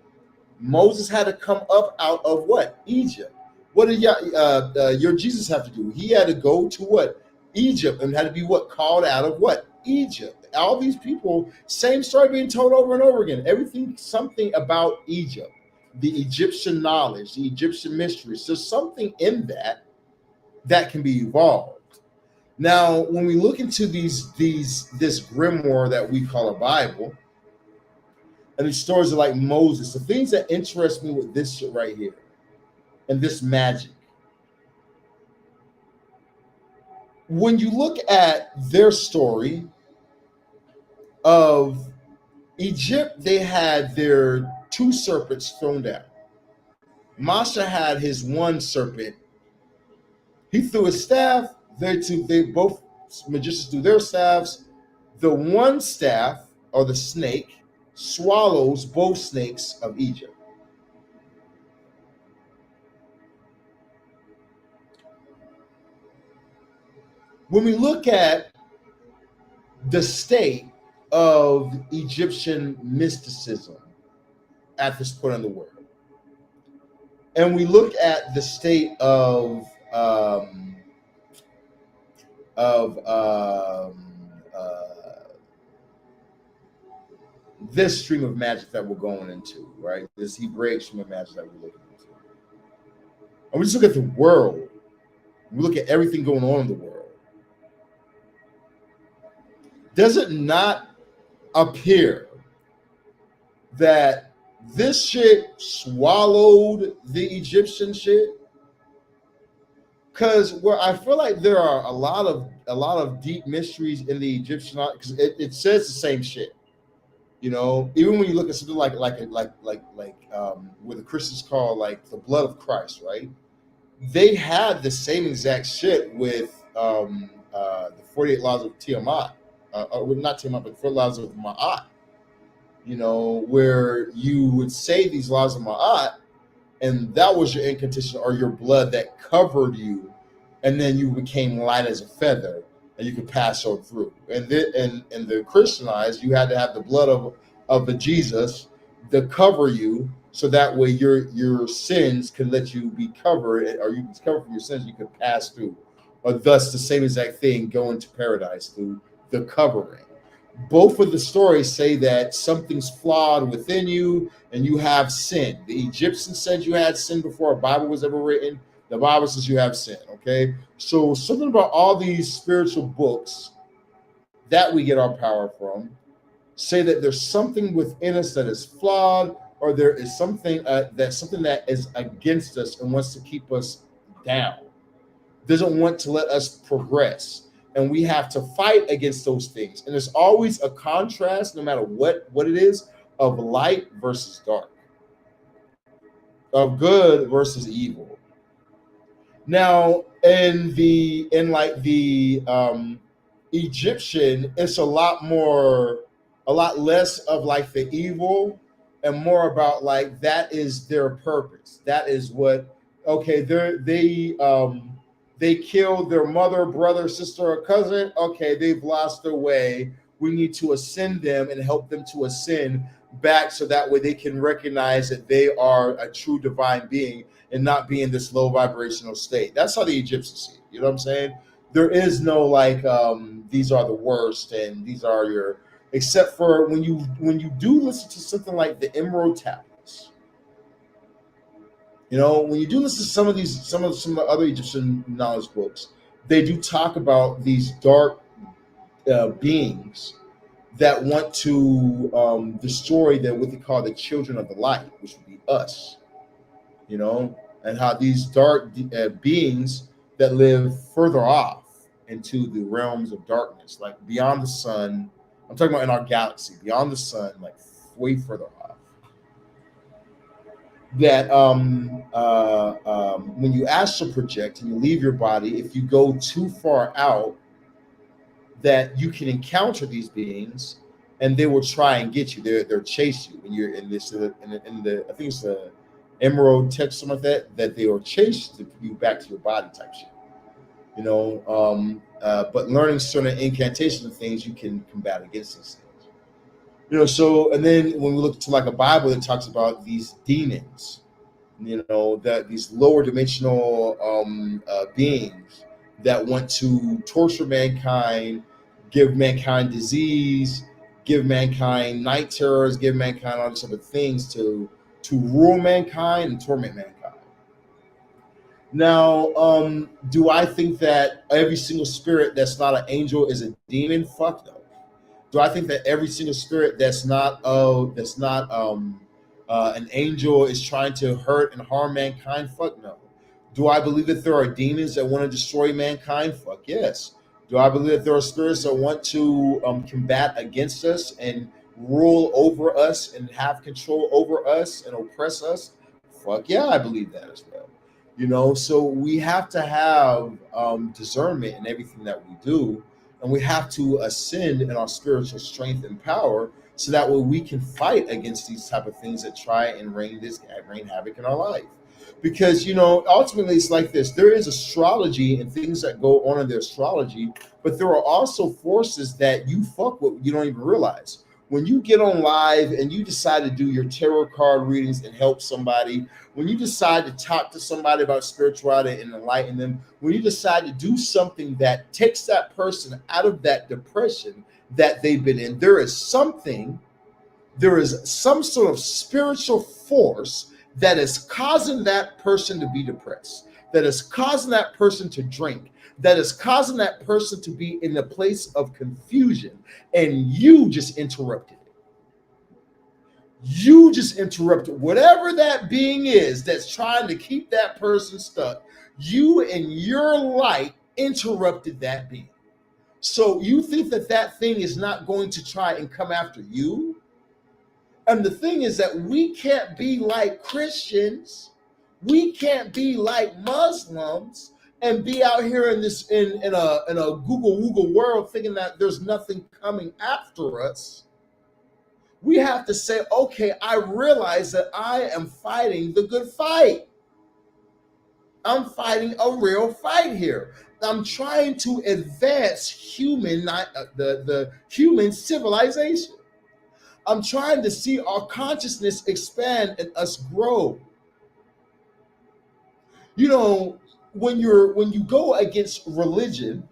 Moses had to come up out of what? Egypt. What did your Jesus have to do? He had to go to what? Egypt, and had to be what? Called out of what? Egypt. All these people, same story being told over and over again. Everything, something about Egypt, the Egyptian knowledge, the Egyptian mysteries. There's something in that can be evolved. Now, when we look into this grimoire that we call a Bible, and these stories are like Moses, the things that interest me with this shit right here and this magic. When you look at their story of Egypt, they had their two serpents thrown down. Masha had his one serpent. He threw his staff. They both magicians threw their staffs. The one staff, or the snake, swallows both snakes of Egypt. When we look at the state of Egyptian mysticism at this point in the world, and we look at the state of this stream of magic that we're going into, right? This Hebraic stream of magic that we're looking into. And we just look at the world. We look at everything going on in the world. Does it not appear that this shit swallowed the Egyptian shit? Because where I feel like there are a lot of deep mysteries in the Egyptian, because it says the same shit. You know, even when you look at something like what the Christians call like the blood of Christ, right? They had the same exact shit with the 48 laws of Tiamat, not Tiamat, but 48 laws of Ma'at. You know, where you would say these laws of Ma'at, and that was your incantation or your blood that covered you, and then you became light as a feather, and you could pass on through. And the Christianized, you had to have the blood of the Jesus to cover you, so that way your sins could let you be covered, or you could cover from your sins, you could pass through. Or thus the same exact thing, going to paradise through the covering. Both of the stories say that something's flawed within you and you have sin. The Egyptians said you had sin before a Bible was ever written. The Bible says you have sin, okay? So something about all these spiritual books that we get our power from say that there's something within us that is flawed, or there is something that is against us and wants to keep us down, doesn't want to let us progress. And we have to fight against those things. And there's always a contrast, no matter what it is, of light versus dark, of good versus evil. Now, in the Egyptian, it's a lot less of like the evil and more about like that is their purpose. That is what, okay, they killed their mother, brother, sister, or cousin. Okay, they've lost their way. We need to ascend them and help them to ascend back, so that way they can recognize that they are a true divine being and not be in this low vibrational state. That's how the Egyptians see it. You know what I'm saying? There is no like these are the worst and these are your, except for when you do listen to something like the Emerald Tablets. You know, when you do listen to some of the other Egyptian knowledge books, they do talk about these dark beings that want to destroy what they call the children of the light, which would be us. You know, and how these dark beings that live further off into the realms of darkness, like beyond the sun. I'm talking about in our galaxy, beyond the sun, like way further off. That when you astral project and you leave your body, if you go too far out, that you can encounter these beings and they will try and get you. They'll chase you when you're in this in the I think it's the Emerald text, something like that they will chase you back to your body type shit. You know, but learning certain incantations and things, you can combat against these things. You know, so, and then when we look to like a Bible that talks about these demons, you know, that these lower dimensional beings that want to torture mankind, give mankind disease, give mankind night terrors, give mankind all these other things to rule mankind and torment mankind. Now, do I think that every single spirit that's not an angel is a demon? Fuck no. Do I think that every single spirit that's not an angel is trying to hurt and harm mankind? Fuck no. Do I believe that there are demons that want to destroy mankind? Fuck yes. Do I believe that there are spirits that want to combat against us and rule over us and have control over us and oppress us? Fuck yeah, I believe that as well. So we have to have discernment in everything that we do, and we have to ascend in our spiritual strength and power, so that way we can fight against these type of things that try and rain havoc in our life. Because ultimately it's like this: there is astrology and things that go on in the astrology, but there are also forces that you fuck with, you don't even realize. When you get on live and you decide to do your tarot card readings and help somebody, when you decide to talk to somebody about spirituality and enlighten them, when you decide to do something that takes that person out of that depression that they've been in, there is some sort of spiritual force that is causing that person to be depressed, that is causing that person to drink, that is causing that person to be in a place of confusion, and you just interrupted it. You just interrupted whatever that being is that's trying to keep that person stuck. You and your light interrupted that being. So you think that that thing is not going to try and come after you? And the thing is that we can't be like Christians. We can't be like Muslims and be out here in this in a Google Woogle world thinking that there's nothing coming after us. We have to say, okay, I realize that I am fighting the good fight. I'm fighting a real fight here. I'm trying to advance the human civilization. I'm trying to see our consciousness expand and us grow. When you go against religion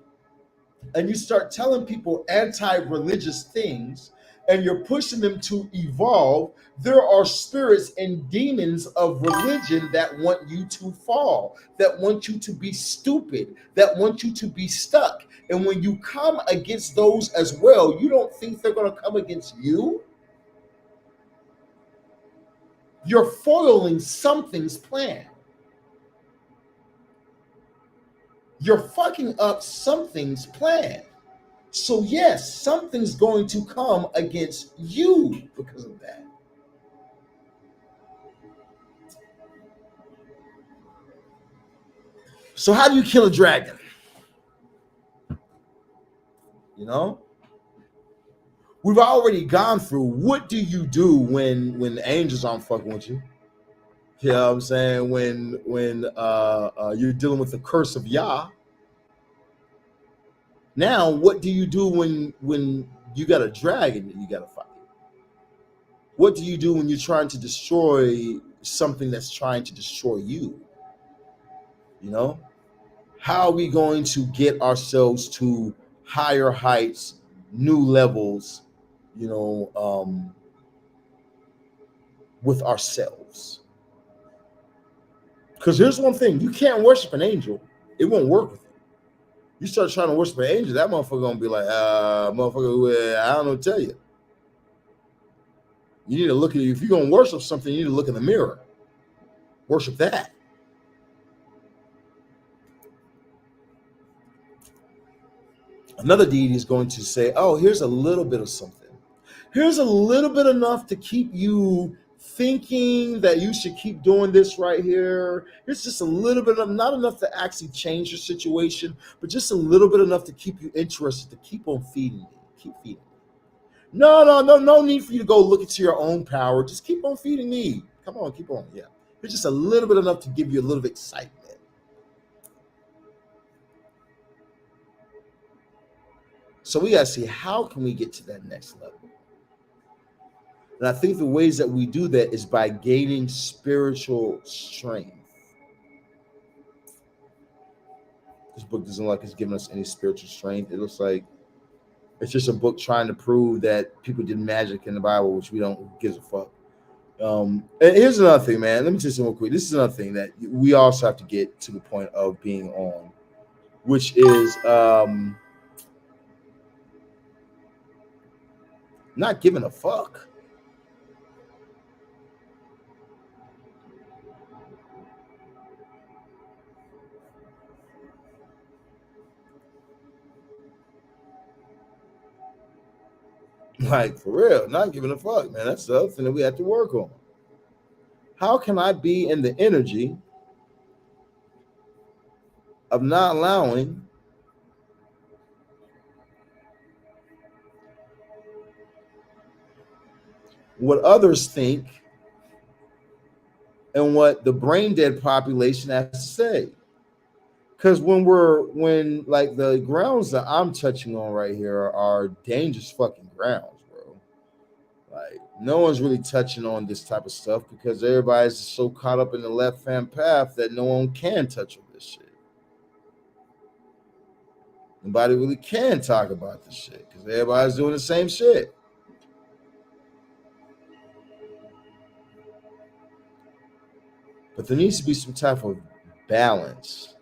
and you start telling people anti-religious things and you're pushing them to evolve, there are spirits and demons of religion that want you to fall, that want you to be stupid, that want you to be stuck. And when you come against those as well, you don't think they're going to come against you? You're foiling something's plan. You're fucking up something's plan. So yes, something's going to come against you because of that. So how do you kill a dragon? We've already gone through what do you do when the angels aren't fucking with you? You know what I'm saying? When you're dealing with the curse of Yah. Now, what do you do when you got a dragon that you got to fight? What do you do when you're trying to destroy something that's trying to destroy you? How are we going to get ourselves to higher heights, new levels, with ourselves? Because here's one thing: you can't worship an angel; it won't work with you. You start trying to worship an angel, that motherfucker gonna be like, motherfucker, I don't know what to tell you. You need to look at, if you're gonna worship something, you need to look in the mirror. Worship that. Another deity is going to say, oh, here's a little bit of something. Here's a little bit enough to keep you thinking that you should keep doing this right here. It's just a little bit of, not enough to actually change your situation, but just a little bit enough to keep you interested, to keep on feeding me. Keep feeding me. No need for you to go look into your own power. Just keep on feeding me. Come on, keep on. Yeah. It's just a little bit enough to give you a little bit of excitement. So we got to see, how can we get to that next level? And I think the ways that we do that is by gaining spiritual strength. This book doesn't look like it's giving us any spiritual strength. It looks like it's just a book trying to prove that people did magic in the Bible, which we don't give a fuck. And here's another thing, man. Let me tell you something real quick. This is another thing that we also have to get to the point of being on, which is not giving a fuck. Like, for real, not giving a fuck, man. That's the other thing that we have to work on. How can I be in the energy of not allowing what others think and what the brain dead population has to say? Because when like the grounds that I'm touching on right here are dangerous fucking grounds, bro. Like, no one's really touching on this type of stuff because everybody's just so caught up in the left hand path that no one can touch on this shit. Nobody really can talk about this shit because everybody's doing the same shit. But there needs to be some type of balance.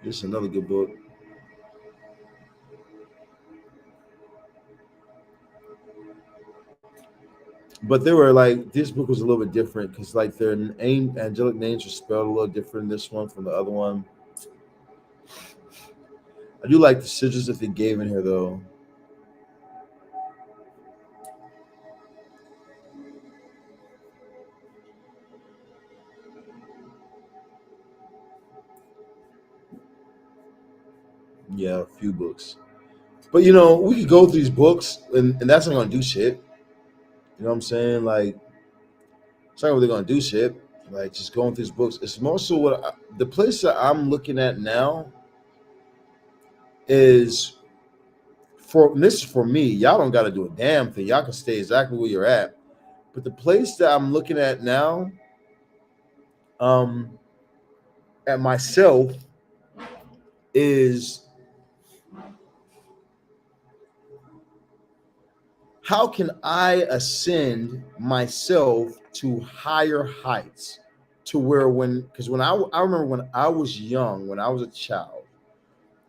This is another good book. But they were like, this book was a little bit different because like their angelic names were spelled a little different in this one from the other one. I do like the sigils that they gave in here though. Yeah, a few books. But you know, we could go through these books and that's not gonna do shit. You know what I'm saying? Like, it's not really gonna do shit. Like, just going through these books. It's more so the place that I'm looking at now is this is for me. Y'all don't gotta do a damn thing. Y'all can stay exactly where you're at. But the place that I'm looking at now, um, at myself is how can I ascend myself to higher heights to where because when I remember when I was young, when I was a child,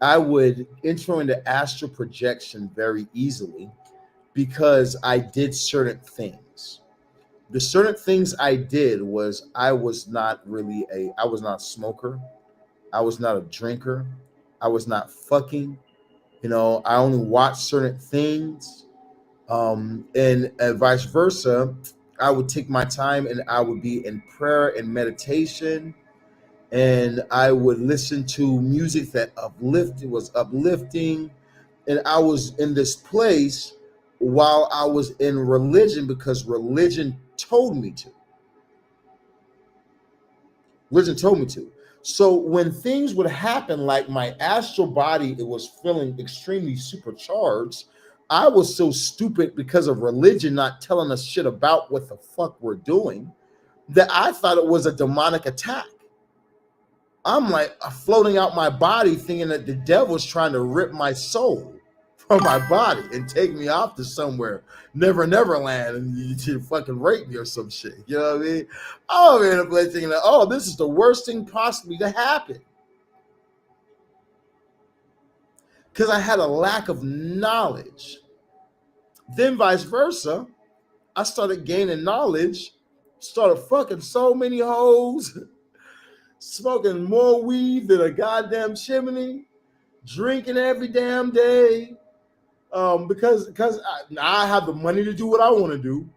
I would enter into astral projection very easily because I did certain things. The certain things I did was I was not a smoker. I was not a drinker. I was not fucking. You know, I only watched certain things. And vice versa. I would take my time and I would be in prayer and meditation, and I would listen to music that was uplifting, and I was in this place while I was in religion because religion told me to. Religion told me to. So when things would happen, like my astral body, it was feeling extremely supercharged. I was so stupid because of religion not telling us shit about what the fuck we're doing that I thought it was a demonic attack. I'm like floating out my body thinking that the devil's trying to rip my soul from my body and take me off to somewhere, never land, and you fucking rape me or some shit. You know what I mean? I'm in a place thinking that, oh, this is the worst thing possibly to happen. Because I had a lack of knowledge. Then vice versa, I started gaining knowledge, started fucking so many hoes, smoking more weed than a goddamn chimney, drinking every damn day. Because now I have the money to do what I want to do.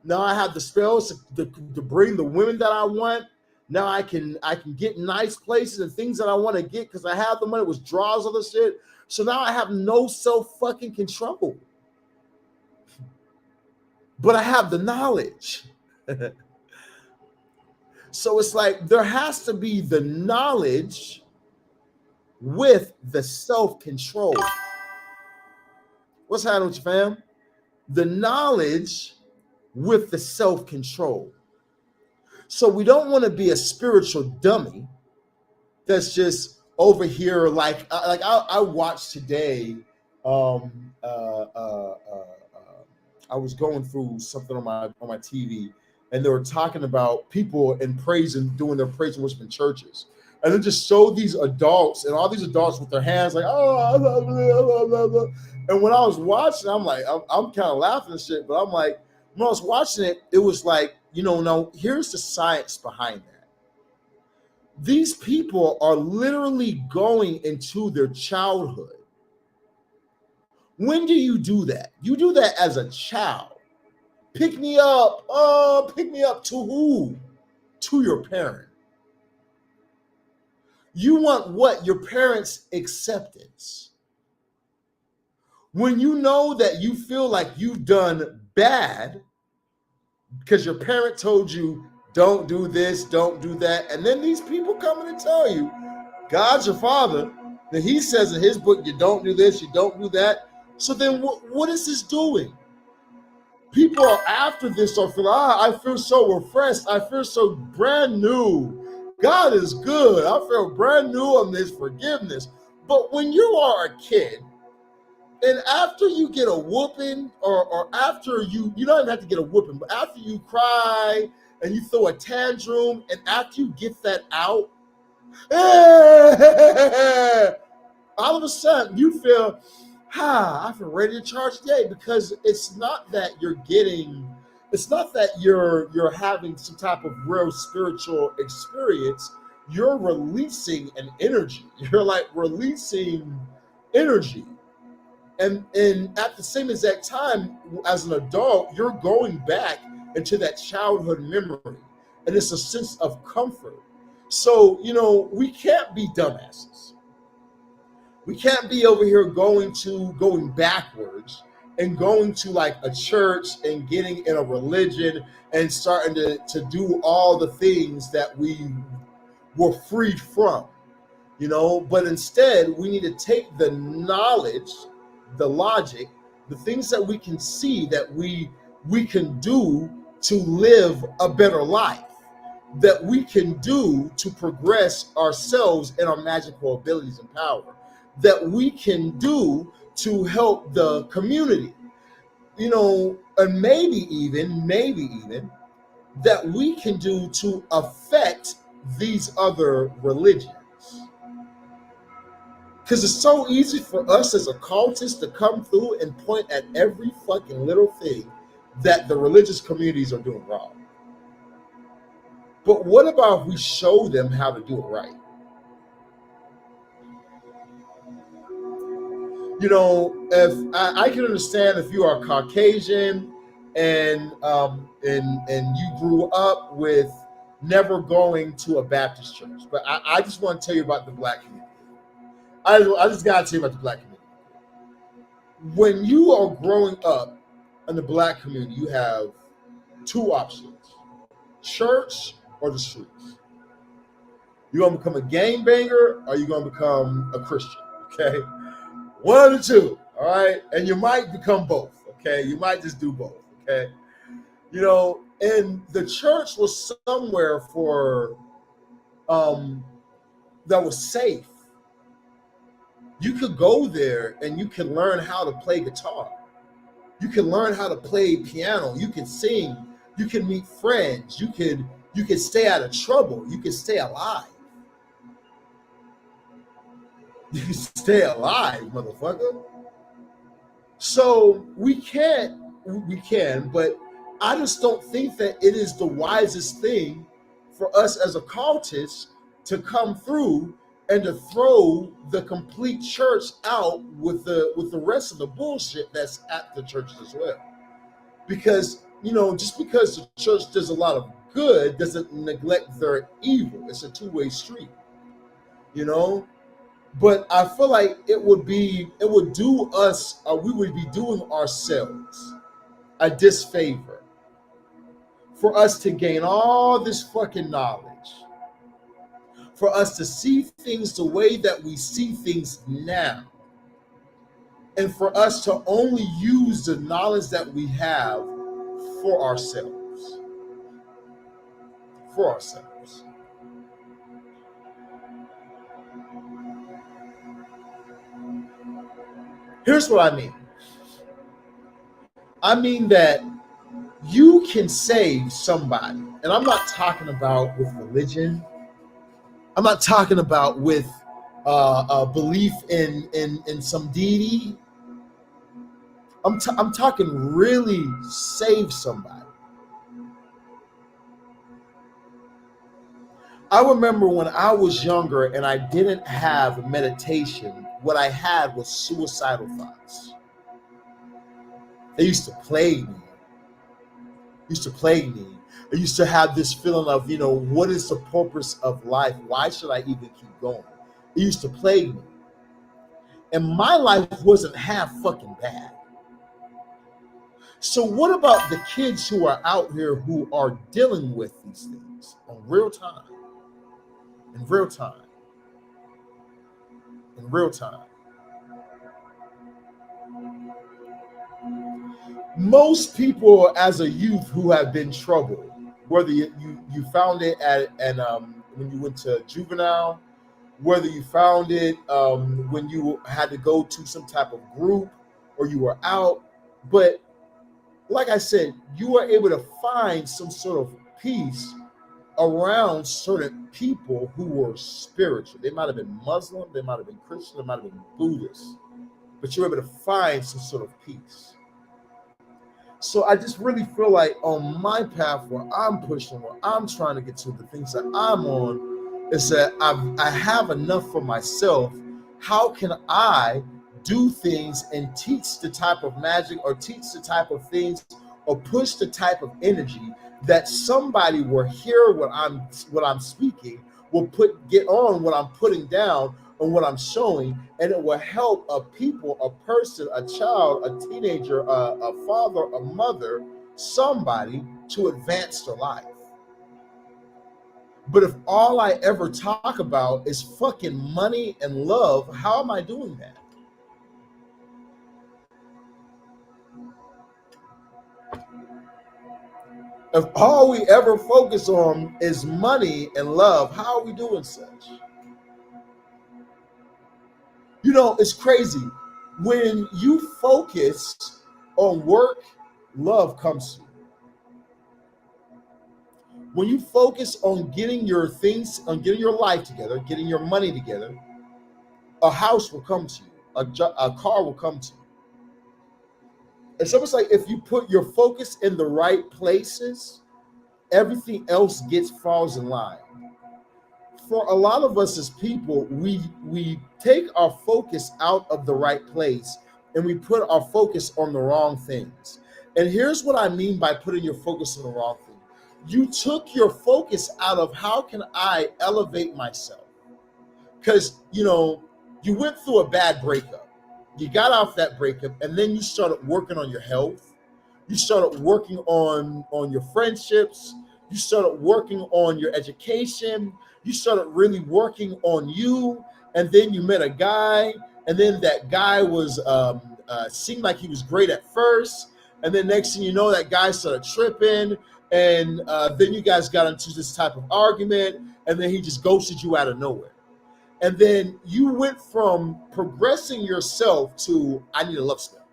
Now I have the spells to bring the women that I want. Now I can get nice places and things that I want to get because I have the money. It was draws of the shit. So now I have no self fucking control. But I have the knowledge. So it's like there has to be the knowledge with the self-control. What's happening with you, fam? The knowledge with the self-control. So we don't want to be a spiritual dummy that's just over here like I watched today. Um, uh, uh, uh, I was going through something on my TV, and they were talking about people and praise and doing their praise and worship in churches, and then just showed these adults and all these adults with their hands like, oh, blah, blah, blah, blah. And when I was watching, I'm like, I'm kind of laughing and shit, but I'm like, when I was watching it, it was like, now here's the science behind that. These people are literally going into their childhood. When do you do that? You do that as a child. Pick me up. Oh, pick me up to who? To your parent. You want what? Your parents' acceptance. When you know that you feel like you've done bad because your parent told you, don't do this, don't do that. And then these people come in and tell you, God's your father. That he says in his book, you don't do this, you don't do that. So then what is this doing? People are after this or feel, I feel so refreshed. I feel so brand new. God is good. I feel brand new on this forgiveness. But when you are a kid, and after you get a whooping, or after you don't even have to get a whooping, but after you cry and you throw a tantrum, and after you get that out, all of a sudden you feel, I feel ready to charge today, because it's not that you're having some type of real spiritual experience. You're releasing an energy. You're like releasing energy. And at the same exact time, as an adult, you're going back into that childhood memory. And it's a sense of comfort. So, we can't be dumbasses. We can't be over here going backwards and going to like a church and getting in a religion and starting to do all the things that we were freed from, but instead we need to take the knowledge, the logic, the things that we can see that we can do to live a better life, that we can do to progress ourselves and our magical abilities and power, that we can do to help the community, and maybe even that we can do to affect these other religions. Because it's so easy for us as occultists to come through and point at every fucking little thing that the religious communities are doing wrong. But what about if we show them how to do it right? If I can understand if you are Caucasian and you grew up with never going to a Baptist church, but I just want to tell you about the Black community. I just got to tell you about the Black community. When you are growing up in the Black community, you have two options: church or the streets. You're going to become a gangbanger or you're going to become a Christian, okay? One of the two, all right? And you might become both, okay? You might just do both, okay? And the church was somewhere that was safe. You could go there and you can learn how to play guitar. You can learn how to play piano. You can sing. You can meet friends. You can stay out of trouble. You can stay alive. You can stay alive, motherfucker. So we can, but I just don't think that it is the wisest thing for us as occultists to come through and to throw the complete church out with the rest of the bullshit that's at the churches as well. Because, just because the church does a lot of good doesn't neglect their evil. It's a two-way street, But I feel like we would be doing ourselves a disfavor for us to gain all this fucking knowledge for us to see things the way that we see things now, and for us to only use the knowledge that we have for ourselves. For ourselves. Here's what I mean. I mean that you can save somebody, and I'm not talking about with religion. I'm not talking about with a belief in some deity. I'm talking really save somebody. I remember when I was younger and I didn't have meditation, what I had was suicidal thoughts. They used to plague me. I used to have this feeling of, what is the purpose of life? Why should I even keep going? It used to plague me. And my life wasn't half fucking bad. So what about the kids who are out here who are dealing with these things in real time? In real time. In real time. Most people as a youth who have been troubled, whether you found it when you went to juvenile, whether you found it when you had to go to some type of group or you were out, but like I said, you were able to find some sort of peace around certain people who were spiritual. They might have been Muslim, they might have been Christian, they might have been Buddhist, but you were able to find some sort of peace. So I just really feel like on my path where I'm pushing, where I'm trying to get to, the things that I'm on, is that I have enough for myself. How can I do things and teach the type of magic or teach the type of things or push the type of energy that somebody will hear what I'm speaking, will get on what I'm putting down and what I'm showing, and it will help a people, a person, a child, a teenager, a father, a mother, somebody to advance their life. But if all I ever talk about is fucking money and love, how am I doing that? If all we ever focus on is money and love, how are we doing such? It's crazy. When you focus on work, love comes to you. When you focus on getting your things, on getting your life together, getting your money together, a house will come to you, a car will come to you. It's almost like if you put your focus in the right places, everything else falls in line. For a lot of us as people, we take our focus out of the right place and we put our focus on the wrong things. And here's what I mean by putting your focus on the wrong thing. You took your focus out of how can I elevate myself? Because, you went through a bad breakup. You got off that breakup and then you started working on your health. You started working on your friendships. You started working on your education. You started really working on you. And then you met a guy. And then that guy was seemed like he was great at first. And then next thing you know, that guy started tripping. And then you guys got into this type of argument. And then he just ghosted you out of nowhere. And then you went from progressing yourself to, I need a love spell.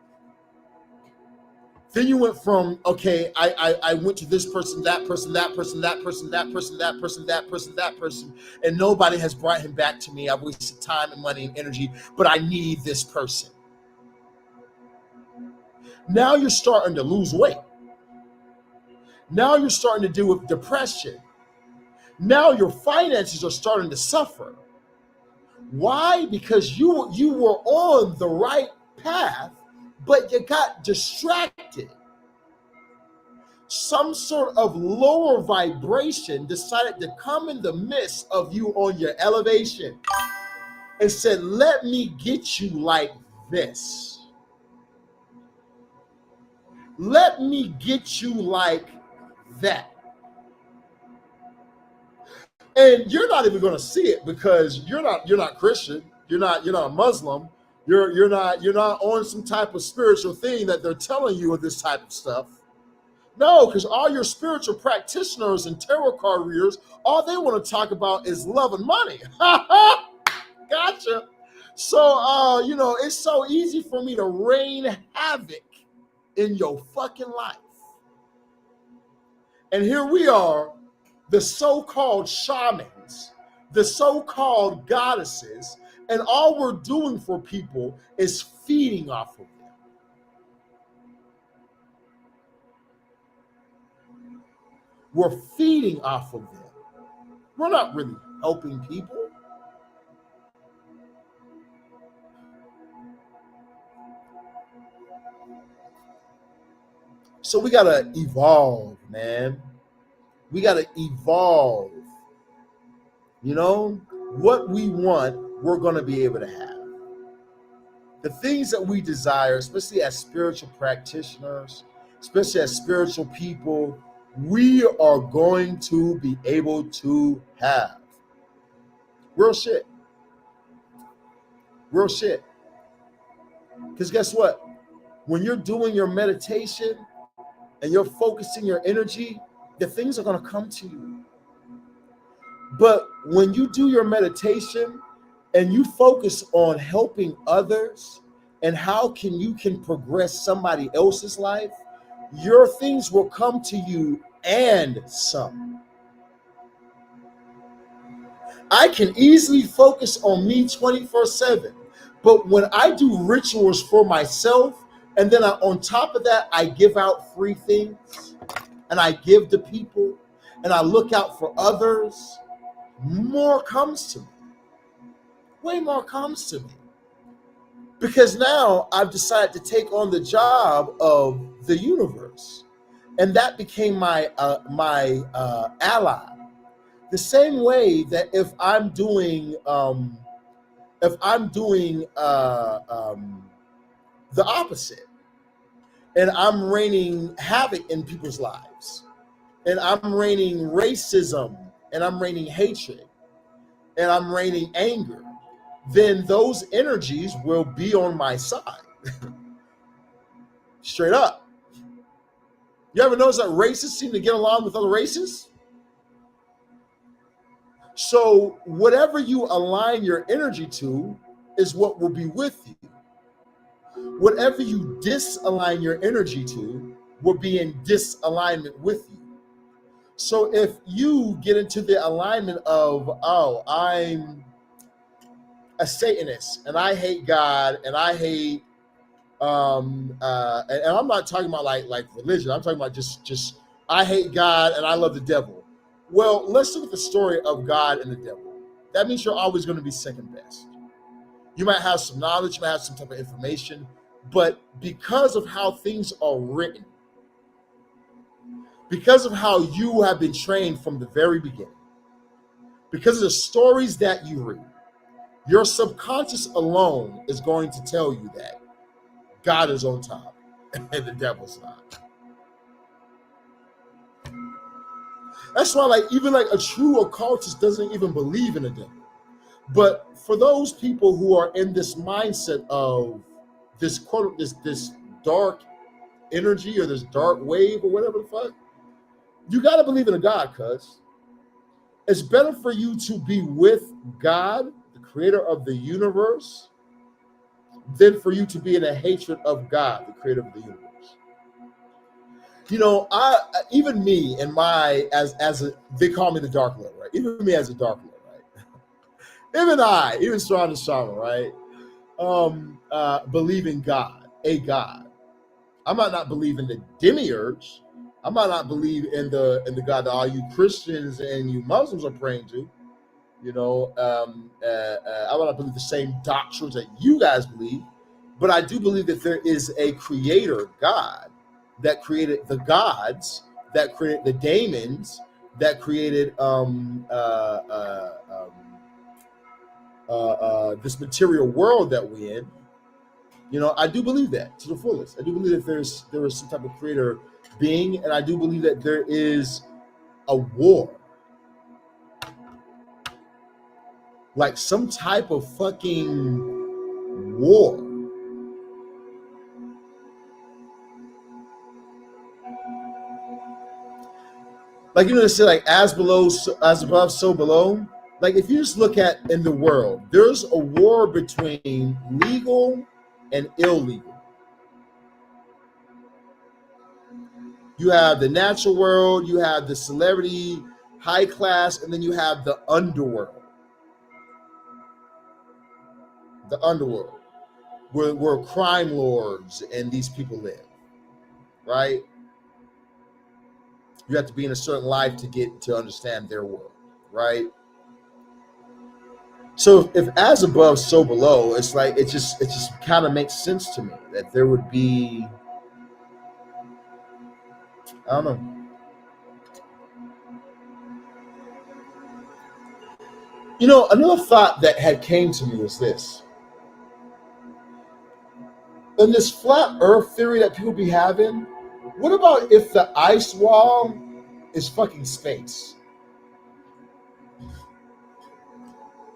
Then you went from, okay, I went to this person, that person, that person, that person, that person, that person, that person, that person, and nobody has brought him back to me. I've wasted time and money and energy, but I need this person. Now you're starting to lose weight. Now you're starting to deal with depression. Now your finances are starting to suffer. Why? Because you were on the right path, but you got distracted. Some sort of lower vibration decided to come in the midst of you on your elevation and said, let me get you like this. Let me get you like that. And you're not even going to see it because you're not Christian, you're not a Muslim, you're not on some type of spiritual thing that they're telling you of this type of stuff. No, because all your spiritual practitioners and tarot card readers, all they want to talk about is love and money. Gotcha. So it's so easy for me to rain havoc in your fucking life. And here we are, the so-called shamans, the so-called goddesses, and all we're doing for people is feeding off of them. We're feeding off of them. We're not really helping people. So we gotta evolve, man. We gotta evolve. What we want, we're gonna be able to have. The things that we desire, especially as spiritual practitioners, especially as spiritual people, we are going to be able to have. Real shit. Real shit. Because guess what? When you're doing your meditation and you're focusing your energy, the things are going to come to you. But when you do your meditation and you focus on helping others and how you can progress somebody else's life, your things will come to you and some. I can easily focus on me 24/7, but when I do rituals for myself, and then on top of that, I give out free things, and I give to people, and I look out for others, more comes to me. Way more comes to me. Because now I've decided to take on the job of the universe, and that became my ally. The same way that if I'm doing the opposite, and I'm raining havoc in people's lives, and I'm raining racism, and I'm raining hatred, and I'm raining anger, then those energies will be on my side. Straight up. You ever notice that races seem to get along with other races? So whatever you align your energy to is what will be with you. Whatever you disalign your energy to will be in disalignment with you. So if you get into the alignment of, I'm a Satanist and I hate God and I hate and I'm not talking about like religion. I'm talking about just I hate God and I love the devil. Well, let's look at the story of God and the devil. That means you're always going to be second best. You might have some knowledge, you might have some type of information, but because of how things are written, because of how you have been trained from the very beginning, because of the stories that you read, your subconscious alone is going to tell you that God is on top and the devil's not. That's why even a true occultist doesn't even believe in a devil. But for those people who are in this mindset of this dark energy or this dark wave or whatever the fuck, you got to believe in a God, cuz it's better for you to be with God, the creator of the universe, than for you to be in a hatred of God, the creator of the universe. Even me and they call me the Dark Lord, right? Even me as a Dark Lord, right? Even Strong and Shaman, right? Believe in God, a God. I might not believe in the demiurge. I might not believe in the God that all you Christians and you Muslims are praying to. I might not believe the same doctrines that you guys believe, but I do believe that there is a creator God that created the gods, that created the daemons, that created this material world that we're in. I do believe that to the fullest. I do believe that there is some type of creator being, and I do believe that there is a war. like some type of fucking war. Like, you know, they say like as below, as above, so below. Like if you just look at in the world, there's a war between legal and illegal. You have the natural world, you have the celebrity, high class, and then you have the underworld. The underworld, where crime lords and these people live, right? You have to be in a certain life to get to understand their world, right? So if as above, so below, it's like it just kind of makes sense to me that there would be, I don't know. You know, another thought that had came to me was this. In this flat earth theory that people be having, what about if the ice wall is fucking space?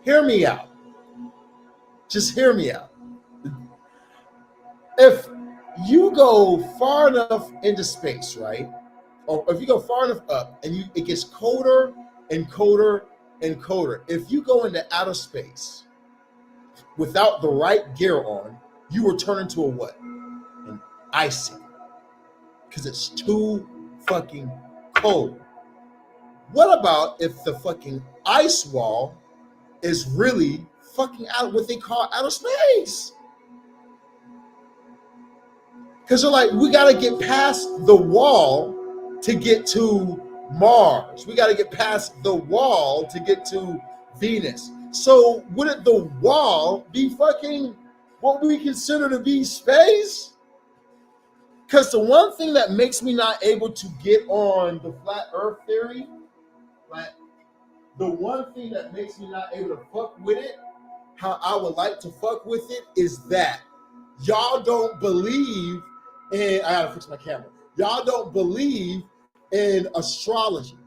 Hear me out. Just hear me out. If you go far enough into space, right? Or if you go far enough up and it gets colder and colder and colder. If you go into outer space without the right gear on, you will turn into a what? An icy. Because it's too fucking cold. What about if the fucking ice wall is really fucking out what they call outer space? Because they're like, we got to get past the wall to get to Mars. We got to get past the wall to get to Venus. So wouldn't the wall be fucking what we consider to be space? Because the one thing that makes me not able to get on the flat earth theory, like the one thing that makes me not able to fuck with it, how I would like to fuck with it, is that y'all don't believe in, I gotta fix my camera. Y'all don't believe in astrology.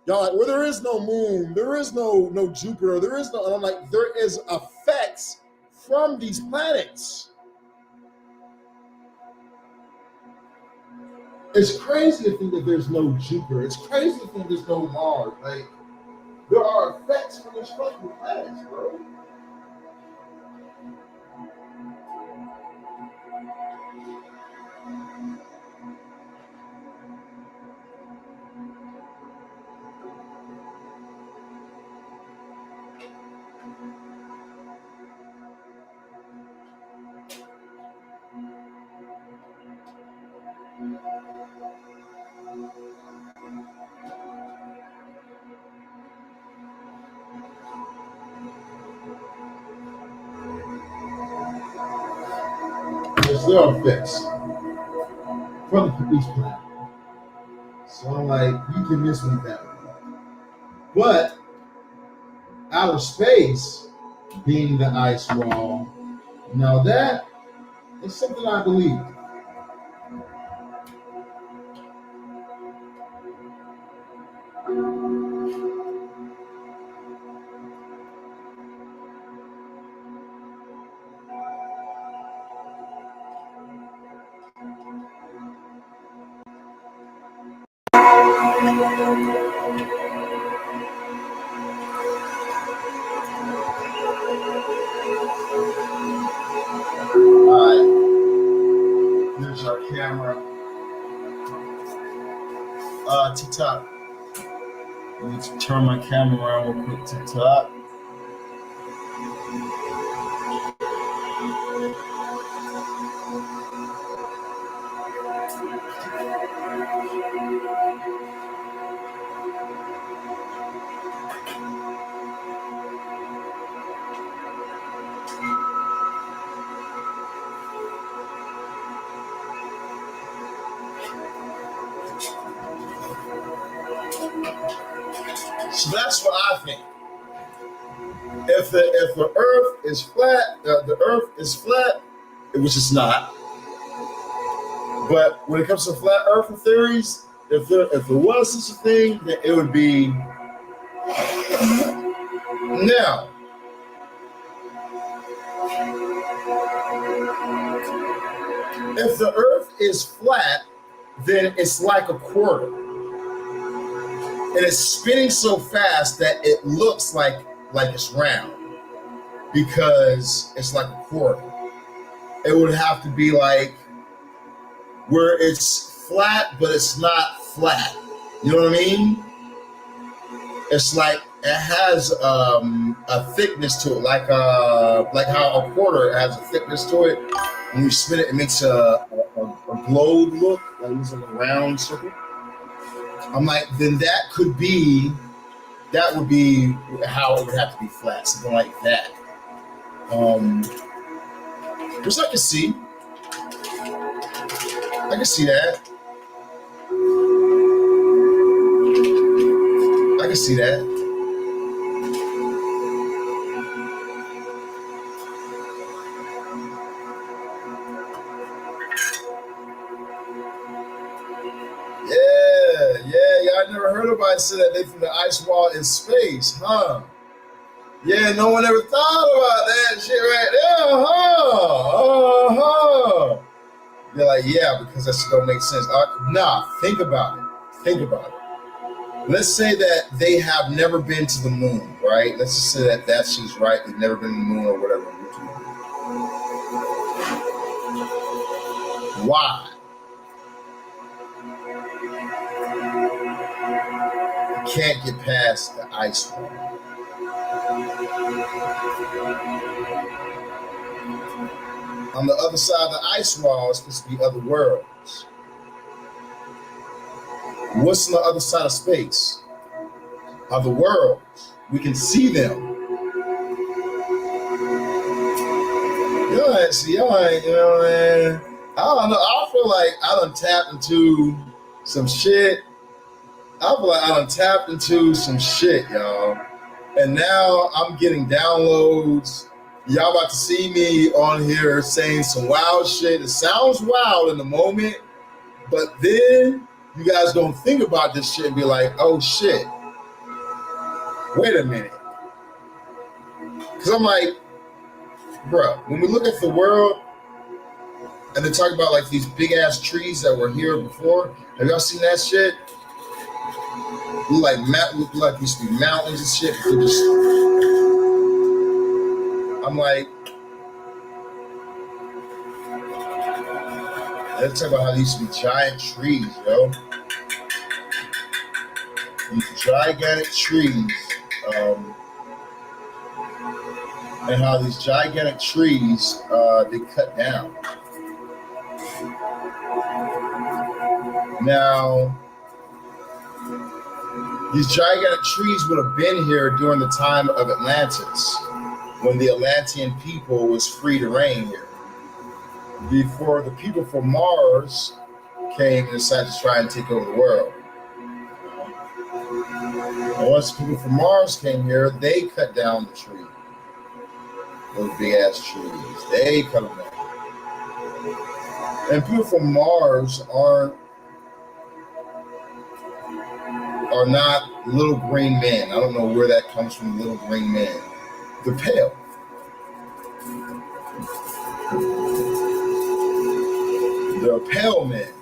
Y'all like, well, there is no moon, there is no Jupiter, there is no, and I'm like, there is effects from these planets. It's crazy to think that there's no Jupiter. It's crazy to think there's no Mars. Like, there are effects from these fucking planets, bro. There are effects from each planet. So I'm like, you can miss me that way. But outer space being the ice wall, now that is something I believe. Alright, here's our camera. TikTok. I need to turn my camera around real quick. TikTok. So that's what I think. If the Earth is flat, the Earth is flat, which it's not. But when it comes to flat Earth theories, if there was such a thing, then it would be now. If the earth is flat, then it's like a quarter. And it's spinning so fast that it looks like it's round because it's like a quarter. It would have to be like where it's flat, but it's not flat. You know what I mean? It's like it has a thickness to it, like how a quarter has a thickness to it. When you spin it, it makes a globe look, like it's like a round circle. I'm like, then that would be how it would have to be flat, something like that. Which I can see. I can see that. I can see that. Yeah, I never heard nobody say that they from the ice wall in space, huh? Yeah, no one ever thought about that shit right there, huh? You're like, yeah, because that shit don't make sense. Nah, think about it. Let's say that they have never been to the moon, right? Let's just say that shit's right. They've never been to the moon or whatever. Why? You can't get past the ice wall. On the other side of the ice wall is supposed to be other worlds. What's on the other side of space? Other worlds. We can see them. Y'all ain't, you know, man. I don't know. I feel like I done tapped into some shit. I feel like I done tapped into some shit, y'all. And now I'm getting downloads. Y'all about to see me on here saying some wild shit. It sounds wild in the moment, but then you guys don't think about this shit and be like, oh shit, wait a minute. Because I'm like, bro, when we look at the world and they talk about like these big ass trees that were here before, have y'all seen that shit? Look like used to be mountains and shit. I'm like, let's talk about how these used to be giant trees, yo. These gigantic trees, and how these gigantic trees they cut down. Now, these gigantic trees would have been here during the time of Atlantis, when the Atlantean people was free to reign here. Before the people from Mars came and decided to try and take over the world. And once the people from Mars came here, they cut down the tree. Those big ass trees. They cut them down. And people from Mars are not little green men. I don't know where that comes from, little green men. They're pale. They're pale men.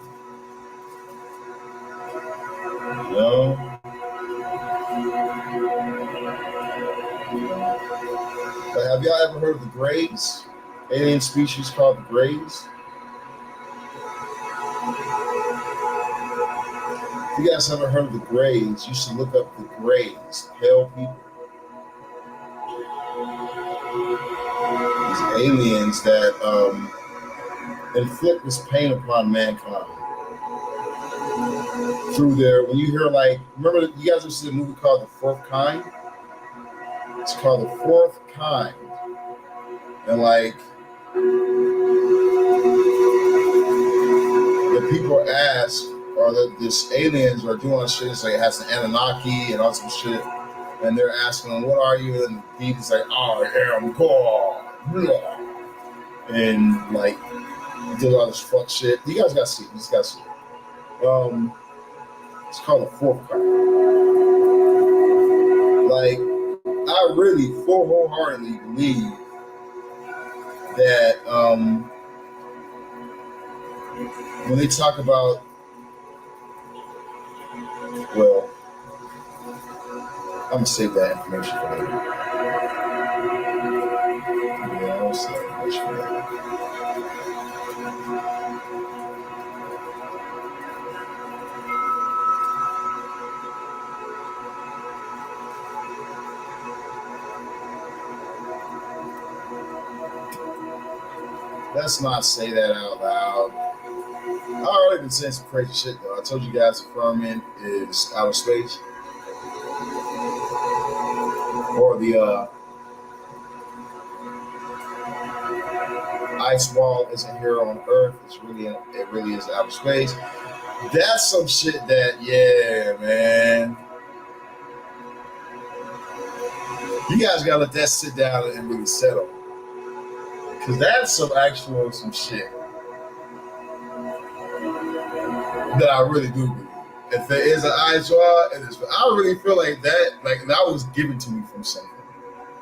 You know? But have y'all ever heard of the Greys? Alien species called the Greys? If you guys haven't heard of the Greys, you should look up the Greys, pale people. These aliens that inflict this pain upon mankind. Through their, when you hear like, remember you guys ever seen a movie called The Fourth Kind? It's called The Fourth Kind. And like, the people ask, or this aliens are doing shit, it's like it has an Anunnaki and all some shit, and they're asking them, what are you? And he's like, I am God. And like, did all this fuck shit. You guys gotta see it. You just gotta see it. It's called The Fourth Kind. Like, I really full wholeheartedly believe that when they talk about, well, I'm gonna save that information for later. Yeah, I'll save that information for later. Let's not say that out loud. I already been saying some crazy shit though. I told you guys the firmament is outer space, or the ice wall isn't here on Earth. It really is outer space. That's some shit that, yeah, man. You guys gotta let that sit down and really settle, because that's some shit that I really do believe. If there is an ice wall, I really feel like that was given to me from something.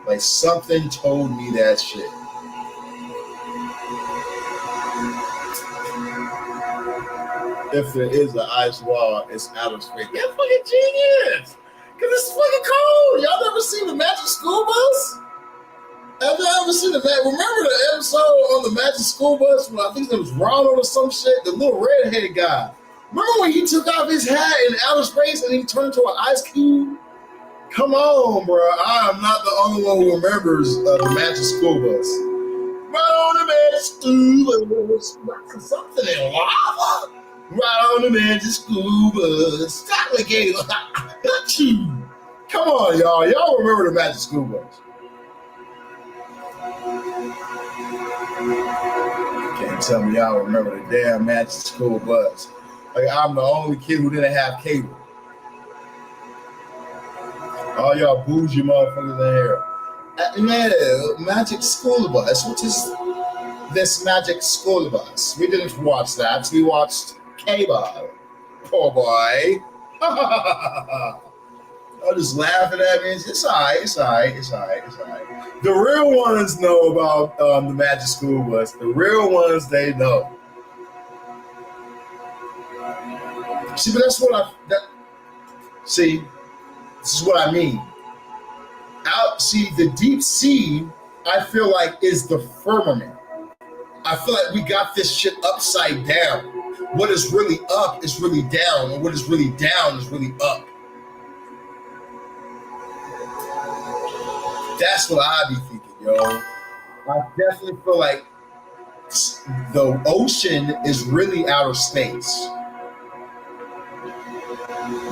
Like something told me that shit. If there is an ice wall, it's outer space. That's fucking genius! Because it's fucking cold! Y'all never seen the Magic School Bus? Have you ever seen remember the episode on the Magic School Bus when I think it was Ronald or some shit? The little redheaded guy. Remember when he took off his hat in outer space and he turned into an ice cube? Come on, bro. I am not the only one who remembers the Magic School Bus. Right on the Magic School Bus. Something in lava. Right on the Magic School Bus. Stop again. Got you. Come on, y'all. Y'all remember the Magic School Bus. Can't tell me y'all remember the damn Magic School Bus. Like I'm the only kid who didn't have cable. All y'all bougie motherfuckers in here. No, Magic School Bus. What is this Magic School Bus? We didn't watch that. We watched cable. Poor boy. I'm just laughing at me. It's all right. The real ones know about the Magic School Bus. The real ones, they know. See, but that's what see, this is what I mean. The deep sea, I feel like, is the firmament. I feel like we got this shit upside down. What is really up is really down, and what is really down is really up. That's what I be thinking, yo. I definitely feel like the ocean is really outer space.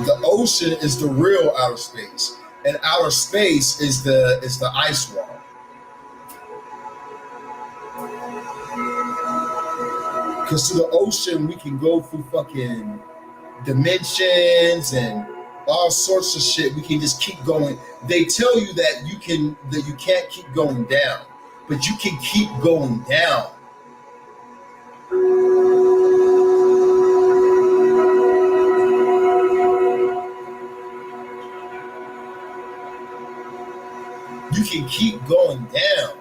The ocean is the real outer space, and outer space is the ice wall. Because through the ocean we can go through fucking dimensions and all sorts of shit. We can just keep going. They tell you that you can't keep going down, but you can keep going down. You can keep going down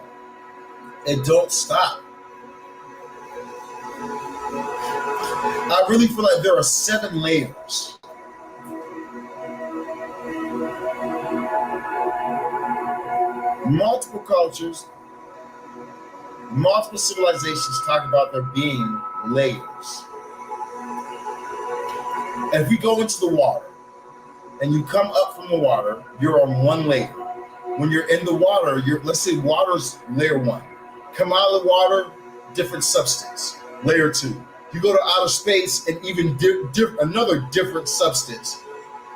and don't stop. I really feel like there are 7 layers. Multiple cultures, multiple civilizations talk about there being layers. And if you go into the water and you come up from the water, you're on one layer. When you're in the water, let's say water's layer 1. Come out of the water, different substance, layer 2. You go to outer space and even another different substance.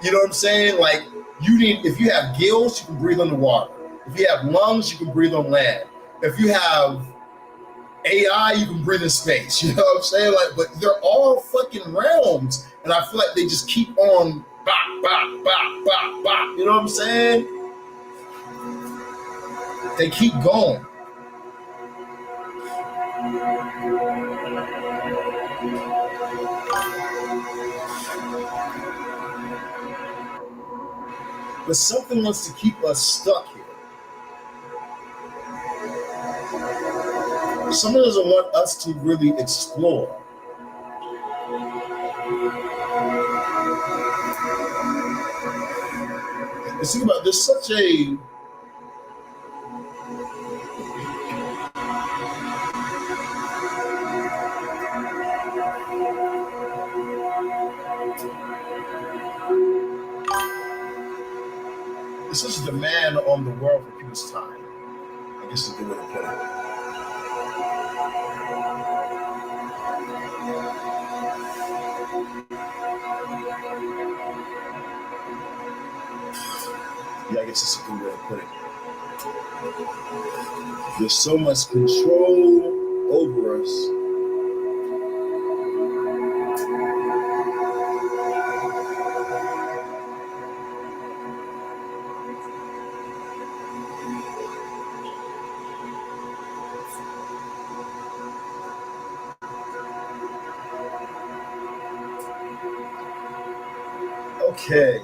You know what I'm saying? Like if you have gills, you can breathe underwater. If you have lungs, you can breathe on land. If you have AI, you can breathe in space. You know what I'm saying? Like, but they're all fucking realms, and I feel like they just keep on bop, bop, bop, bop, bop. You know what I'm saying? They keep going. But something wants to keep us stuck here. Someone doesn't want us to really explore. Let's think about there's such a there's such a demand on the world for people's time. I guess is the way to put it. Yeah, I guess that's a good way to put it. There's so much control over us. Okay.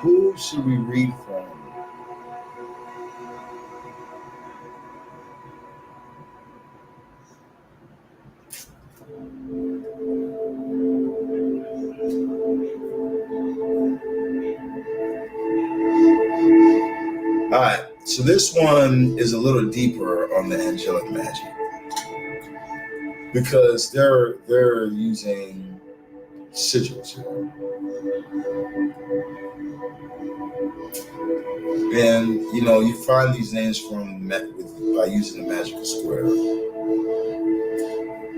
Who should we read from? All right, so this one is a little deeper on the angelic magic because they're using sigils here. And you find these names by using the magical square.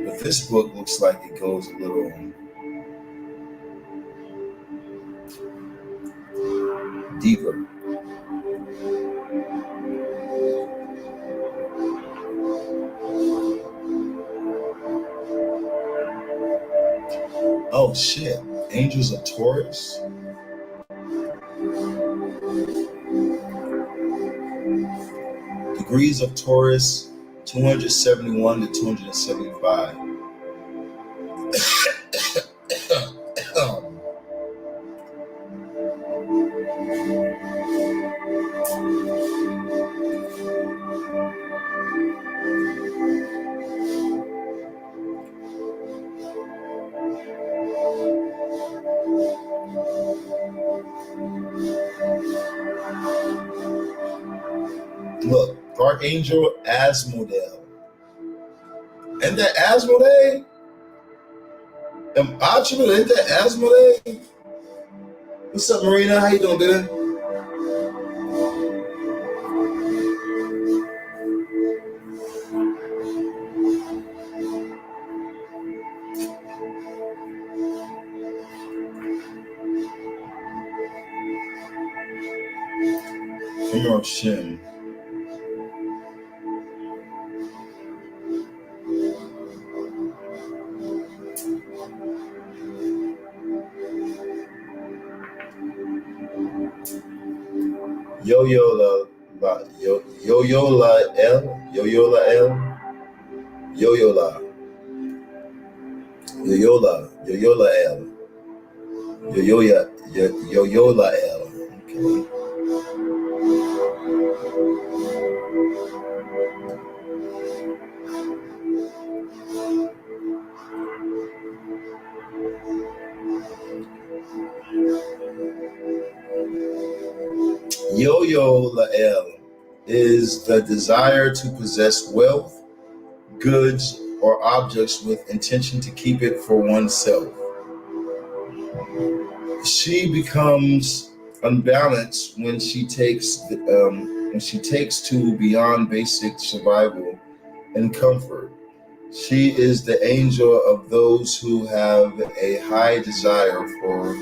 But this book looks like it goes a little deeper. Oh shit. Angels of Taurus. Degrees of Taurus 271 to 275. Look, Archangel Asmodel. Ain't that Asmodee? Ain't that Asmodee? What's up, Marina? How you doing, baby? Emerald Shin. Yo-Yo La L. Yo-Yo-La L. Yo-Yo-La. Yo-Yo-La L. Yo-Yo-La L. Okay. Yo-Yo-La L is the desire to possess wealth, goods, or objects with intention to keep it for oneself. She becomes unbalanced when she takes to beyond basic survival and comfort. She is the angel of those who have a high desire for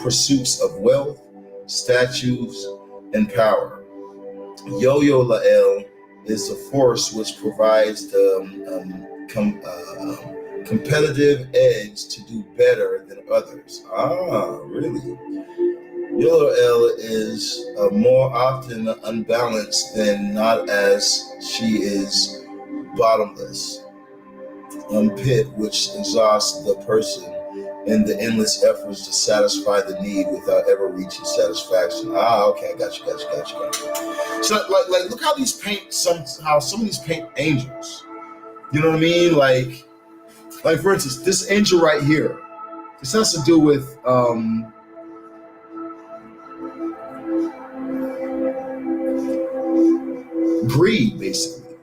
pursuits of wealth, statues, and power. Yo-Yo-La L is the force which provides the competitive edge to do better than others. Ah, really? Yo-Yo-La is more often unbalanced than not, as she is bottomless pit which exhausts the person and the endless efforts to satisfy the need without ever reaching satisfaction. Okay, got you. So, like, look how these paint some of these paint angels. You know what I mean? Like for instance, this angel right here. This has to do with greed, basically.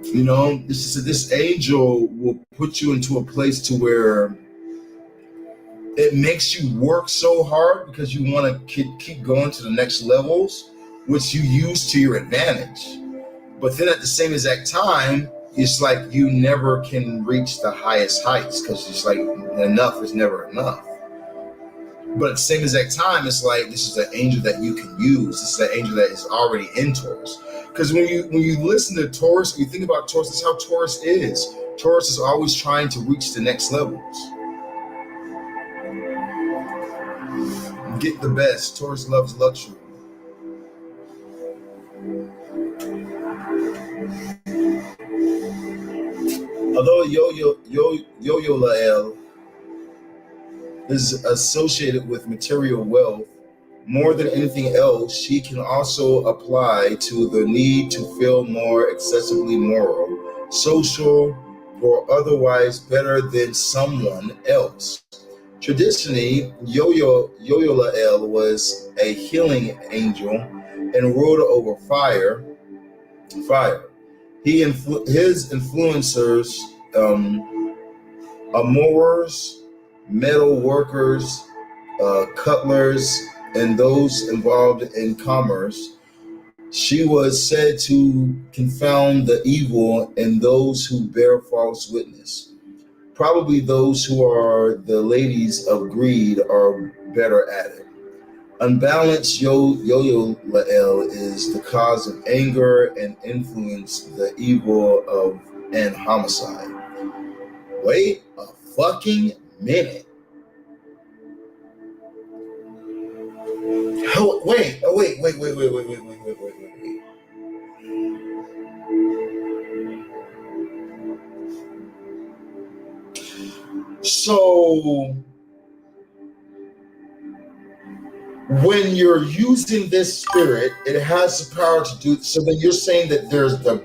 You know, this angel will put you into a place to where it makes you work so hard because you want to keep going to the next levels, which you use to your advantage. But then at the same exact time, it's like you never can reach the highest heights because it's like enough is never enough. But at the same exact time, it's like this is an angel that you can use. This is an angel that is already in Taurus. Because when you listen to Taurus, you think about Taurus, that's how Taurus is. Taurus is always trying to reach the next levels. Get the best. Taurus loves luxury. Although Yo-Yo Lael is associated with material wealth, more than anything else, she can also apply to the need to feel more excessively moral, social, or otherwise better than someone else. Traditionally, Yo-Yo Lael was a healing angel and ruled over fire. His influencers, amours, metal workers, cutlers, and those involved in commerce. She was said to confound the evil in those who bear false witness. Probably those who are the ladies of greed are better at it. Unbalanced Yo-Yo Lael is the cause of anger and influence the evil of and homicide. Wait a fucking minute. Wait. So when you're using this spirit, it has the power to do. So then you're saying that there's the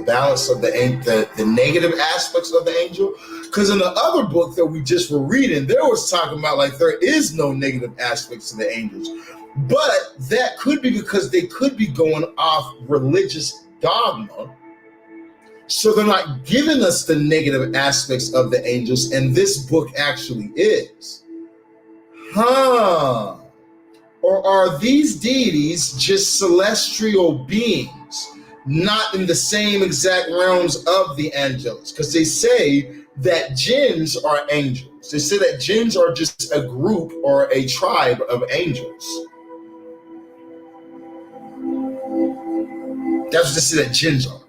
balance of the negative aspects of the angel. Because in the other book that we just were reading, there was talking about like there is no negative aspects to the angels, but that could be because they could be going off religious dogma. So they're not giving us the negative aspects of the angels, and this book actually is. Or are these deities just celestial beings, not in the same exact realms of the angels? Because they say that jinns are angels. They say that jinns are just a group or a tribe of angels. That's what they say that jinns are.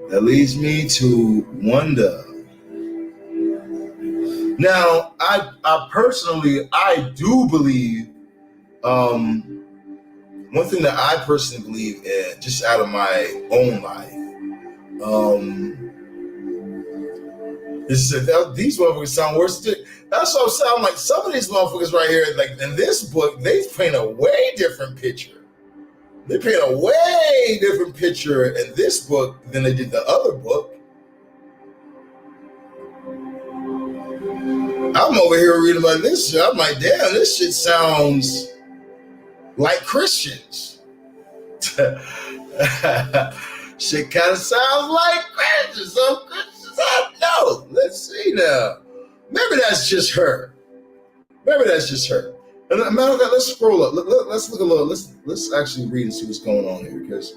That leads me to wonder. Now, I personally, I do believe, one thing that I personally believe in, just out of my own life, these motherfuckers sound worse. That's what I'm saying. Like some of these motherfuckers right here, like in this book, they paint a way different picture. They paint a way different picture in this book than they did the other book. I'm over here reading about this shit. I'm like, damn, this shit sounds like Christians. Shit kind of sounds like Christians. Some Christians I know. Let's see now. Maybe that's just her. And matter of fact, let's scroll up. Let's look a little. Let's actually read and see what's going on here, because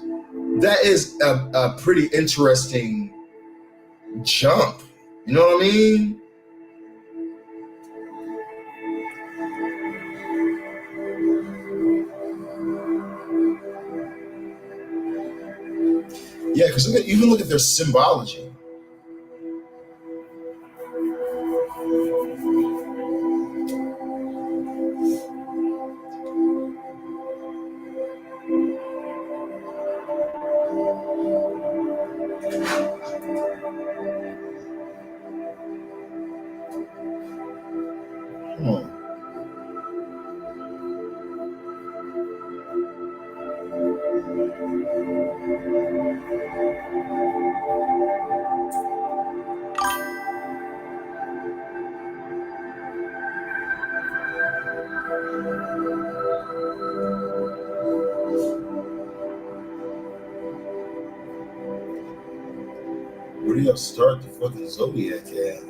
that is a pretty interesting jump. You know what I mean? Yeah, because even look at their symbology. Where do y'all start the fucking zodiac at?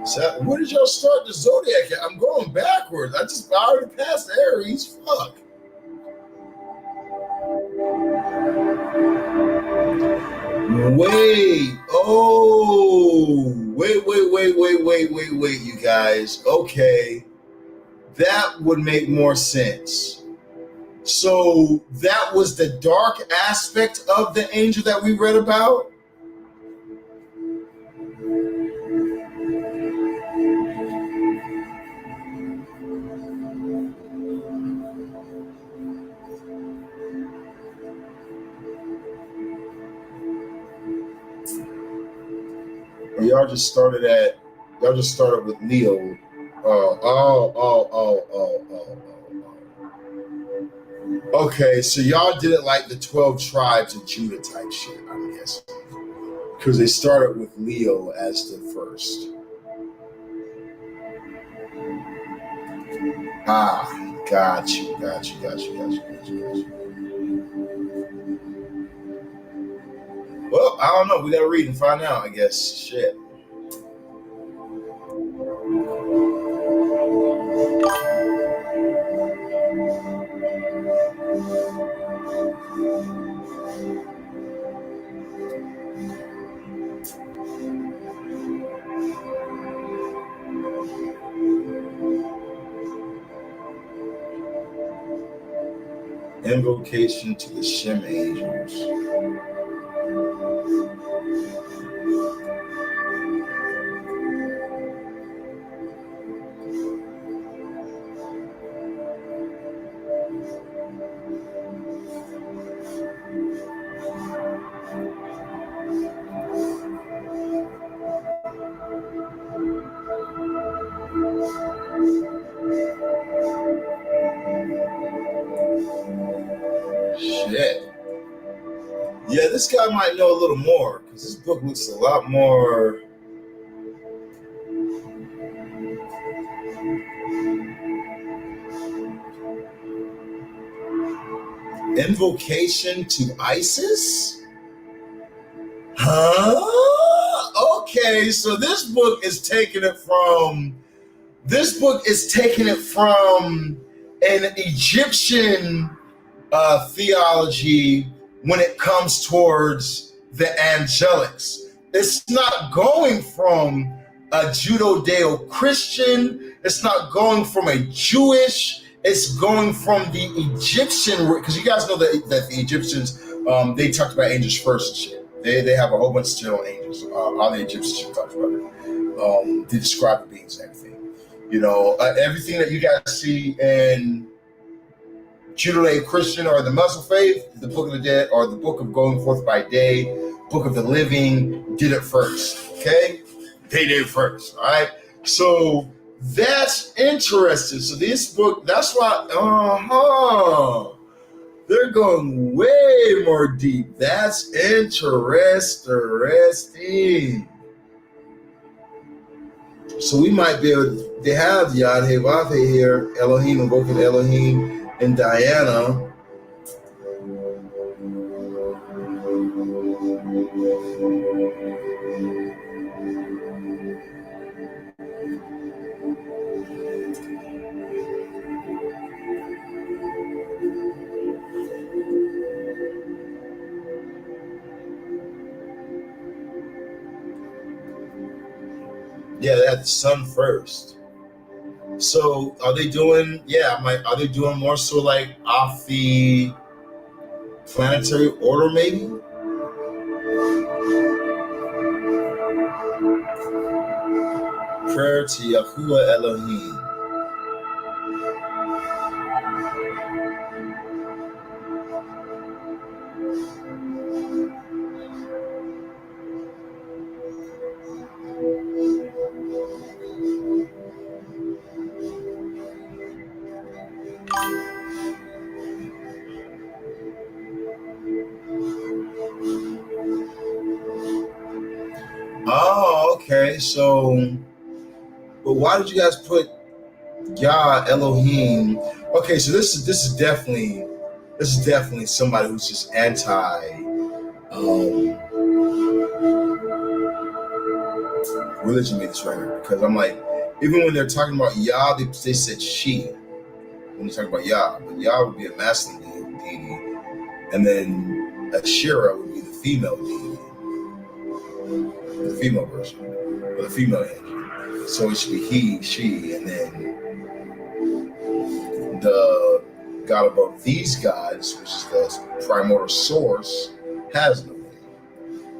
So where did y'all start the zodiac at? I'm going backwards. I already passed Aries. Fuck. Wait. Oh. Wait, you guys. Okay. That would make more sense. So that was the dark aspect of the angel that we read about? Or y'all just started with Leo. Okay, so y'all did it like the 12 tribes of Judah type shit, I'm guessing. Because they started with Leo as the first. Ah, got you. Well, I don't know. We gotta read and find out, I guess. Shit. Invocation to the Shem angels. Shit. Yeah, this guy might know a little more because this book looks a lot more. Invocation to Isis? Huh? Okay, so this book is taking it from an Egyptian theology when it comes towards the angelics. It's not going from a Judeo-Christian. It's not going from a Jewish. It's going from the Egyptian, because you guys know that the Egyptians, they talked about angels first and shit. They have a whole bunch of shit on angels. All the Egyptians should talk about it. They describe the beings and everything. You know, everything that you guys see in Judeo-Christian or the Muslim faith, the Book of the Dead or the Book of Going Forth by Day, Book of the Living did it first. Okay, they did it first. All right, so that's interesting. So this book, that's why. They're going way more deep. That's interesting. So we might be able to, they have Yad He Vav He here, Elohim, invoking Elohim and Diana. Yeah, they had the sun first. So are they doing? Yeah, are they doing more so like off the planetary order, maybe? Prayer to Yahuwah Elohim. Okay, so, but why did you guys put Yah Elohim? Okay, so this is definitely somebody who's just anti um, religion made this right here, because I'm like, even when they're talking about Yah, they said she when they talk about Yah, but Yah would be a masculine deity, and then Asherah would be the female deity, the female version, or the female energy. So it should be he, she, and then the God above these gods, which is the primordial source, has no name.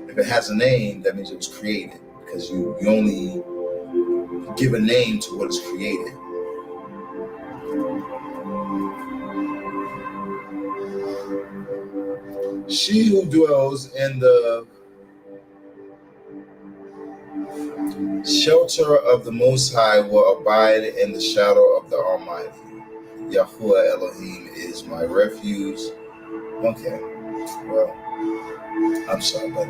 If it has a name, that means it was created, because you only give a name to what is created. She who dwells in the shelter of the Most High will abide in the shadow of the Almighty. Yahuwah Elohim is my refuge. Okay, well, I'm sorry, but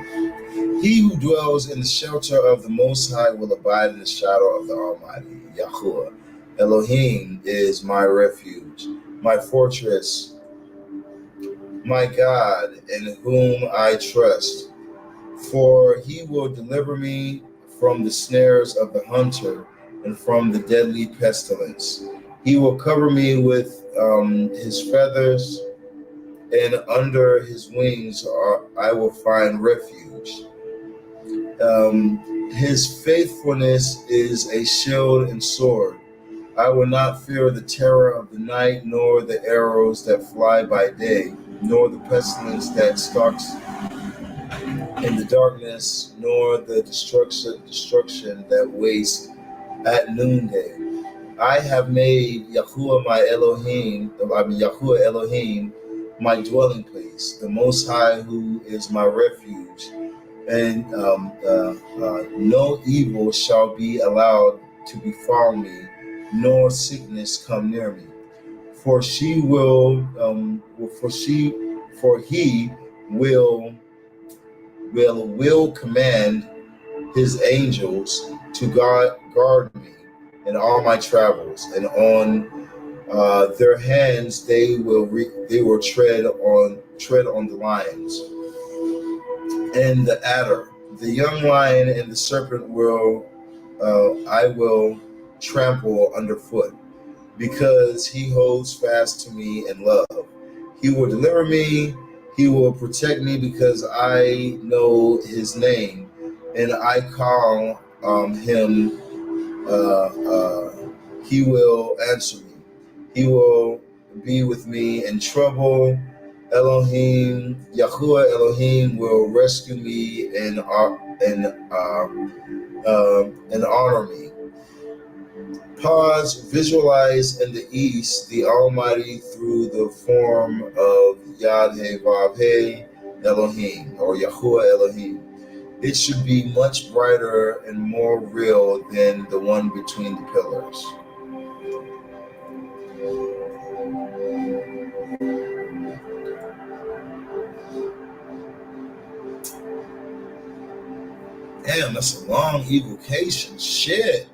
he who dwells in the shelter of the Most High will abide in the shadow of the Almighty. Yahuwah Elohim is my refuge, my fortress, my God, in whom I trust. For he will deliver me from the snares of the hunter and from the deadly pestilence. He will cover me with his feathers, and under his wings I will find refuge. His faithfulness is a shield and sword. I will not fear the terror of the night, nor the arrows that fly by day, nor the pestilence that stalks in the darkness, nor the destruction that wastes at noonday. I have made Yahuwah Elohim, my dwelling place, the Most High, who is my refuge, and no evil shall be allowed to befall me, nor sickness come near me. For she will, for he will command his angels to guard me in all my travels, and on their hands they will tread on the lions and the adder, the young lion and the serpent I will trample underfoot, because he holds fast to me in love. He will deliver me. He will protect me, because I know his name, and I call him. He will answer me. He will be with me in trouble. Yahuwah Elohim will rescue me and honor me. Pause, visualize in the east the Almighty through the form of Yad-Heh-Vav-He Elohim, or Yahuwah Elohim. It should be much brighter and more real than the one between the pillars. Damn, that's a long evocation. Shit.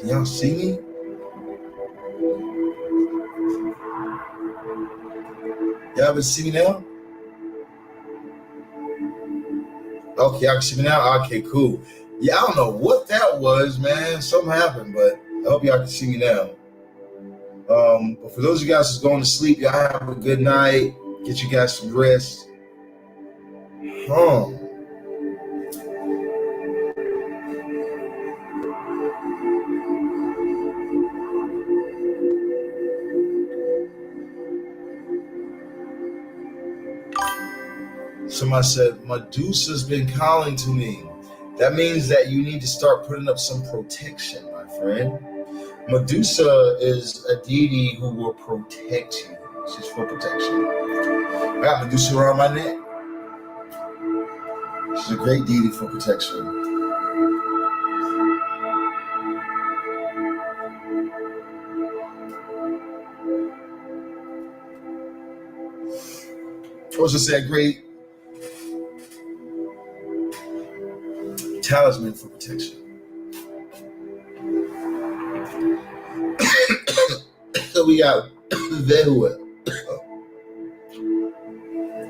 Can y'all see me? Y'all ever see me now? Okay, y'all can see me now? Okay, cool. Yeah, I don't know what that was, man. Something happened, but I hope y'all can see me now. But for those of you guys who's going to sleep, y'all have a good night. Get you guys some rest. Somebody said, Medusa's been calling to me. That means that you need to start putting up some protection, my friend. Medusa is a deity who will protect you. She's for protection. I got Medusa around my neck. She's a great deity for protection. I was just say a great talisman for protection. So we got Vehuel.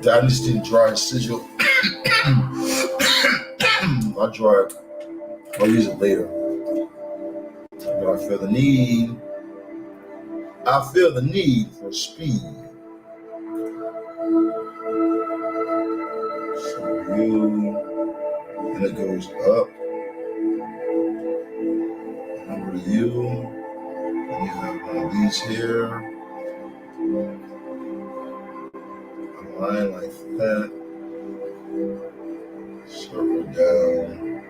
I just didn't draw a sigil. I'll draw it. I'll use it later. But I feel the need. I feel the need for speed. So you, and it goes up. Over to you. And you have one of these here. A line like that. Circle down.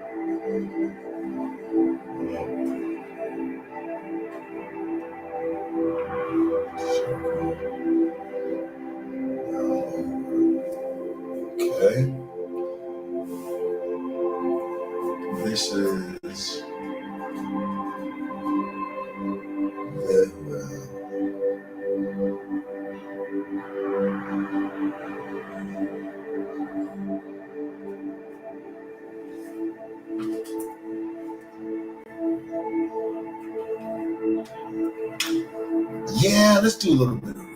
Circle down. Okay. This is yeah, let's do a little bit of it.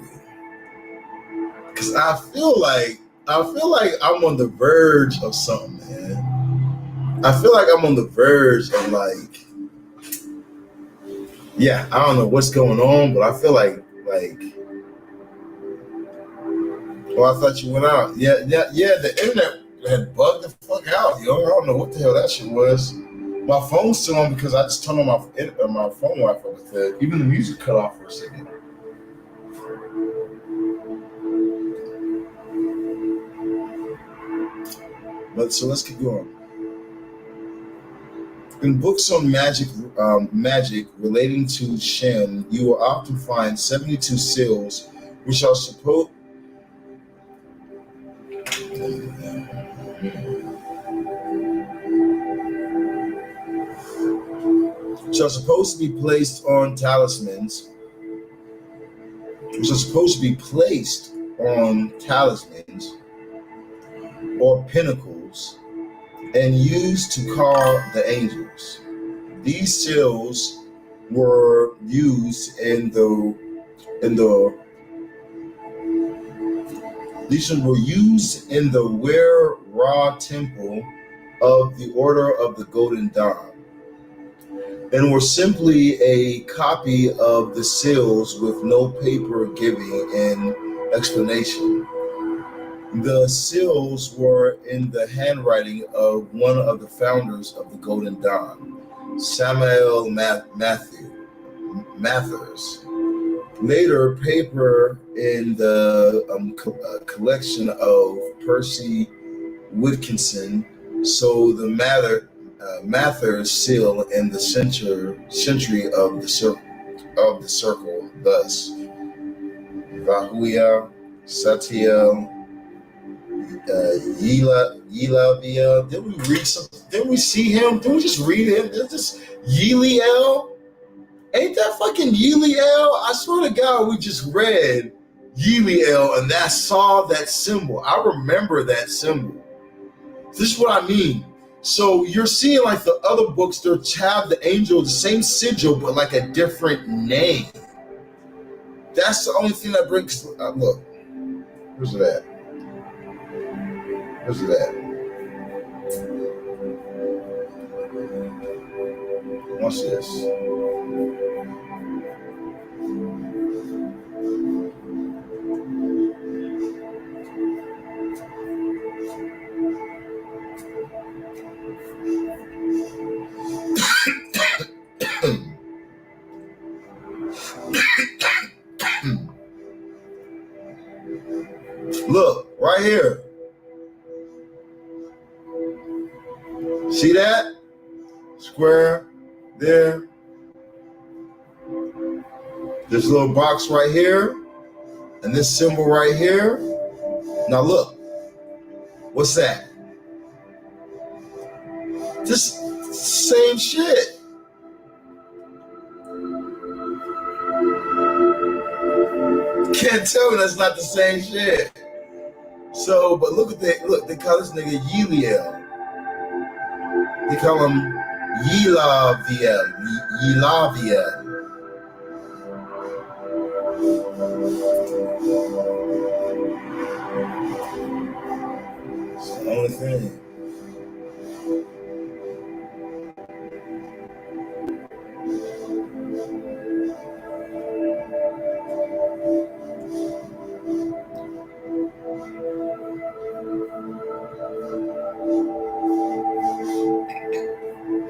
Cause I feel like I'm on the verge of something, man. I feel like I'm on the verge of like, yeah, I don't know what's going on, but I feel like, oh, I thought you went out. Yeah, the internet had bugged the fuck out, yo. I don't know what the hell that shit was. My phone's still on because I just turned on my phone Wi-Fi with it. Even the music cut off for a second. But so let's keep going. In books on magic relating to Shem, you will often find 72 seals, which are supposed to be placed on talismans, or pinnacles, and used to call the angels. These seals were used in the Were-Ra temple of the Order of the Golden Dawn, and were simply a copy of the seals with no paper giving an explanation. The seals were in the handwriting of one of the founders of the Golden Dawn, Samuel Mathers. Later, paper in the collection of Percy Whitkinson, so the Mathers seal in the century of the circle. Thus, Vahuia, Satiel, Yilavia. Did we read something? Didn't we see him? Didn't we just read him? Is this Yiliel? Ain't that fucking Yiliel? I swear to God, we just read Yiliel and saw that symbol. I remember that symbol. This is what I mean. So you're seeing like the other books, they have the angel, the same sigil, but like a different name. That's the only thing that brings. Look, where's it at? Where's it at? Watch this. Look, right here. See that? Square there. This little box right here. And this symbol right here. Now look. What's that? Just same shit. Can't tell me that's not the same shit. So, but look at that. Look, they call this nigga Yeliel. They call him Yelaviel. Yelaviel. It's the only thing.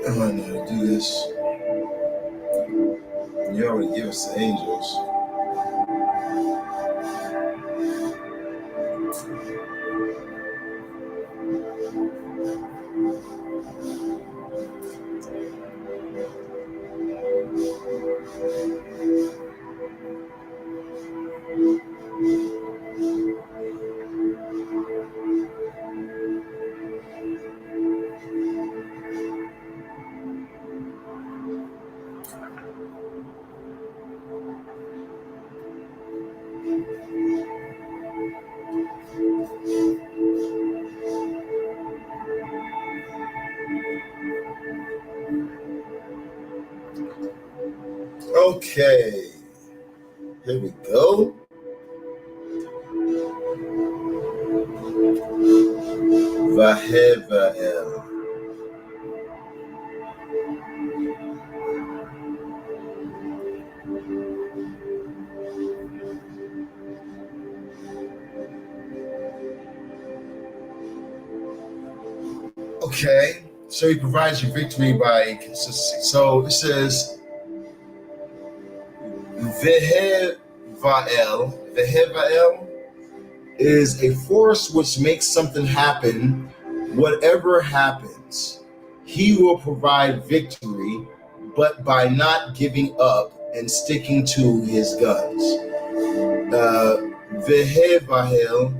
I might know how to do this. You already give us the angels. Okay, here we go. Vahevael. Okay, so he provides you victory by consistency. So it says Vehevael is a force which makes something happen, whatever happens. He will provide victory, but by not giving up and sticking to his guns. Vehevael,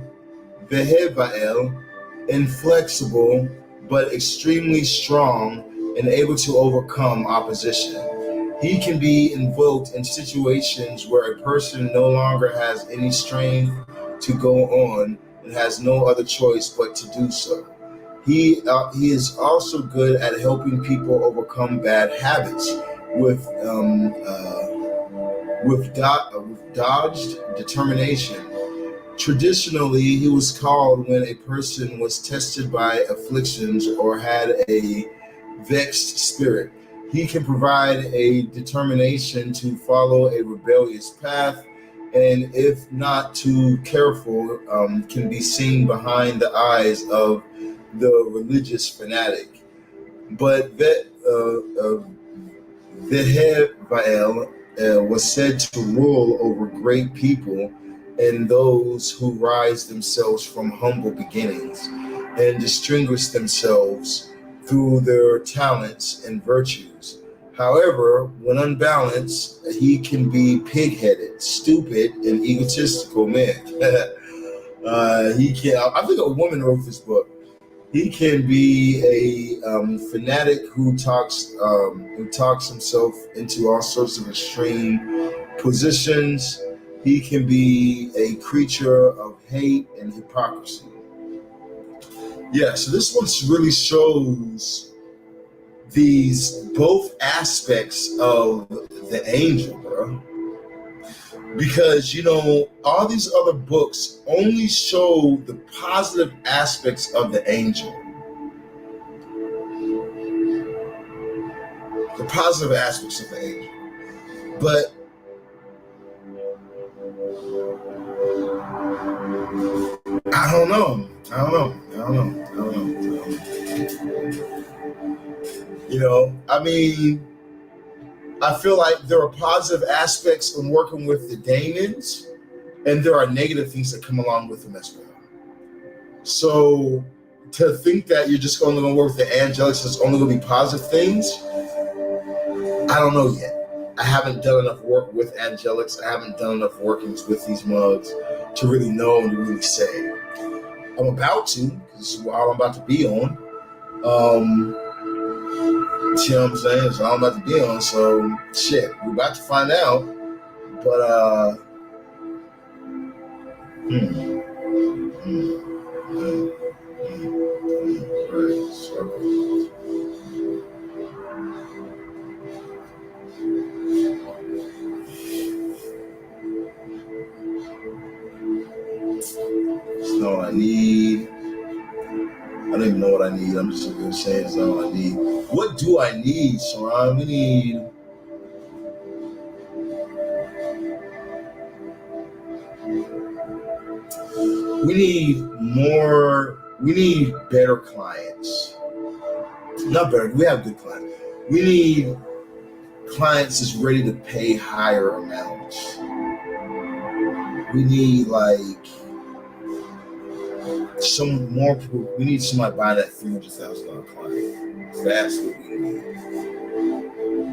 inflexible, but extremely strong and able to overcome opposition. He can be invoked in situations where a person no longer has any strength to go on and has no other choice but to do so. He is also good at helping people overcome bad habits with dodged determination. Traditionally, he was called when a person was tested by afflictions or had a vexed spirit. He can provide a determination to follow a rebellious path, and if not too careful, can be seen behind the eyes of the religious fanatic. But Vehevael was said to rule over great people and those who rise themselves from humble beginnings and distinguish themselves through their talents and virtues. However, when unbalanced, he can be pig-headed, stupid, and egotistical man. He can. I think a woman wrote this book. He can be a fanatic who talks himself into all sorts of extreme positions. He can be a creature of hate and hypocrisy. Yeah, so this one really shows these both aspects of the angel, bro. Because all these other books only show the positive aspects of the angel. The positive aspects of the angel. But I don't know. I mean, I feel like there are positive aspects in working with the daemons, and there are negative things that come along with them as well. So to think that you're just only going to work with the angelics, there's only going to be positive things, I don't know yet. I haven't done enough work with angelics. I haven't done enough workings with these mugs to really know and to really say. I'm about to, because this is what I'm about to be on. You know what I'm saying? It's all I'm about to be on. So shit, we're about to find out. But right. So, it's not what I need. I don't even know what I need. I'm just going to say it's not what I need. What do I need, Saran? We need better clients. Not better, we have good clients. We need clients that's ready to pay higher amounts. We need we need somebody buying that $300,000 client. That's what we need.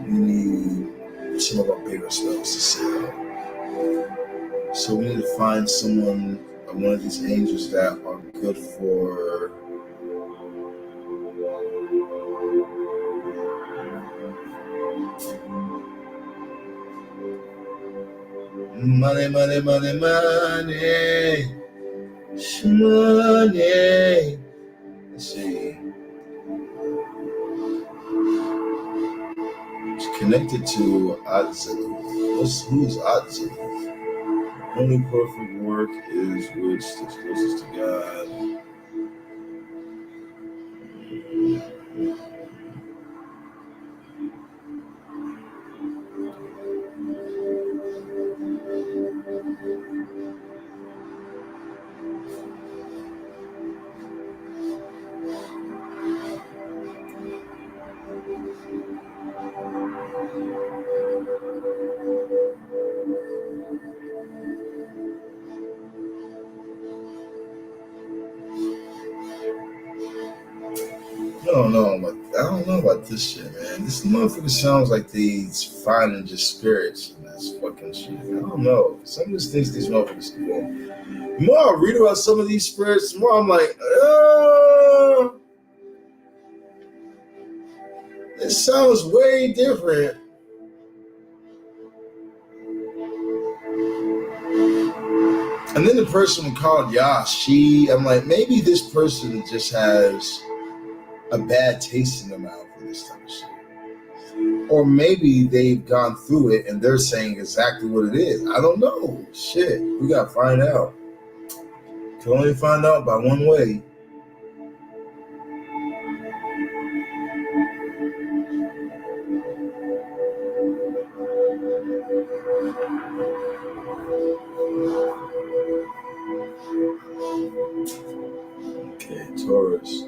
We need some of our bigger spells to sell. So we need to find one of these angels that are good for money. Let's see. It's connected to Atzilith. Who's Atzilith? Only perfect work is which is closest to God. I don't know about this shit, man. This motherfucker sounds like these finding just spirits and that's fucking shit. I don't know. Some of these things these motherfuckers can go. The more I read about some of these spirits, the more I'm like, it sounds way different. And then the person called Yash, I'm like, maybe this person just has a bad taste in their mouth for this type of shit. Or maybe they've gone through it and they're saying exactly what it is. I don't know. Shit, we gotta find out. Can only find out by one way. Okay, Taurus.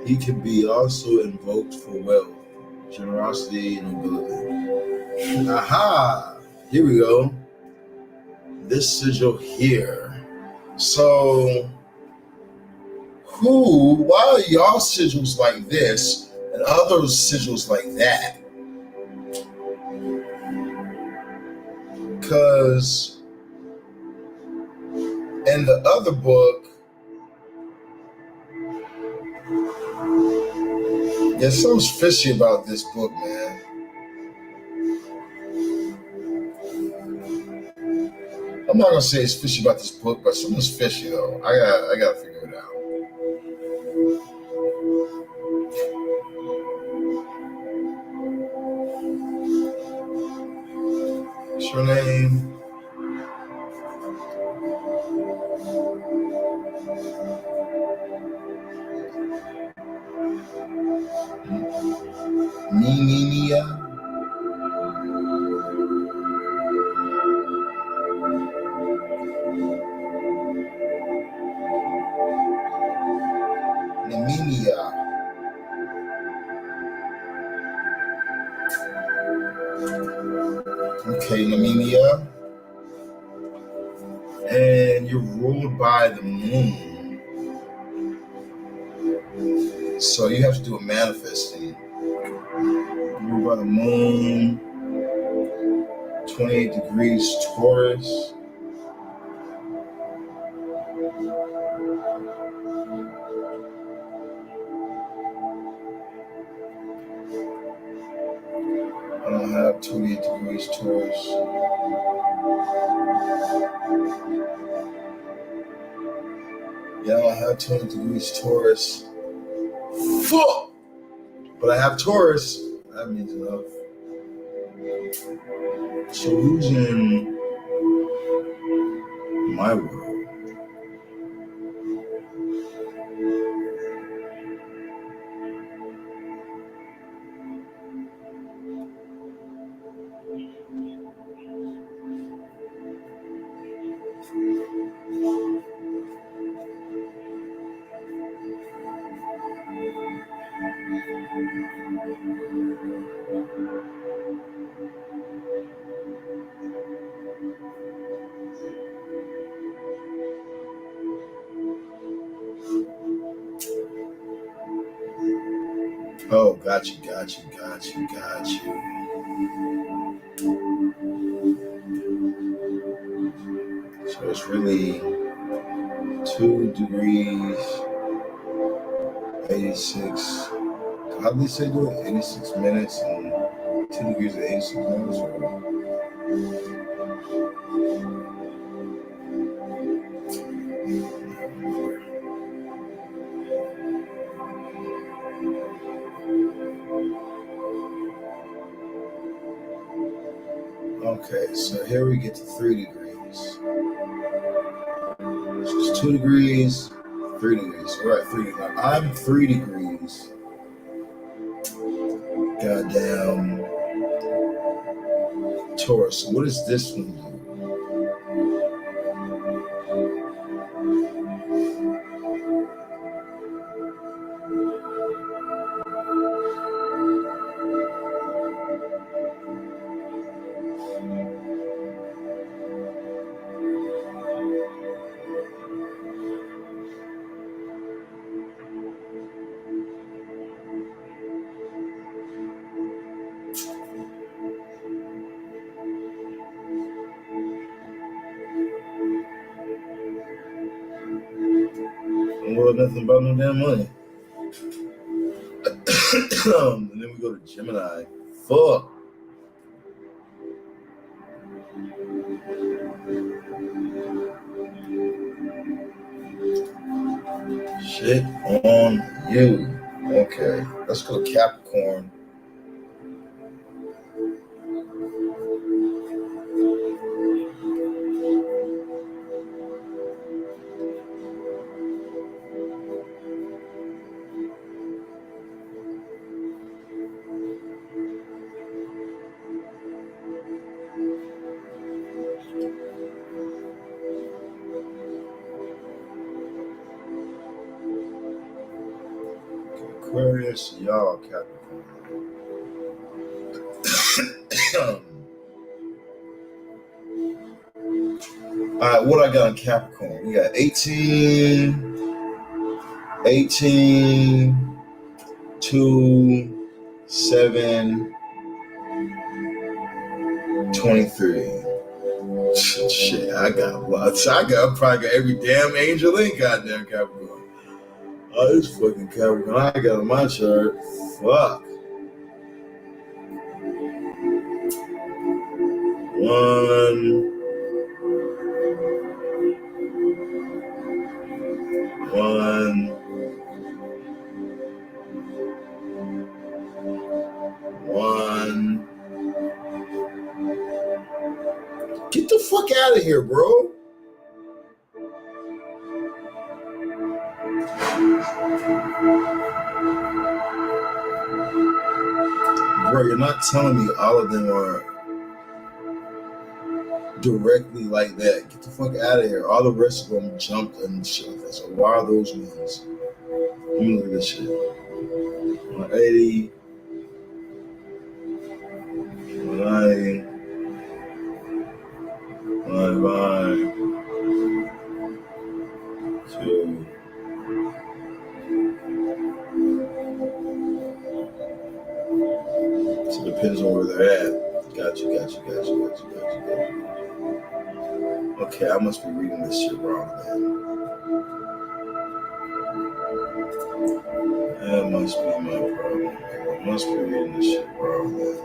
He can be also invoked for wealth, generosity, and nobility. Aha! Here we go. This sigil here. So, why are y'all sigils like this and other sigils like that? Because in the other book, there's something fishy about this book, man. I'm not gonna say it's fishy about this book, but something's fishy though. I gotta figure it out. What's your name? Niminia? Niminia. Okay, Niminia. And you're ruled by the moon. So you have to do a manifesting. Ruled by the moon. 28 degrees Taurus. I don't have 28 degrees Taurus. Yeah, I don't have 20 degrees Taurus. Fuck! But I have Taurus. That means enough. So who's in my world? Oh, got you. So it's really 2 degrees, 86. How did they say do it? 86 minutes and 2 degrees and 86 minutes? Okay, so here we get to 3 degrees. So it's 2 degrees, 3 degrees. So we're at 3 degrees. I'm 3 degrees. Goddamn Taurus. What does this one do? Don't worry nothing about no damn money. And then we go to Gemini. Fuck. Shit on you. Okay, let's go to Capricorn. Aquarius, y'all Capricorn. All right, what I got on Capricorn? We got 18, 2, 7, 23. Shit, I probably got every damn angel in goddamn Capricorn. Oh, this fucking Capricorn I got on my chart. Fuck. 1, 1. Get the fuck out of here, bro. Bro, you're not telling me all of them are directly like that. Get the fuck out of here. All the rest of them jumped and shit like that. So why are those ones? Let me look at this shit. 180, 190, 195, 2. So it depends on where they're at. Gotcha. Okay, I must be reading this shit wrong then. That must be my problem. I must be reading this shit wrong then.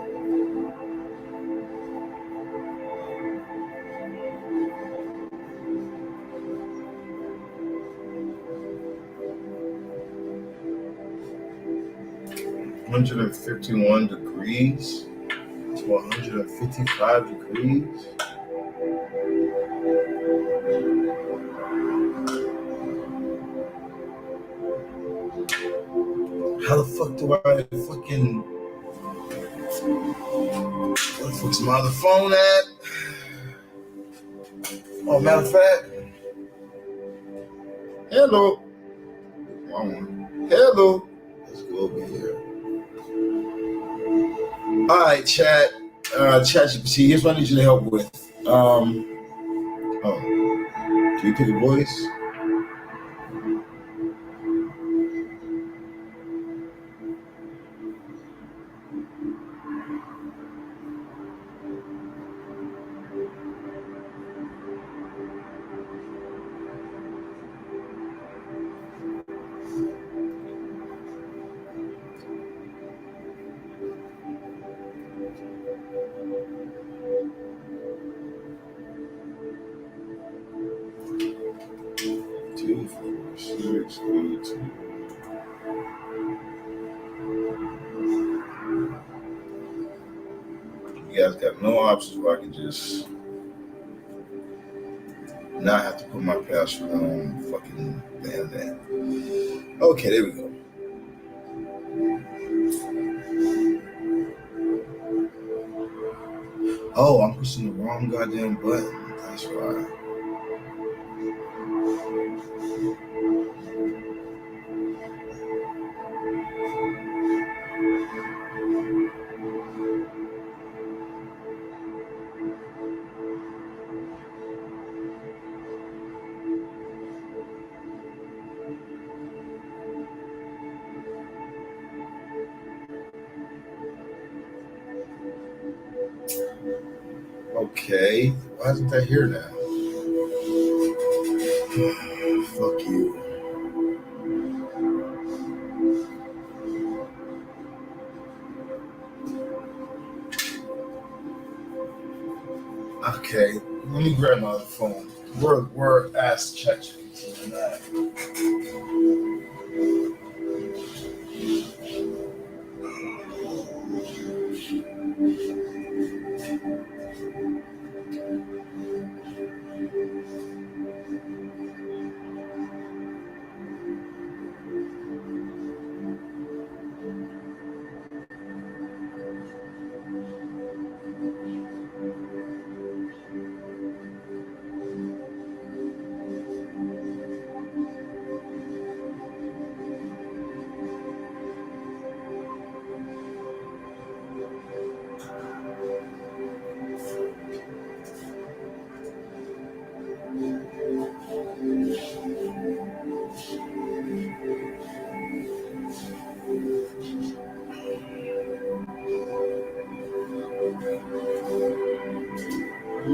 $151 degrees to 155 degrees. How the fuck do I fucking... Where the fuck's my other phone at? Oh, matter of fact... Hello. Wrong one. Hello. Let's go over here. All right, chat. ChatGPT, here's what I need you to help with. Can you pick a voice? You guys got no options where I can just not have to put my password on fucking that. Okay, there we go. Oh, I'm pushing the wrong goddamn button. That's right. Okay, why isn't that here now? Fuck you. Okay, let me grab my other phone. We're asked ChatGPT on that.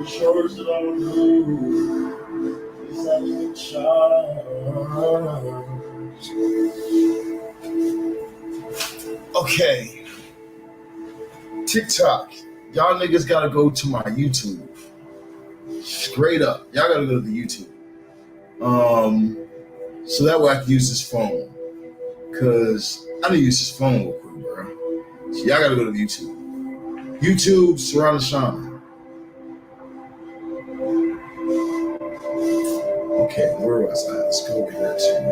chores that I don't do. Is that even charge? Okay. TikTok. Y'all niggas gotta go to my YouTube. Straight up. Y'all gotta go to the YouTube. So that way I can use this phone. Cause I need to use this phone real quick, bro. So y'all gotta go to the YouTube. YouTube, Surround Shauna. Okay, where was I? Let's go over here too.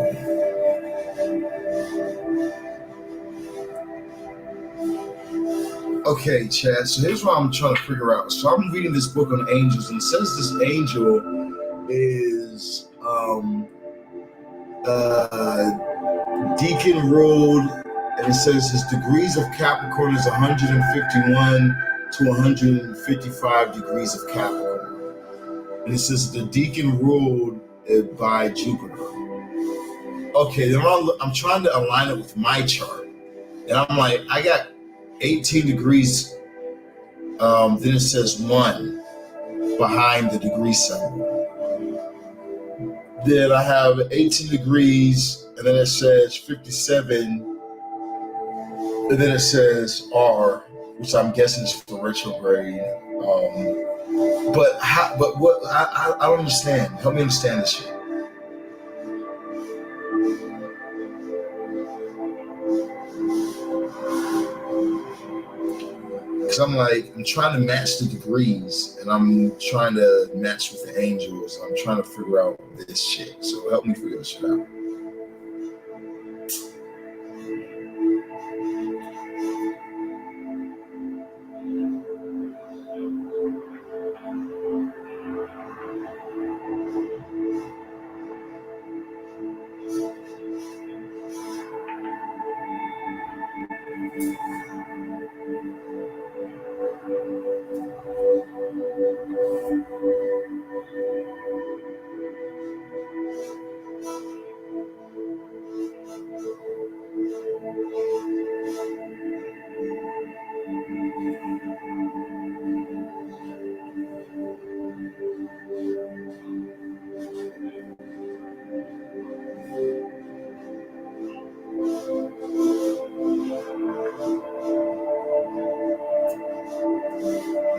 Okay, Chad. So here's what I'm trying to figure out. So I'm reading this book on angels, and it says this angel is deacon ruled, and it says his degrees of Capricorn is 151 to 155 degrees of Capricorn, and it says the deacon ruled by Jupiter. Okay, then I'm trying to align it with my chart, and I'm like, I got 18 degrees. Then it says 1 behind the degree symbol. Then I have 18 degrees, and then it says 57, and then it says R, which I'm guessing is for retrograde. But what? I don't understand. Help me understand this shit. Because I'm trying to match the degrees, and I'm trying to match with the angels. I'm trying to figure out this shit. So help me figure this shit out.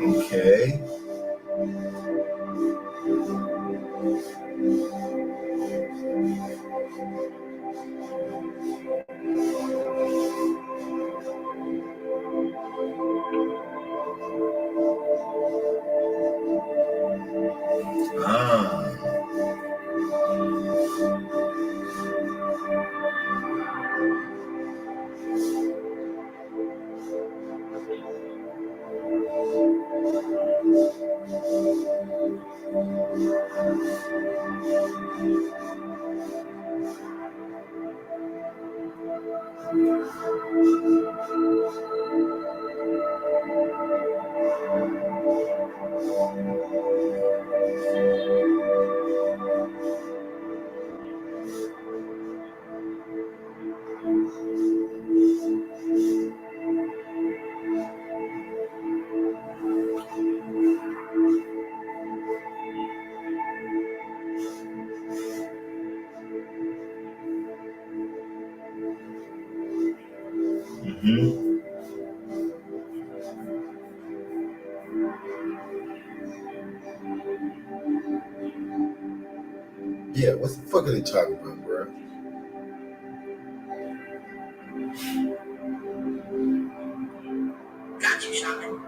Okay. Yeah, what the fuck are they talking about, bro? Got you, Shaman.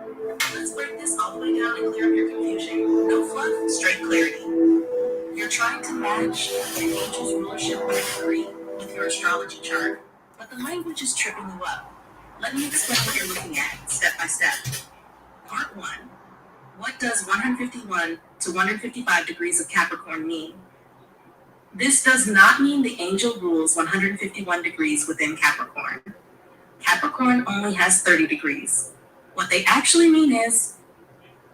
Let's break this all the way down and clear up your confusion. No fluff, straight clarity. You're trying to match an angel's rulership by degree with your astrology chart, but the language is tripping you up. Let me explain what you're looking at, step by step. Part 1. What does 151 to 155 degrees of Capricorn mean? This does not mean the angel rules 151 degrees within Capricorn. Capricorn only has 30 degrees. What they actually mean is,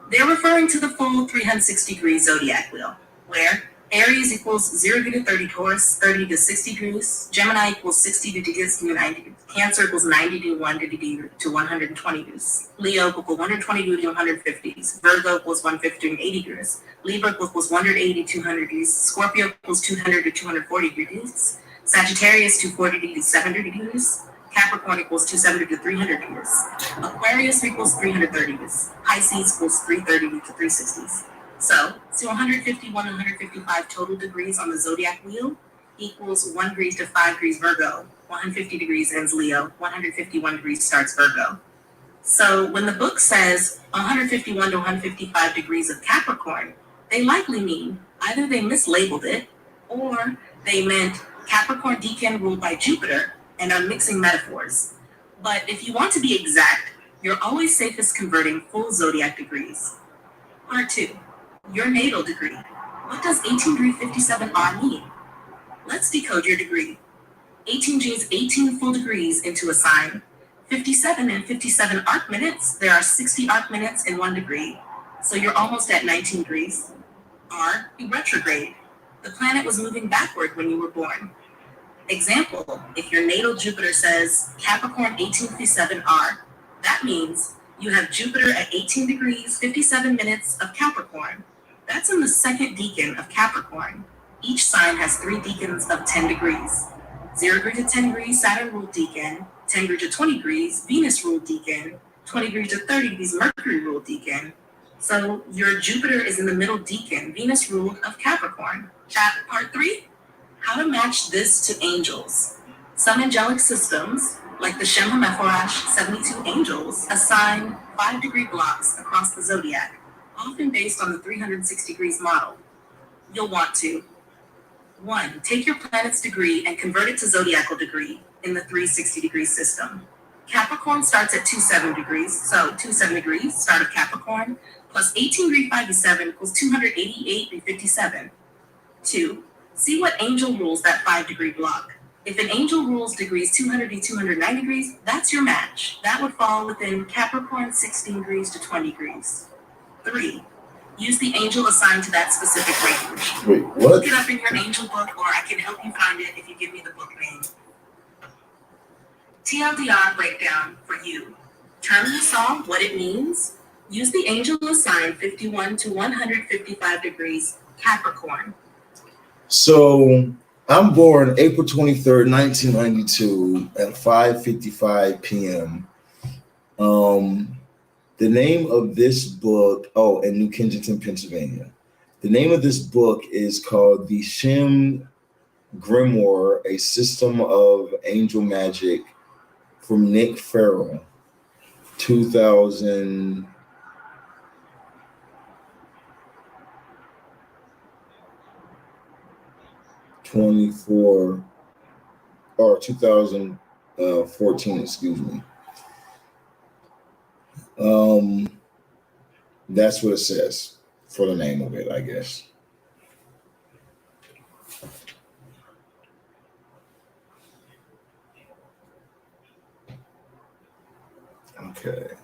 they're referring to the full 360-degree zodiac wheel, where Aries equals 0 to 30 Taurus, 30 to 60 degrees. Gemini equals 60 degrees to 90 degrees. Cancer equals 90 to 1 to 120 degrees. Leo equals 120 to 150 degrees. Virgo equals 150 to 80 degrees. Libra equals 180 to 200 degrees. Scorpio equals 200 to 240 degrees. Sagittarius 240 to 700 degrees. Capricorn equals 270 to 300 degrees. Aquarius equals 330 degrees. Pisces equals 330 to 360s. So 151, 155 total degrees on the zodiac wheel equals 1 degree to 5 degrees Virgo. 150 degrees ends Leo. 151 degrees starts Virgo. So when the book says 151 to 155 degrees of Capricorn, they likely mean either they mislabeled it or they meant Capricorn decan ruled by Jupiter and are mixing metaphors. But if you want to be exact, you're always safest converting full zodiac degrees. Part 2. Your natal degree. What does 18 degree 57R mean? Let's decode your degree. 18 G is 18 full degrees into a sign. 57 and 57 arc minutes, there are 60 arc minutes in 1 degree. So you're almost at 19 degrees. R, retrograde. The planet was moving backward when you were born. Example, if your natal Jupiter says Capricorn 1857R, that means you have Jupiter at 18 degrees 57 minutes of Capricorn. That's in the second decan of Capricorn. Each sign has 3 decans of 10 degrees. 0 degree to 10 degrees, Saturn ruled decan. 10 degree to 20 degrees, Venus ruled decan. 20 degree to 30 degrees, Mercury ruled decan. So your Jupiter is in the middle decan, Venus ruled of Capricorn. Chat part 3? How to match this to angels. Some angelic systems, like the Shem HaMephorash 72 angels, assign 5-degree blocks across the zodiac, often based on the 360 degrees model. You'll want to 1. Take your planet's degree and convert it to zodiacal degree in the 360 degree system. Capricorn starts at 27 degrees, so 27 degrees, start of Capricorn, plus 18 degree 57 equals 288 degree 57. 2. See what angel rules that 5-degree block. If an angel rules degrees 200 to 209 degrees, that's your match. That would fall within Capricorn 16 degrees to 20 degrees. 3. Use the angel assigned to that specific range. Wait, what? Look it up in your angel book, or I can help you find it if you give me the book name. TLDR breakdown for you. Terminally solve what it means. Use the angel assigned 51 to 155 degrees Capricorn. So I'm born April 23rd, 1992 at 5:55 p.m. The name of this book, in New Kensington, Pennsylvania. The name of this book is called The Shem Grimoire, A System of Angel Magic from Nick Farrell, 2000. 24 or 2014, excuse me. That's what it says for the name of it, I guess. Okay.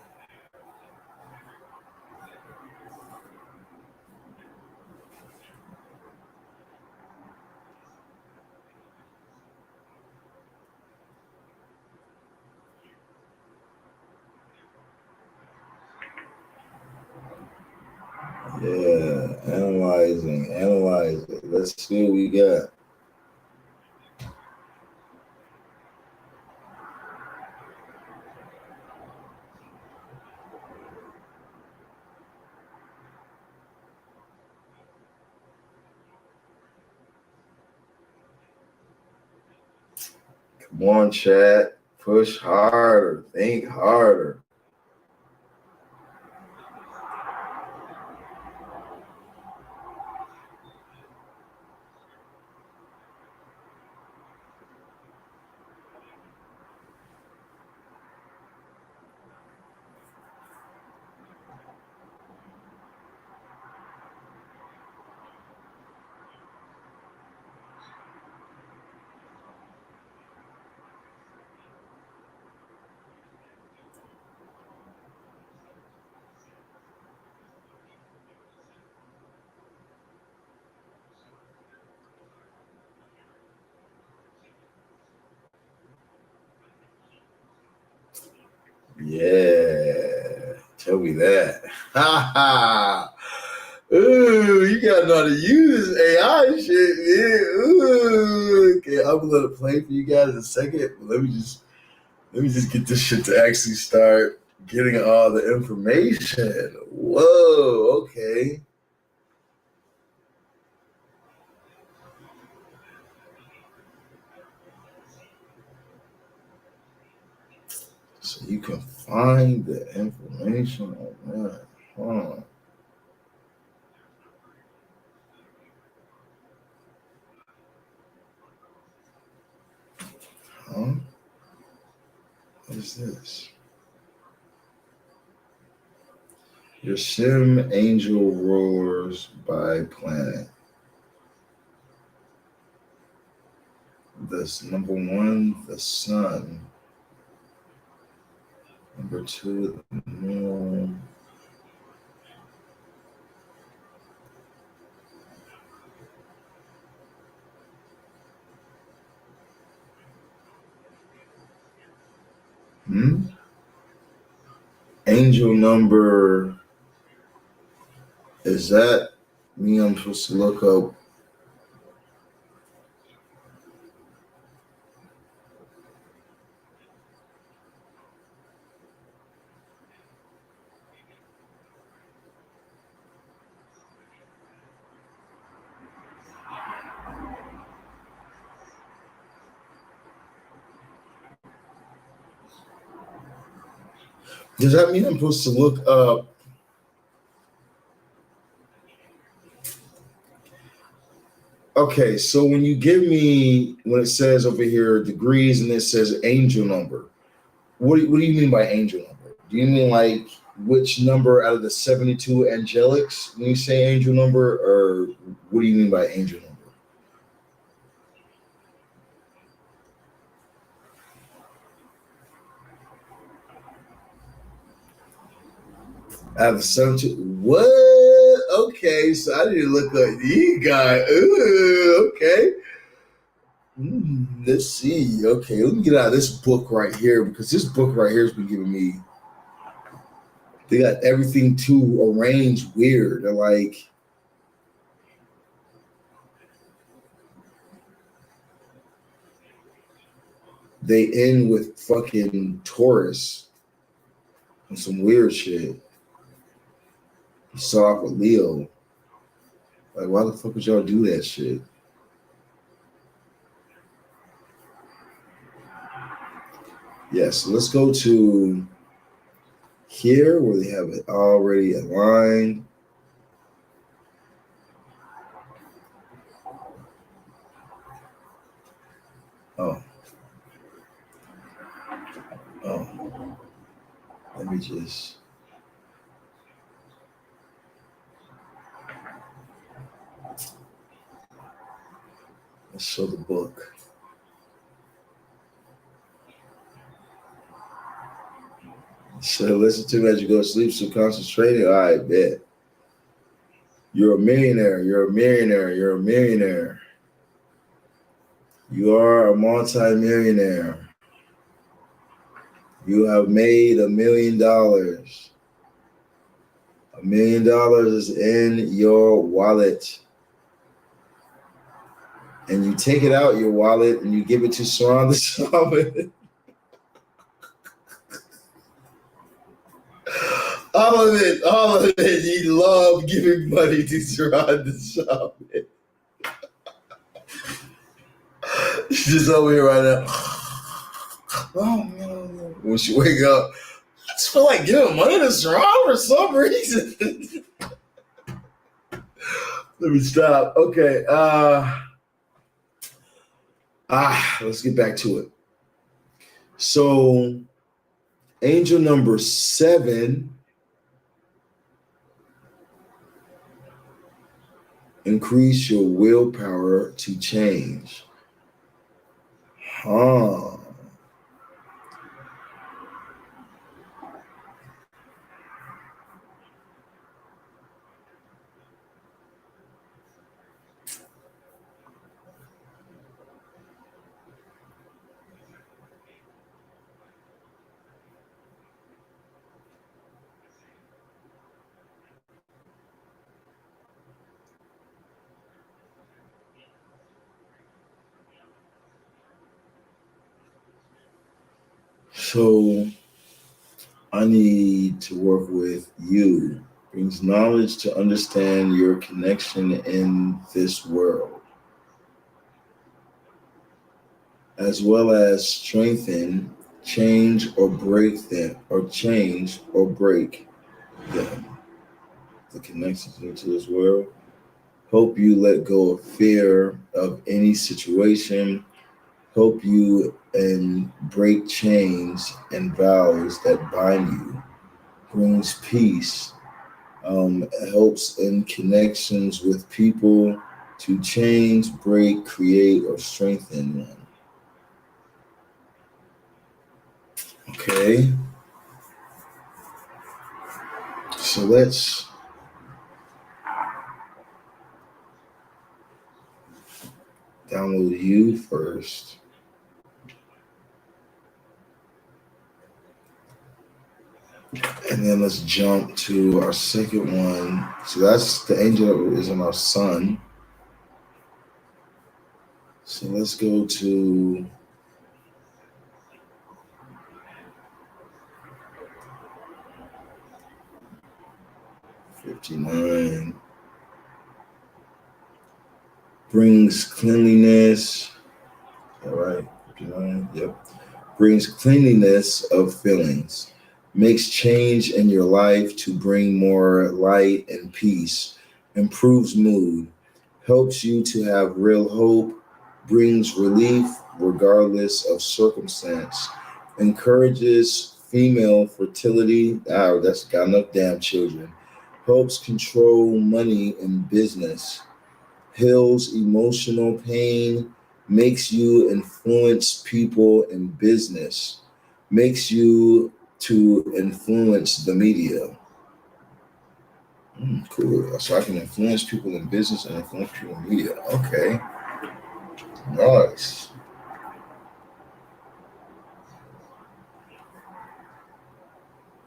Yeah, analyzing. Let's see what we got. Come on, chat. Push harder. Think harder. Yeah, tell me that. Ha ha. Ooh, you gotta know how to use this AI shit, man. Ooh, okay, I'm gonna let it play for you guys in a second. But let me just get this shit to actually start getting all the information. Whoa, okay. So you can find the information on that. Huh. Huh? What is this? Your sim angel rollers by planet. This number one, the sun. Number two, the moon. Angel number, is that me? I'm supposed to look up. Does that mean I'm supposed to look up? Okay, so when you give me, when it says over here degrees and it says angel number, what do you mean by angel number? Do you mean like which number out of the 72 angelics when you say angel number, or what do you mean by angel number? Out of the 72, what? Okay, so I need to look up you guy. Ooh, okay. Let's see. Okay, let me get out of this book right here because this book right here has been giving me. They got everything too arranged weird. They're like, they end with fucking Taurus and some weird shit. You start off with Leo. Like, why the fuck would y'all do that shit? Yeah, so let's go to here where they have it already aligned. Oh. Let me just. Let's show the book. So listen to me as you go to sleep, so concentrating. All right, bet. You're a millionaire. You're a millionaire. You're a millionaire. You are a multi-millionaire. You have made $1 million. $1 million is in your wallet. And you take it out your wallet and you give it to Saran the Shaman. All of it. You love giving money to Saran the Shaman. She's just over here right now. Oh, no. When she wake up, I just feel like giving money to Saran for some reason. Let me stop. Okay. Let's get back to it. So, angel number 7, increase your willpower to change. Huh. So I need to work with you. Brings knowledge to understand your connection in this world, as well as strengthen, change or break them, or change or break them. The connections into this world. Help you let go of fear of any situation. Help you and break chains and vows that bind you. Brings peace. Helps in connections with people to change, break, create, or strengthen one. Okay, so let's download you first. And then let's jump to our second one. So that's the angel that is in our sun. So let's go to 59. Brings cleanliness. All right, 59. Yep. Brings cleanliness of feelings. Makes change in your life to bring more light and peace. Improves mood. Helps you to have real hope. Brings relief regardless of circumstance. Encourages female fertility. Oh, that's got enough damn children. Helps control money and business. Heals emotional pain, makes you influence people in business, makes you to influence the media. Cool. So I can influence people in business and influence people in media. Okay. Nice.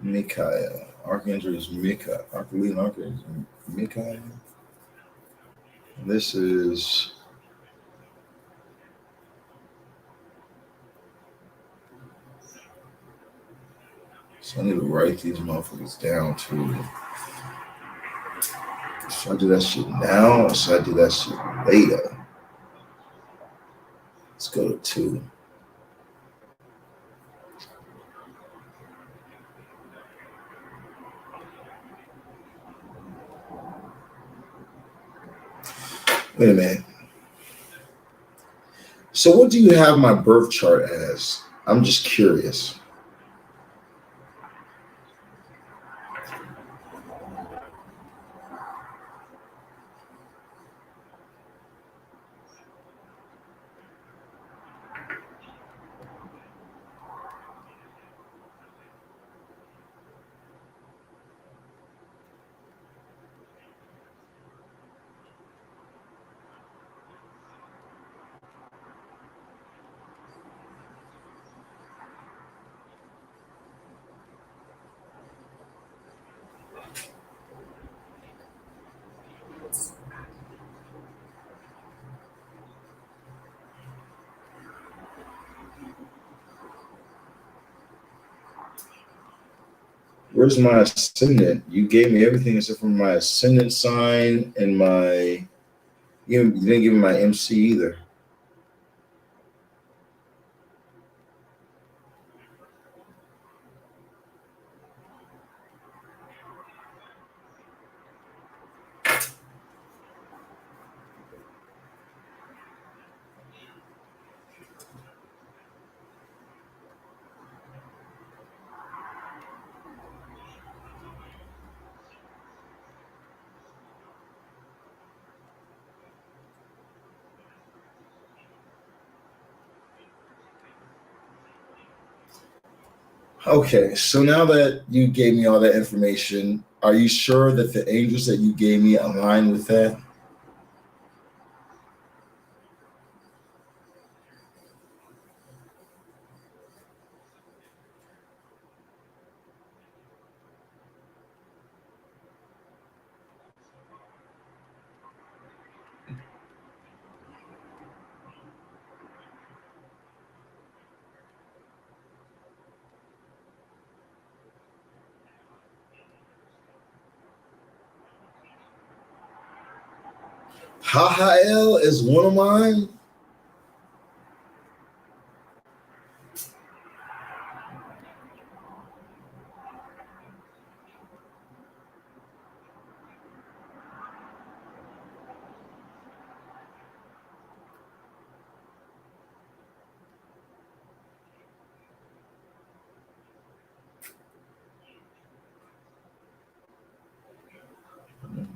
Micaiah. Archangel is Micaiah. Archangel is Micaiah. This is. So I need to write these motherfuckers down too. Should I do that shit now or should I do that shit later? Let's go to 2. Wait a minute. So what do you have my birth chart as? I'm just curious. Where's my ascendant? You gave me everything except for my ascendant sign and my. You didn't give me my MC either. Okay, so now that you gave me all that information, are you sure that the angels that you gave me align with that? Hahael is one of mine.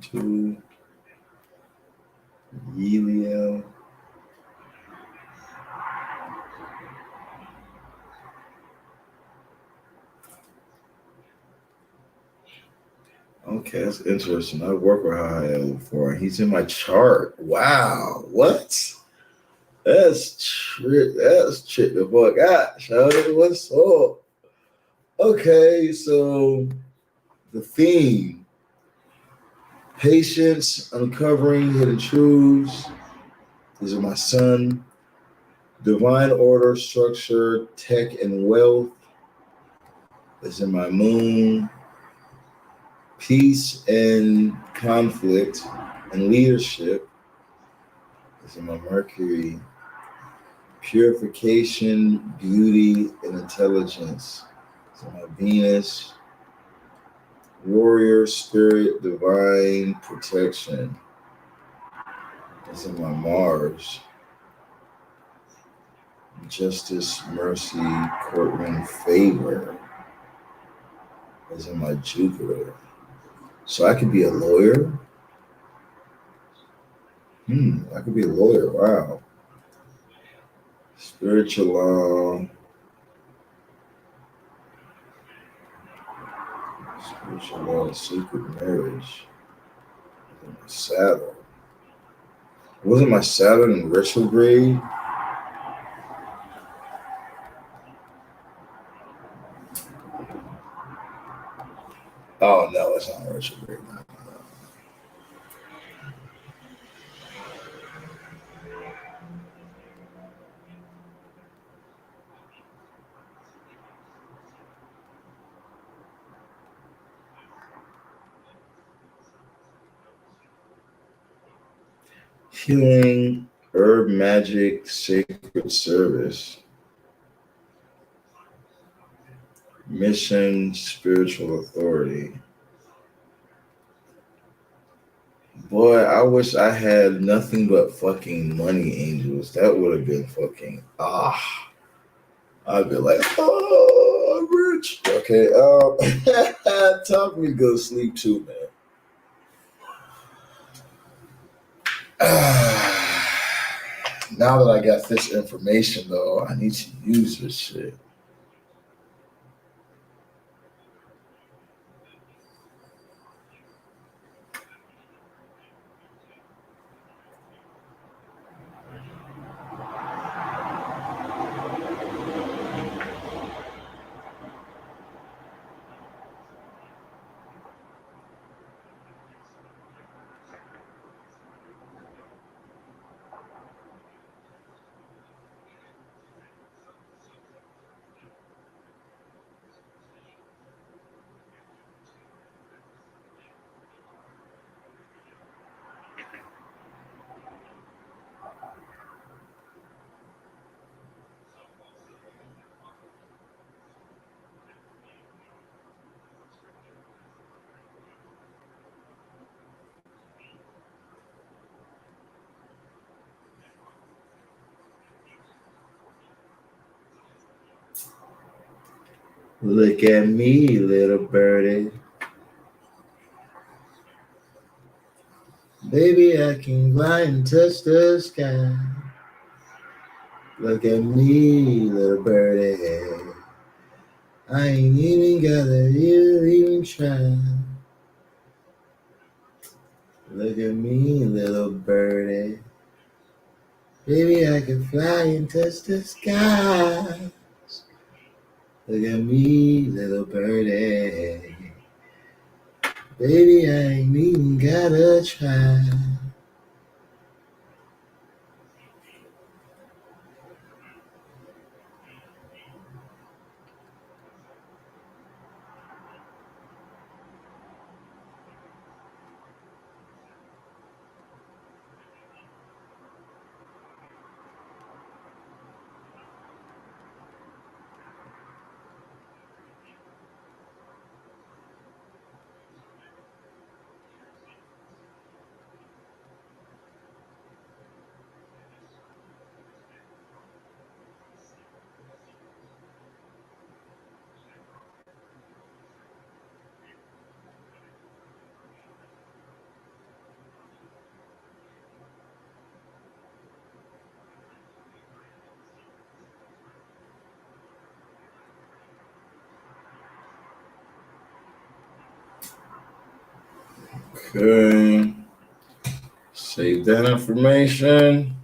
Two. Yeliel. Okay, that's interesting. I've worked with Hahael before. He's in my chart. Wow. What? That's trick. That's trick the fuck out. Shawty, what's up? Okay, so the theme: patience, uncovering hidden truths. These are my sun. Divine order, structure, tech, and wealth. This is my moon. Peace and conflict and leadership. This is my Mercury. Purification, beauty, and intelligence. This is my Venus. Warrior, spirit, divine protection. This is my Mars. Justice, mercy, courtroom, favor. This is my Jupiter. So I could be a lawyer. I could be a lawyer. Wow. Spiritual law. Spiritual law, secret marriage. Saturn. Wasn't my Saturn in retrograde? Oh no, it's not retrograde. No. Healing, herb magic, sacred service, mission, spiritual authority. Boy, I wish I had nothing but fucking money angels. That would have been fucking I'd be like, oh, I'm rich. Okay, time for me to go to sleep too, man. Now that I got this information, though, I need to use this shit. Look at me, little birdie. Baby, I can fly and touch the sky. Look at me, little birdie. I ain't even gotta even try. Look at me, little birdie. Baby, I can fly and touch the sky. Look at me, little birdie. Baby, I ain't even gotta try. Okay. Save that information.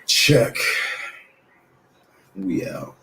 Check. We out.